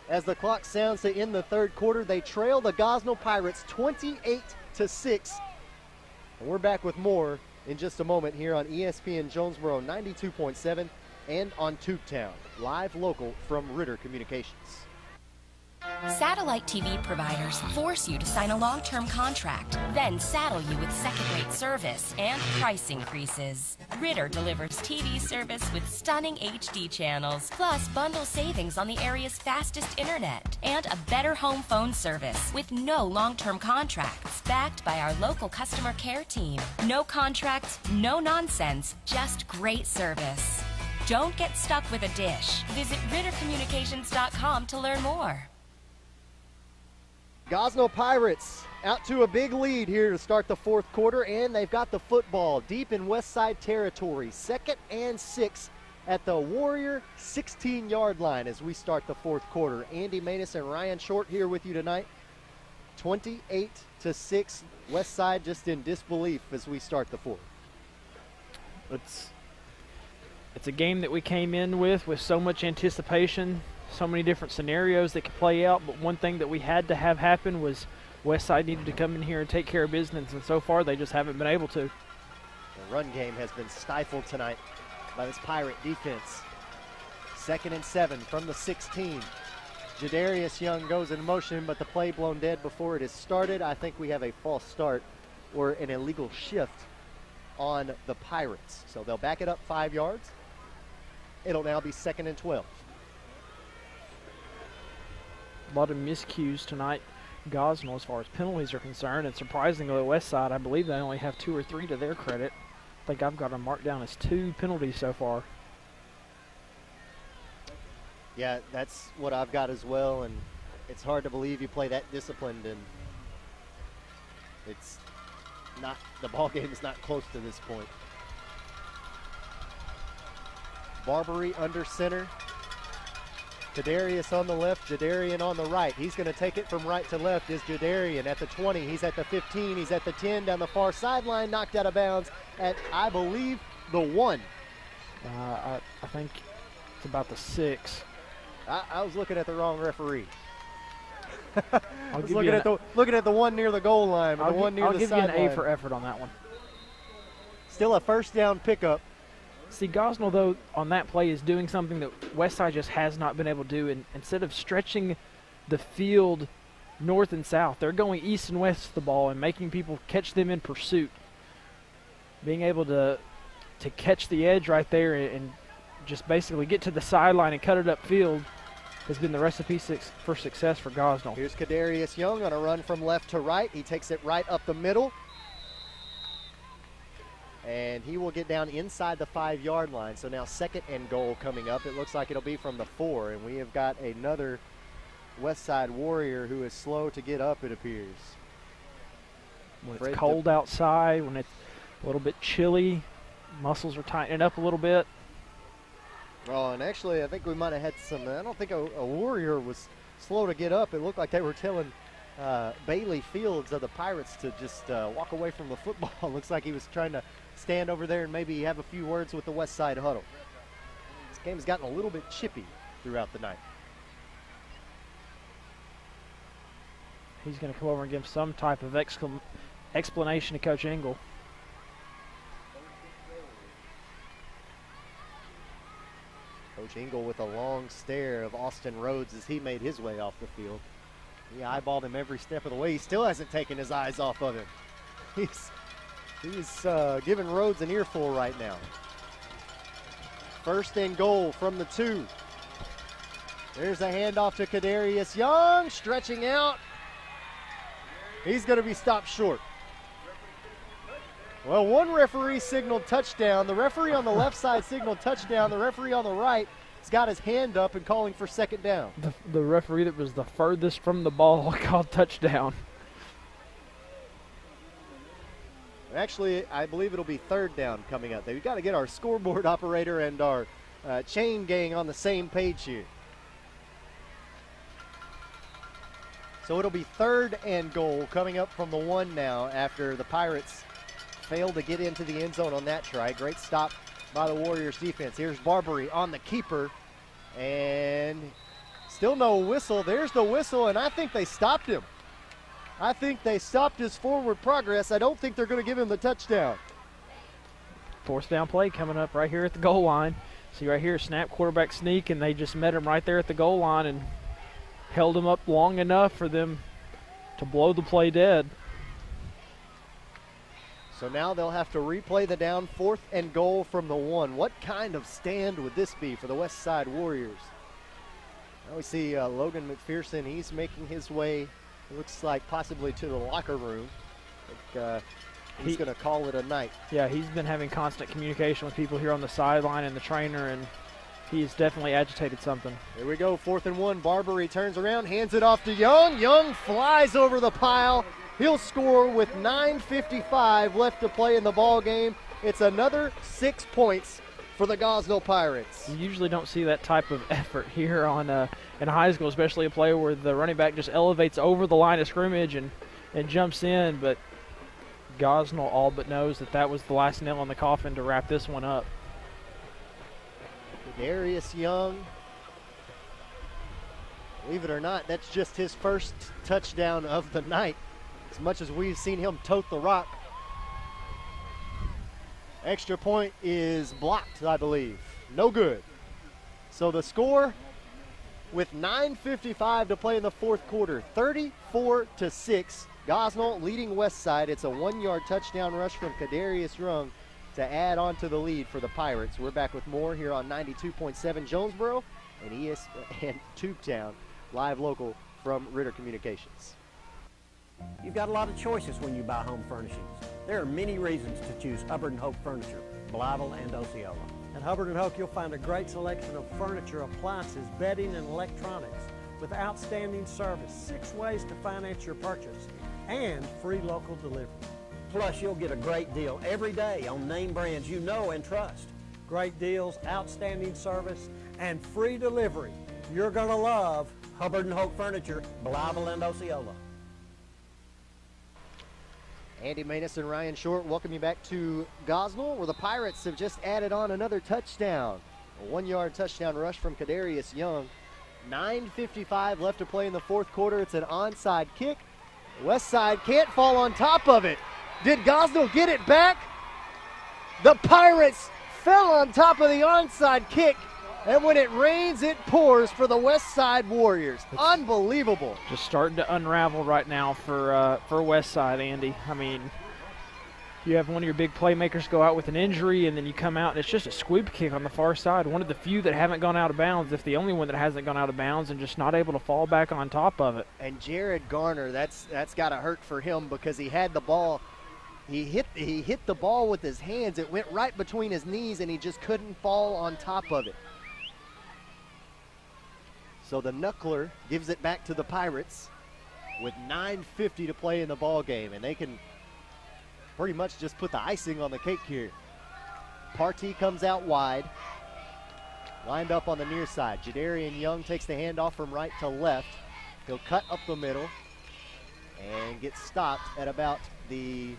as the clock sounds to end the third quarter. They trail the Gosnell Pirates 28-6. And we're back with more in just a moment here on ESPN Jonesboro 92.7 and on Tubetown, live local from Ritter Communications. Satellite TV providers force you to sign a long-term contract, then saddle you with second-rate service and price increases. Ritter delivers TV service with stunning HD channels, plus bundle savings on the area's fastest internet, and a better home phone service with no long-term contracts, backed by our local customer care team. No contracts, no nonsense, just great service. Don't get stuck with a dish. Visit RitterCommunications.com to learn more. Gosnell Pirates out to a big lead here to start the fourth quarter, and they've got the football deep in Westside territory. 2nd and 6 at the Warrior 16-yard line as we start the fourth quarter. Andy Manus and Ryan Short here with you tonight. 28-6, Westside just in disbelief as we start the fourth. It's a game that we came in with so much anticipation, so many different scenarios that could play out, but one thing that we had to have happen was Westside needed to come in here and take care of business, and so far they just haven't been able to. The run game has been stifled tonight by this Pirate defense. 2nd and 7 from the 16. Jadarius Young goes in motion, but the play blown dead before it is started. I think we have a false start or an illegal shift on the Pirates. So they'll back it up 5 yards. It'll now be 2nd and 12. A lot of miscues tonight, Gosnell, as far as penalties are concerned, and surprisingly, Westside, I believe they only have 2 or 3 to their credit. I think I've got them marked down as 2 penalties so far. Yeah, that's what I've got as well, and it's hard to believe you play that disciplined, and it's not, the ball game is not close to this point. Barbary under center. Kadarius on the left, Jadarian on the right. He's going to take it from right to left is Jadarian at the 20. He's at the 15. He's at the 10 down the far sideline, knocked out of bounds at, I believe, the 1. I think it's about the 6. I was looking at the wrong referee. I'll give looking at the one near the goal line, or the one near the sideline. I'll give you an A for effort on that one. Still a first down pickup. See, Gosnell, though, on that play is doing something that Westside just has not been able to do. And instead of stretching the field north and south, they're going east and west with the ball and making people catch them in pursuit. Being able to catch the edge right there and just basically get to the sideline and cut it upfield has been the recipe for success for Gosnell. Here's Kadarius Young on a run from left to right. He takes it right up the middle. And he will get down inside the 5-yard line. So now 2nd and goal coming up. It looks like it'll be from the 4. And we have got another Westside Warrior who is slow to get up, it appears. When it's cold outside, when it's a little bit chilly, muscles are tightening up a little bit. Oh, and actually I think we might have had some, I don't think a Warrior was slow to get up. It looked like they were telling Bailey Fields of the Pirates to just walk away from the football. Looks like he was trying to stand over there and maybe have a few words with the Westside huddle. This game's gotten a little bit chippy throughout the night. He's going to come over and give some type of explanation to Coach Engel. Coach Engel with a long stare of Austin Rhodes as he made his way off the field. He eyeballed him every step of the way. He still hasn't taken his eyes off of him. He's giving Rhodes an earful right now. 1st and goal from the 2. There's a handoff to Kadarius Young, stretching out. He's going to be stopped short. Well, one referee signaled touchdown. The referee on the left side signaled touchdown. The referee on the right has got his hand up and calling for 2nd down. The referee that was the furthest from the ball called touchdown. Actually, I believe it'll be 3rd down coming up. We've got to get our scoreboard operator and our chain gang on the same page here. So it'll be 3rd and goal coming up from the 1 now after the Pirates failed to get into the end zone on that try. Great stop by the Warriors defense. Here's Barbary on the keeper, and still no whistle. There's the whistle, and I think they stopped him. I think they stopped his forward progress. I don't think they're going to give him the touchdown. 4th down play coming up right here at the goal line. See right here, snap, quarterback sneak, and they just met him right there at the goal line and held him up long enough for them to blow the play dead. So now they'll have to replay the down. 4th and goal from the 1. What kind of stand would this be for the Westside Warriors? Now we see Logan McPherson. He's making his way, it looks like, possibly to the locker room. He's going to call it a night. Yeah, he's been having constant communication with people here on the sideline and the trainer, and He's definitely agitated something. Here we go, 4th and 1. Barbary turns around, hands it off to Young. Young flies over the pile. He'll score with 9:55 left to play in the ball game. It's another 6 points for the Gosnell Pirates. You usually don't see that type of effort here on in high school, especially a play where the running back just elevates over the line of scrimmage and jumps in, but Gosnell all but knows that was the last nail in the coffin to wrap this one up. Darius Young, believe it or not, that's just his first touchdown of the night, as much as we've seen him tote the rock. Extra point is blocked, I believe. No good. So the score, with 9:55 to play in the fourth quarter, 34-6. Gosnell leading Westside. It's a 1-yard touchdown rush from Kadarius Young to add on to the lead for the Pirates. We're back with more here on 92.7 Jonesboro and Tubetown, live local from Ritter Communications. You've got a lot of choices when you buy home furnishings. There are many reasons to choose Hubbard & Hope Furniture, Blytheville and Osceola. At Hubbard & Hope, you'll find a great selection of furniture, appliances, bedding, and electronics with outstanding service, 6 ways to finance your purchase, and free local delivery. Plus, you'll get a great deal every day on name brands you know and trust. Great deals, outstanding service, and free delivery. You're going to love Hubbard & Hope Furniture, Blytheville and Osceola. Andy Maness and Ryan Short welcome you back to Gosnell, where the Pirates have just added on another touchdown. A 1-yard touchdown rush from Kadarius Young. 9:55 left to play in the fourth quarter. It's an onside kick. Westside can't fall on top of it. Did Gosnell get it back? The Pirates fell on top of the onside kick, and when it rains, it pours for the Westside Warriors. Unbelievable. Just starting to unravel right now for Westside, Andy. I mean, you have one of your big playmakers go out with an injury, and then you come out and it's just a squib kick on the far side. One of the few that haven't gone out of bounds, if the only one that hasn't gone out of bounds, and just not able to fall back on top of it. And Jared Garner, that's got to hurt for him because he had the ball. He hit the ball with his hands. It went right between his knees, and he just couldn't fall on top of it. So the Knuckler gives it back to the Pirates with 9:50 to play in the ball game, and they can pretty much just put the icing on the cake here. Partee comes out wide, lined up on the near side. Jadarian Young takes the handoff from right to left. He'll cut up the middle and get stopped at about the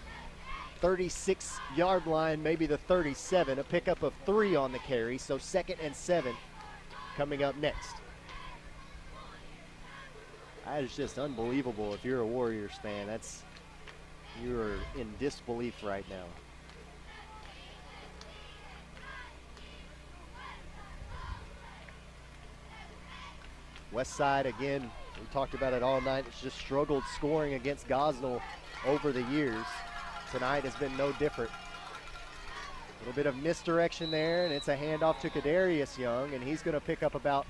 36-yard line, maybe the 37. A pickup of 3 on the carry, so 2nd and 7 coming up next. That is just unbelievable. If you're a Warriors fan, you're in disbelief right now. Westside, again, we talked about it all night. It's just struggled scoring against Gosnell over the years. Tonight has been no different. A little bit of misdirection there, and it's a handoff to Kadarius Young, and he's going to pick up about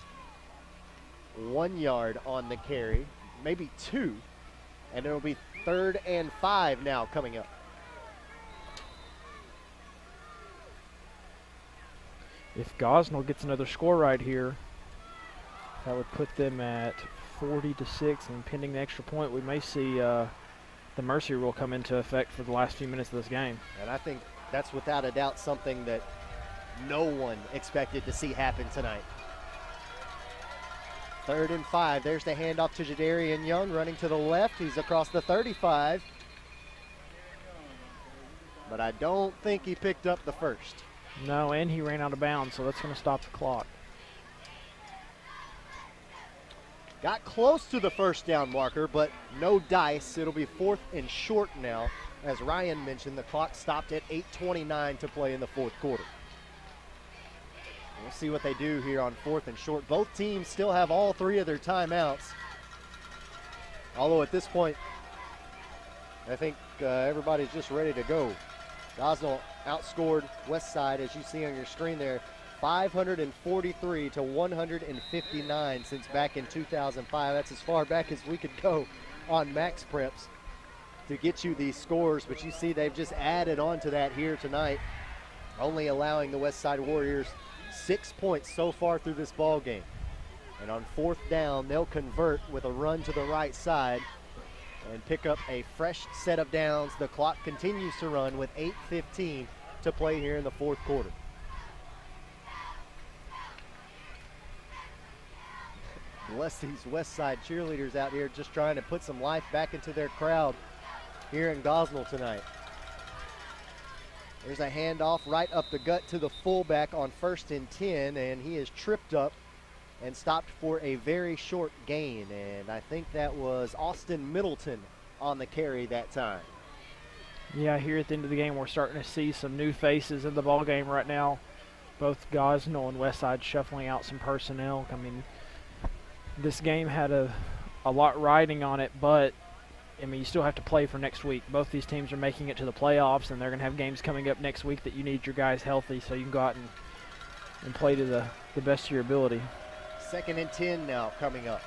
1 yard on the carry, maybe 2, and it'll be 3rd and 5 now coming up. If Gosnell gets another score right here, that would put them at 40-6, and pending the extra point, we may see the mercy rule come into effect for the last few minutes of this game. And I think that's without a doubt something that no one expected to see happen tonight. 3rd and 5. There's the handoff to Jadarian Young running to the left. He's across the 35. But I don't think he picked up the first. No, and he ran out of bounds, so that's going to stop the clock. Got close to the first down marker, but no dice. It'll be 4th and short now. As Ryan mentioned, the clock stopped at 8:29 to play in the fourth quarter. We'll see what they do here on 4th and short. Both teams still have all 3 of their timeouts. Although at this point, I think everybody's just ready to go. Gosnell outscored Westside, as you see on your screen there, 543 to 159 since back in 2005. That's as far back as we could go on Max Preps to get you these scores. But you see they've just added on to that here tonight, only allowing the Westside Warriors 6 points so far through this ball game. And on 4th down, they'll convert with a run to the right side and pick up a fresh set of downs. The clock continues to run with 8:15 to play here in the 4th quarter. Bless these Westside cheerleaders out here just trying to put some life back into their crowd here in Gosnell tonight. There's a handoff right up the gut to the fullback on 1st and 10, and he is tripped up and stopped for a very short gain. And I think that was Austin Middleton on the carry that time. Yeah, here at the end of the game, we're starting to see some new faces in the ball game right now. Both Gosnell and Westside shuffling out some personnel. I mean, this game had a lot riding on it, but I mean, you still have to play for next week. Both these teams are making it to the playoffs, and they're going to have games coming up next week that you need your guys healthy so you can go out and play to the best of your ability. 2nd and 10 now coming up.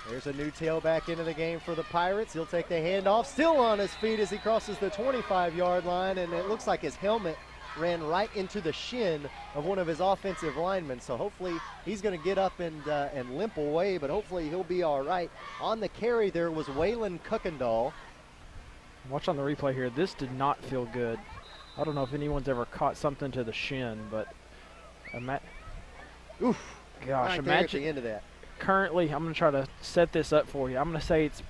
There's a new tailback into the game for the Pirates. He'll take the handoff, still on his feet as he crosses the 25-yard line, and it looks like his helmet ran right into the shin of one of his offensive linemen. So hopefully he's going to get up and limp away, but hopefully he'll be all right. On the carry there was Waylon Kuykendall. Watch on the replay here. This did not feel good. I don't know if anyone's ever caught something to the shin, but oof. Gosh, right imagine there at the end of that. Currently, I'm going to try to set this up for you. I'm going to say it's,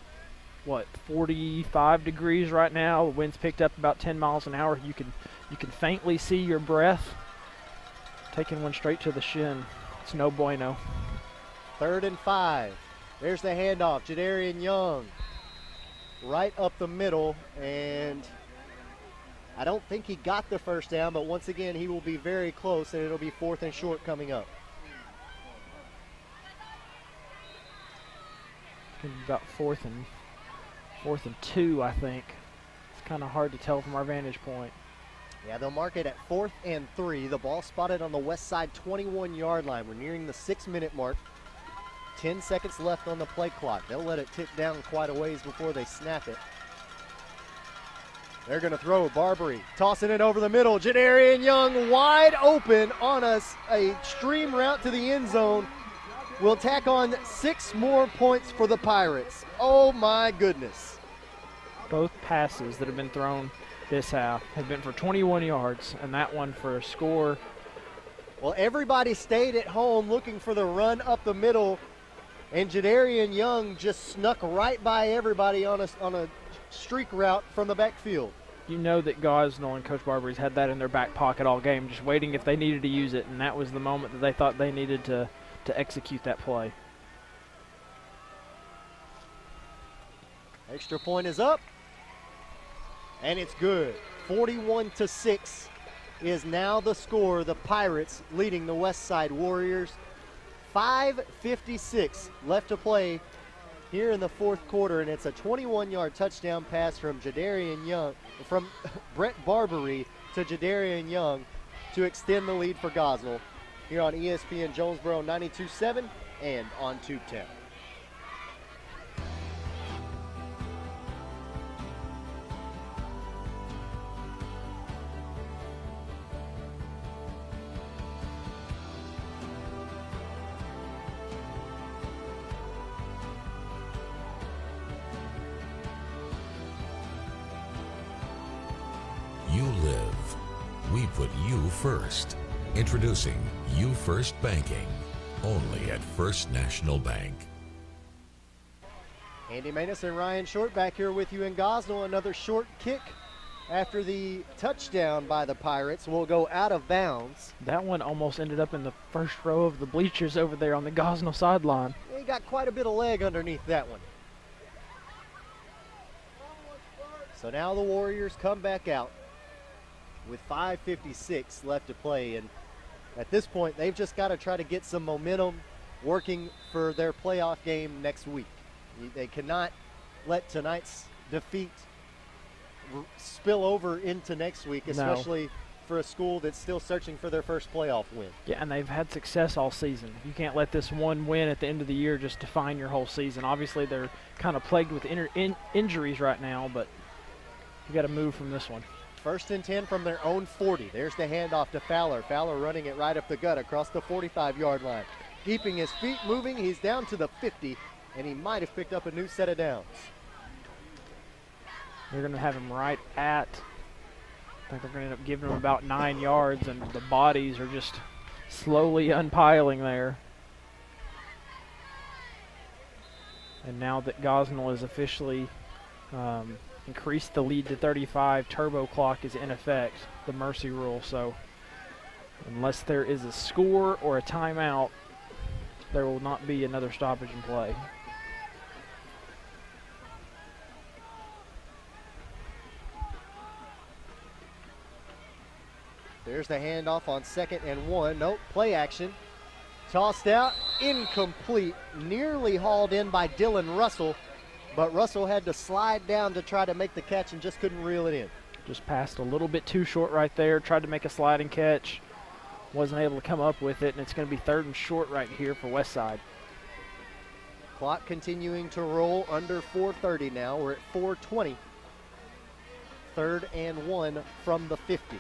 45 degrees right now. The wind's picked up about 10 miles an hour. You can faintly see your breath. Taking one straight to the shin. It's no bueno. 3rd and 5. There's the handoff. Jadarian Young right up the middle, and I don't think he got the first down, but once again, he will be very close, and it'll be 4th and short coming up. About 4th and 2, I think. It's kind of hard to tell from our vantage point. Yeah, they'll mark it at 4th and 3. The ball spotted on the Westside 21-yard line. We're nearing the 6-minute mark. 10 seconds left on the play clock. They'll let it tick down quite a ways before they snap it. They're going to throw. Barbary tossing it over the middle. Jadarian Young wide open on a stream route to the end zone. Will tack on 6 more points for the Pirates. Oh my goodness. Both passes that have been thrown this half have been for 21 yards, and that one for a score. Well, everybody stayed at home looking for the run up the middle, and Jadarian Young just snuck right by everybody on a streak route from the backfield. You know that Gosnell and Coach Barbary's had that in their back pocket all game, just waiting if they needed to use it, and that was the moment that they thought they needed to execute that play. Extra point is up, and it's good. 41-6 is now the score. The Pirates leading the Westside Warriors. 5:56 left to play here in the 4th quarter, and it's a 21-yard touchdown pass from Brett Barbary to Jadarian Young to extend the lead for Gosnell here on ESPN Jonesboro 92.7 and on Tubetown. You live. We put you first. Introducing You First Banking, only at First National Bank. Andy Maness and Ryan Short back here with you in Gosnell. Another short kick after the touchdown by the Pirates will go out of bounds. That one almost ended up in the first row of the bleachers over there on the Gosnell sideline. He got quite a bit of leg underneath that one. So now the Warriors come back out with 5:56 left to play, and at this point they've just got to try to get some momentum working for their playoff game next week. They cannot let tonight's defeat spill over into next week, especially for a school that's still searching for their first playoff win. Yeah, and they've had success all season. You can't let this one win at the end of the year just define your whole season. Obviously they're kind of plagued with injuries right now, but you got to move from this one. First and 10 from their own 40. There's the handoff to Fowler. Fowler running it right up the gut across the 45-yard line. Keeping his feet moving, he's down to the 50, and he might have picked up a new set of downs. They're going to have him right at, I think they're going to end up giving him about 9 yards, and the bodies are just slowly unpiling there. And now that Gosnell has officially increased the lead to 35, turbo clock is in effect, the mercy rule. So unless there is a score or a timeout, there will not be another stoppage in play. There's the handoff on 2nd and 1. Nope, play action. Tossed out, incomplete, nearly hauled in by Dylan Russell, but Russell had to slide down to try to make the catch and just couldn't reel it in. Just passed a little bit too short right there, tried to make a sliding catch, wasn't able to come up with it, and it's going to be 3rd and short right here for Westside. Clock continuing to roll, under 4:30 now. We're at 4:20. 3rd and 1 from the 50.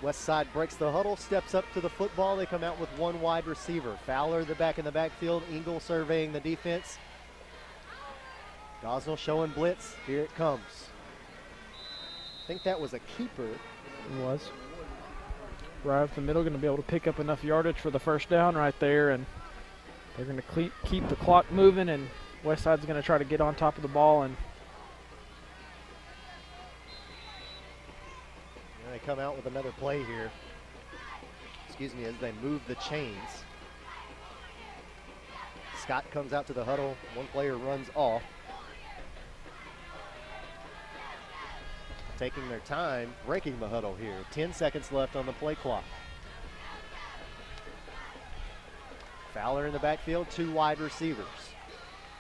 Westside breaks the huddle, steps up to the football. They come out with one wide receiver. Fowler the back in the backfield. Engel surveying the defense. Gosnell showing blitz. Here it comes. I think that was a keeper. It was. Right up the middle, going to be able to pick up enough yardage for the first down right there, and they're going to keep the clock moving, and Westside's going to try to get on top of the ball. And they come out with another play here. Excuse me, as they move the chains. Scott comes out to the huddle. One player runs off. Taking their time, breaking the huddle here. 10 seconds left on the play clock. Fowler in the backfield, 2 wide receivers.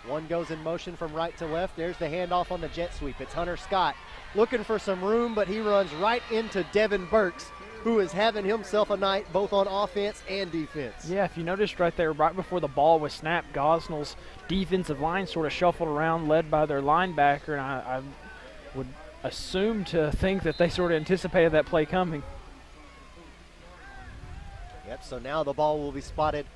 One goes in motion from right to left. There's the handoff on the jet sweep. It's Hunter Scott looking for some room, but he runs right into Devin Burks, who is having himself a night both on offense and defense. Yeah, if you noticed right there, right before the ball was snapped, Gosnell's defensive line sort of shuffled around, led by their linebacker, and I would assume to think that they sort of anticipated that play coming. Yep, so now the ball will be spotted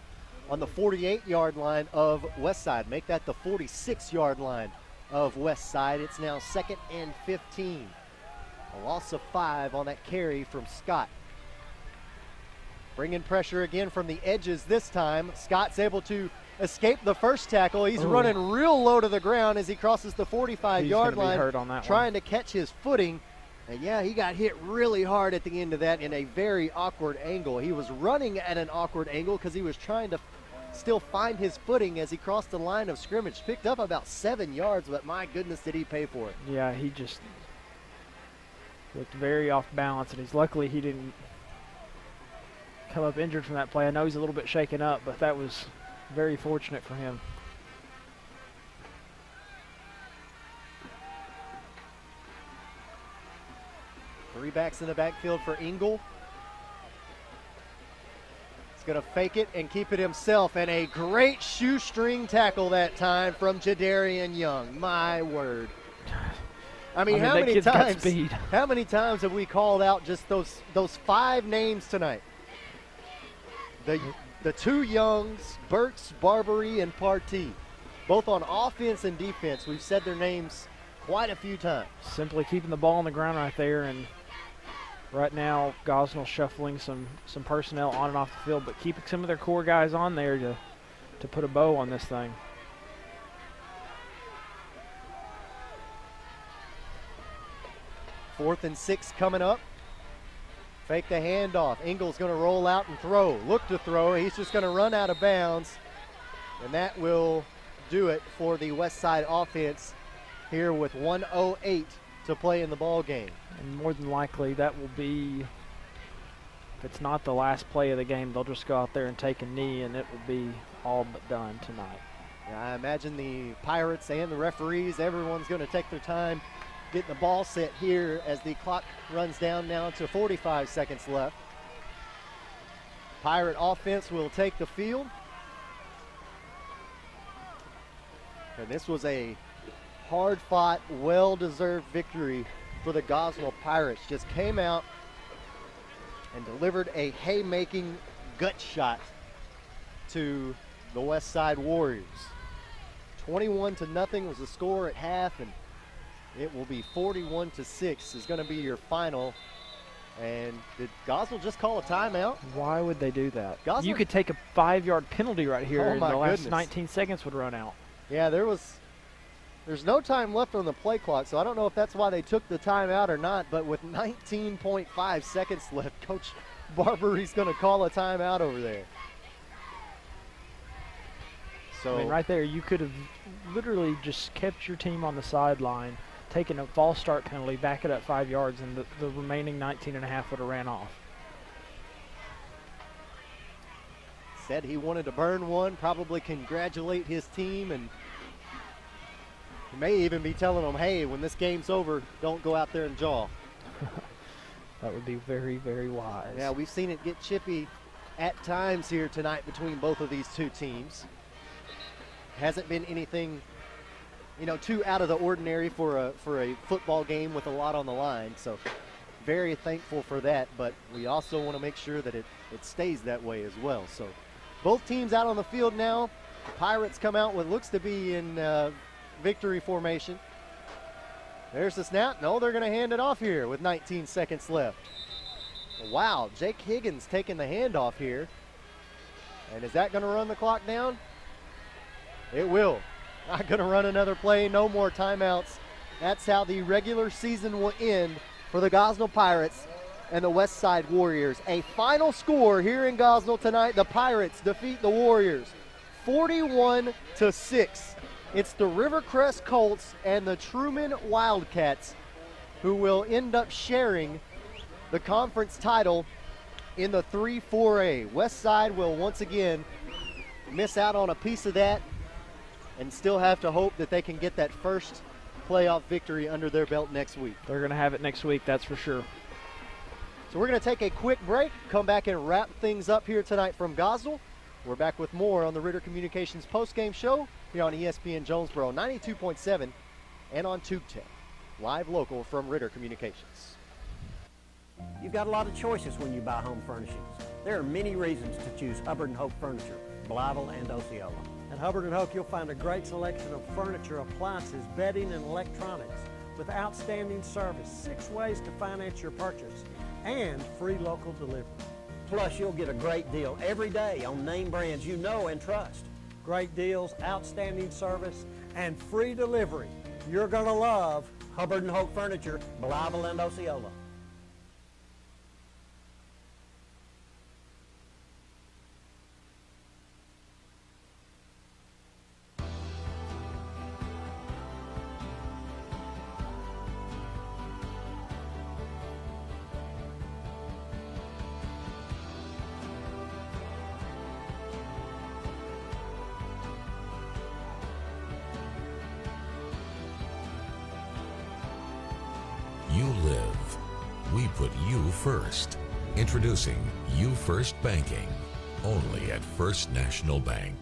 on the 48-yard line of Westside. Make that the 46-yard line of Westside. It's now 2nd and 15. A loss of 5 on that carry from Scott. Bringing pressure again from the edges this time. Scott's able to escape the first tackle. He's running real low to the ground as he crosses the 45-yard line, hurt on that trying to catch his footing. And yeah, he got hit really hard at the end of that in a very awkward angle. He was running at an awkward angle because he was trying to still find his footing as he crossed the line of scrimmage. Picked up about 7 yards, but my goodness, did he pay for it. Yeah, he just looked very off balance, and luckily he didn't come up injured from that play. I know he's a little bit shaken up, but that was very fortunate for him. Three backs in the backfield for Engel. He's going to fake it and keep it himself, and a great shoestring tackle that time from Jadarian Young. My word. I mean how many times have we called out just those 5 names tonight? The 2 Youngs, Burks, Barbary, and Partee. Both on offense and defense. We've said their names quite a few times. Simply keeping the ball on the ground right there, and right now Gosnell shuffling some personnel on and off the field, but keeping some of their core guys on there to put a bow on this thing. Fourth and 6 coming up. Fake the handoff. Engel's going to roll out and throw. Look to throw. He's just going to run out of bounds. And that will do it for the Westside offense here with 1:08 to play in the ball game. And more than likely that will be, if it's not the last play of the game, they'll just go out there and take a knee, and it will be all but done tonight. Yeah, I imagine the Pirates and the referees, everyone's going to take their time getting the ball set here as the clock runs down now to 45 seconds left. Pirate offense will take the field. And this was a hard-fought, well-deserved victory for the Gosnell Pirates just came out and delivered a haymaking gut shot to the Westside Warriors. 21-0 was the score at half, and it will be 41-6 is going to be your final. And did Gosnell just call a timeout? Why would they do that? Gosnell, you could take a 5-yard penalty right here, oh and my the last goodness. 19 seconds would run out. Yeah, there's no time left on the play clock, so I don't know if that's why they took the timeout or not, but with 19.5 seconds left, Coach Barbery's going to call a timeout over there. So I mean, right there, you could have literally just kept your team on the sideline, taken a false start penalty, back it up 5 yards, and the remaining 19 and a half would have ran off. said he wanted to burn one, probably congratulate his team, and he may even be telling them, hey, when this game's over, don't go out there and jaw. That would be very, very wise. Yeah, we've seen it get chippy at times here tonight between both of these two teams. Hasn't been anything, too out of the ordinary for a football game with a lot on the line. So very thankful for that, but we also want to make sure that it stays that way as well. So both teams out on the field now. The Pirates come out what looks to be in victory formation. There's the snap. No, they're going to hand it off here with 19 seconds left. Wow, Jake Higgins taking the handoff here. And is that going to run the clock down? It will. Not going to run another play. No more timeouts. That's how the regular season will end for the Gosnell Pirates and the Westside Warriors. A final score here in Gosnell tonight. The Pirates defeat the Warriors 41-6. It's the Rivercrest Colts and the Truman Wildcats who will end up sharing the conference title in the 3-4A. Westside will once again miss out on a piece of that and still have to hope that they can get that first playoff victory under their belt next week. They're going to have it next week, that's for sure. So we're going to take a quick break, come back and wrap things up here tonight from Gosnell. We're back with more on the Ritter Communications postgame show here on ESPN Jonesboro 92.7 and on Tubetown. Live local from Ritter Communications. You've got a lot of choices when you buy home furnishings. There are many reasons to choose Hubbard & Hope Furniture, Blytheville and Osceola. At Hubbard & Hope, you'll find a great selection of furniture, appliances, bedding, and electronics with outstanding service, 6 ways to finance your purchase, and free local delivery. Plus, you'll get a great deal every day on name brands you know and trust. Great deals, outstanding service, and free delivery. You're going to love Hubbard & Hope Furniture, Blytheville and Osceola. You live. We put you first. Introducing You First Banking, only at First National Bank.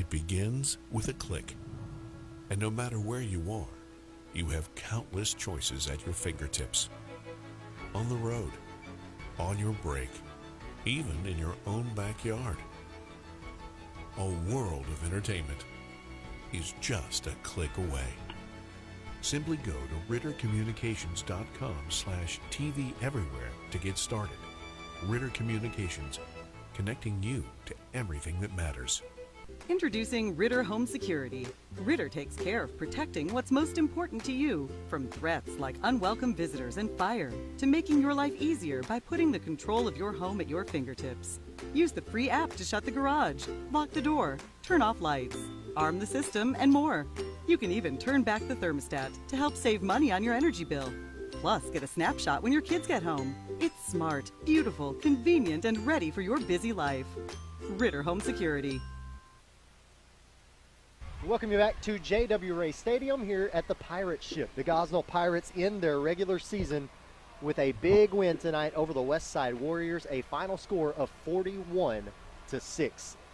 Begins with a click. And no matter where you are, you have countless choices at your fingertips. On the road, on your break, even in your own backyard. A world of entertainment is just a click away. Simply go to rittercommunications.com/TV everywhere to get started. Ritter Communications, connecting you to everything that matters. Introducing Ritter Home Security. Ritter takes care of protecting what's most important to you, from threats like unwelcome visitors and fire, to making your life easier by putting the control of your home at your fingertips. Use the free app to shut the garage, lock the door, turn off lights, arm the system, and more. You can even turn back the thermostat to help save money on your energy bill. Plus, get a snapshot when your kids get home. It's smart, beautiful, convenient, and ready for your busy life. Ritter Home Security. Welcome you back to J.W. Ray Stadium here at the Pirate Ship. The Gosnell Pirates in their regular season with a big win tonight over the Westside Warriors, a final score of 41-6.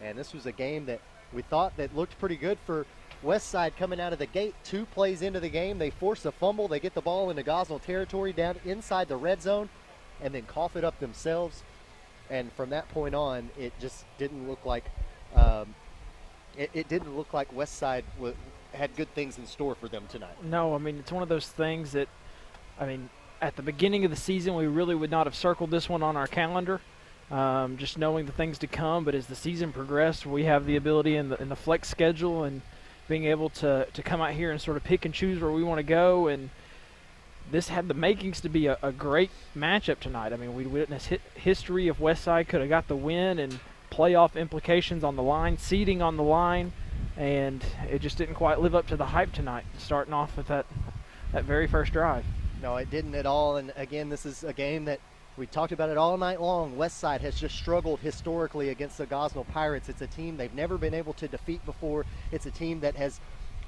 And this was a game that we thought that looked pretty good for Westside coming out of the gate. 2 plays into the game, they force a fumble, they get the ball into Gosnell territory down inside the red zone, and then cough it up themselves. And from that point on, it just didn't look like it didn't look like Westside had good things in store for them tonight. No, I mean, it's one of those things that, I mean, at the beginning of the season, we really would not have circled this one on our calendar, just knowing the things to come. But as the season progressed, we have the ability in the flex schedule and being able to come out here and sort of pick and choose where we want to go. And this had the makings to be a great matchup tonight. I mean, we witnessed history of Westside could have got the win and playoff implications on the line, seeding on the line, and it just didn't quite live up to the hype tonight, starting off with that very first drive. No, it didn't at all. And again, this is a game that we talked about it all night long. Westside has just struggled historically against the Gosnell Pirates. It's a team they've never been able to defeat before. It's a team that has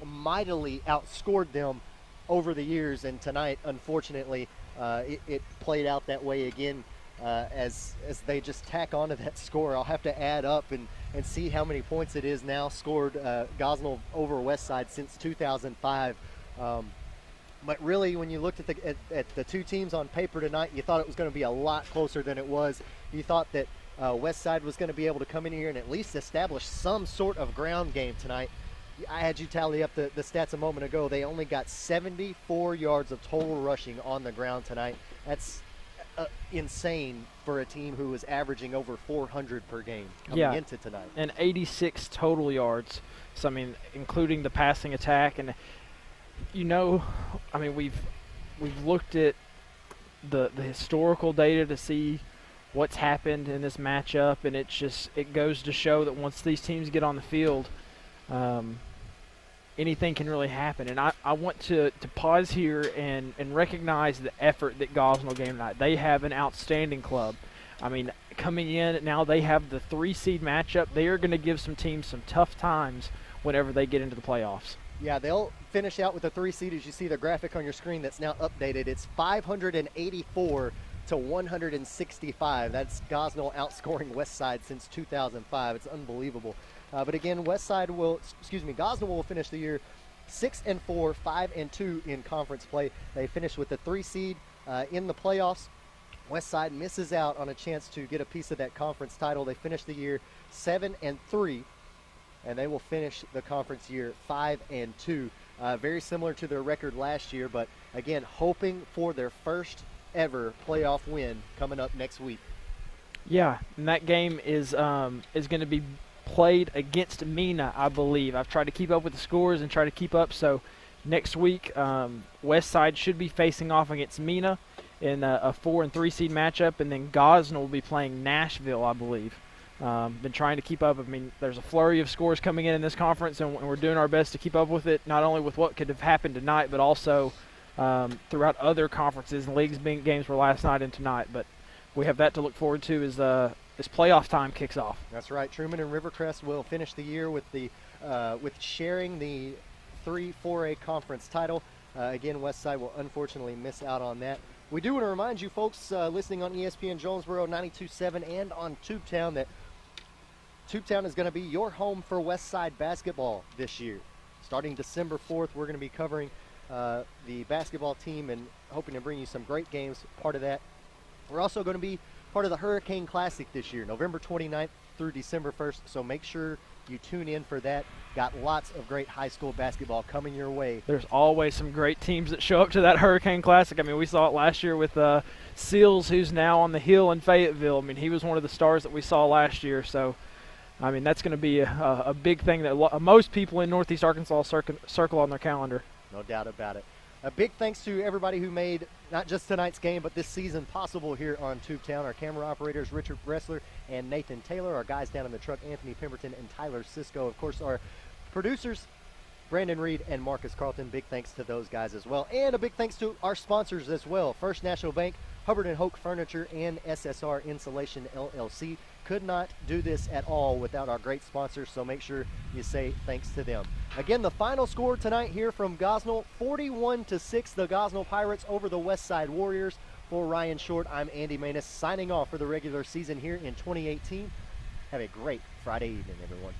mightily outscored them over the years, and tonight, unfortunately, it played out that way again. As they just tack onto that score. I'll have to add up and see how many points it is now scored Gosnell over Westside since 2005. But really, when you looked at the two teams on paper tonight, you thought it was going to be a lot closer than it was. You thought that Westside was going to be able to come in here and at least establish some sort of ground game tonight. I had you tally up the stats a moment ago. They only got 74 yards of total rushing on the ground tonight. That's insane for a team who was averaging over 400 per game coming into tonight. And 86 total yards. So, I mean, including the passing attack. And, you know, I mean, we've looked at the historical data to see what's happened in this matchup, and it goes to show that once these teams get on the field, anything can really happen. And I want to pause here and recognize the effort that Gosnell gave tonight. They have an outstanding club. I mean, coming in now, they have the 3-seed matchup. They are going to give some teams some tough times whenever they get into the playoffs. Yeah, they'll finish out with the 3-seed. As you see the graphic on your screen that's now updated, it's 584 to 165. That's Gosnell outscoring Westside since 2005. It's unbelievable. But again, Gosnell will finish the year 6-4, 5-2 in conference play. They finish with the 3-seed in the playoffs. Westside misses out on a chance to get a piece of that conference title. They finish the year 7-3, and they will finish the conference year 5-2. Very similar to their record last year, but again, hoping for their first ever playoff win coming up next week. Yeah, and that game is going to be played against Mina, I believe. I've tried to keep up with the scores and try to keep up. So next week, Westside should be facing off against Mina in a 4 and 3 seed matchup, and then Gosnell will be playing Nashville, I believe. Been trying to keep up. I mean, there's a flurry of scores coming in this conference, and we're doing our best to keep up with it, not only with what could have happened tonight, but also throughout other conferences and leagues. Being games were last night and tonight, but we have that to look forward to as playoff time kicks off. That's right. Truman and Rivercrest will finish the year with sharing the 3-4A conference title. Again, Westside will unfortunately miss out on that. We do want to remind you folks listening on ESPN Jonesboro 92.7 and on Tubetown that Tubetown is going to be your home for Westside basketball this year. Starting December 4th, we're going to be covering the basketball team and hoping to bring you some great games. Part of that, we're also going to be part of the Hurricane Classic this year, November 29th through December 1st. So make sure you tune in for that. Got lots of great high school basketball coming your way. There's always some great teams that show up to that Hurricane Classic. I mean, we saw it last year with Seals, who's now on the Hill in Fayetteville. I mean, he was one of the stars that we saw last year. So, I mean, that's going to be a big thing that most people in Northeast Arkansas circle on their calendar. No doubt about it. A big thanks to everybody who made not just tonight's game, but this season possible here on Tubetown. Our camera operators, Richard Bressler and Nathan Taylor. Our guys down in the truck, Anthony Pemberton and Tyler Sisko. Of course, our producers, Brandon Reed and Marcus Carlton, big thanks to those guys as well. And a big thanks to our sponsors as well. First National Bank, Hubbard & Hoke Furniture, and SSR Insulation LLC. Could not do this at all without our great sponsors, so make sure you say thanks to them. Again, the final score tonight here from Gosnell, 41-6, the Gosnell Pirates over the Westside Warriors. For Ryan Short, I'm Andy Maness, signing off for the regular season here in 2018. Have a great Friday evening, everyone.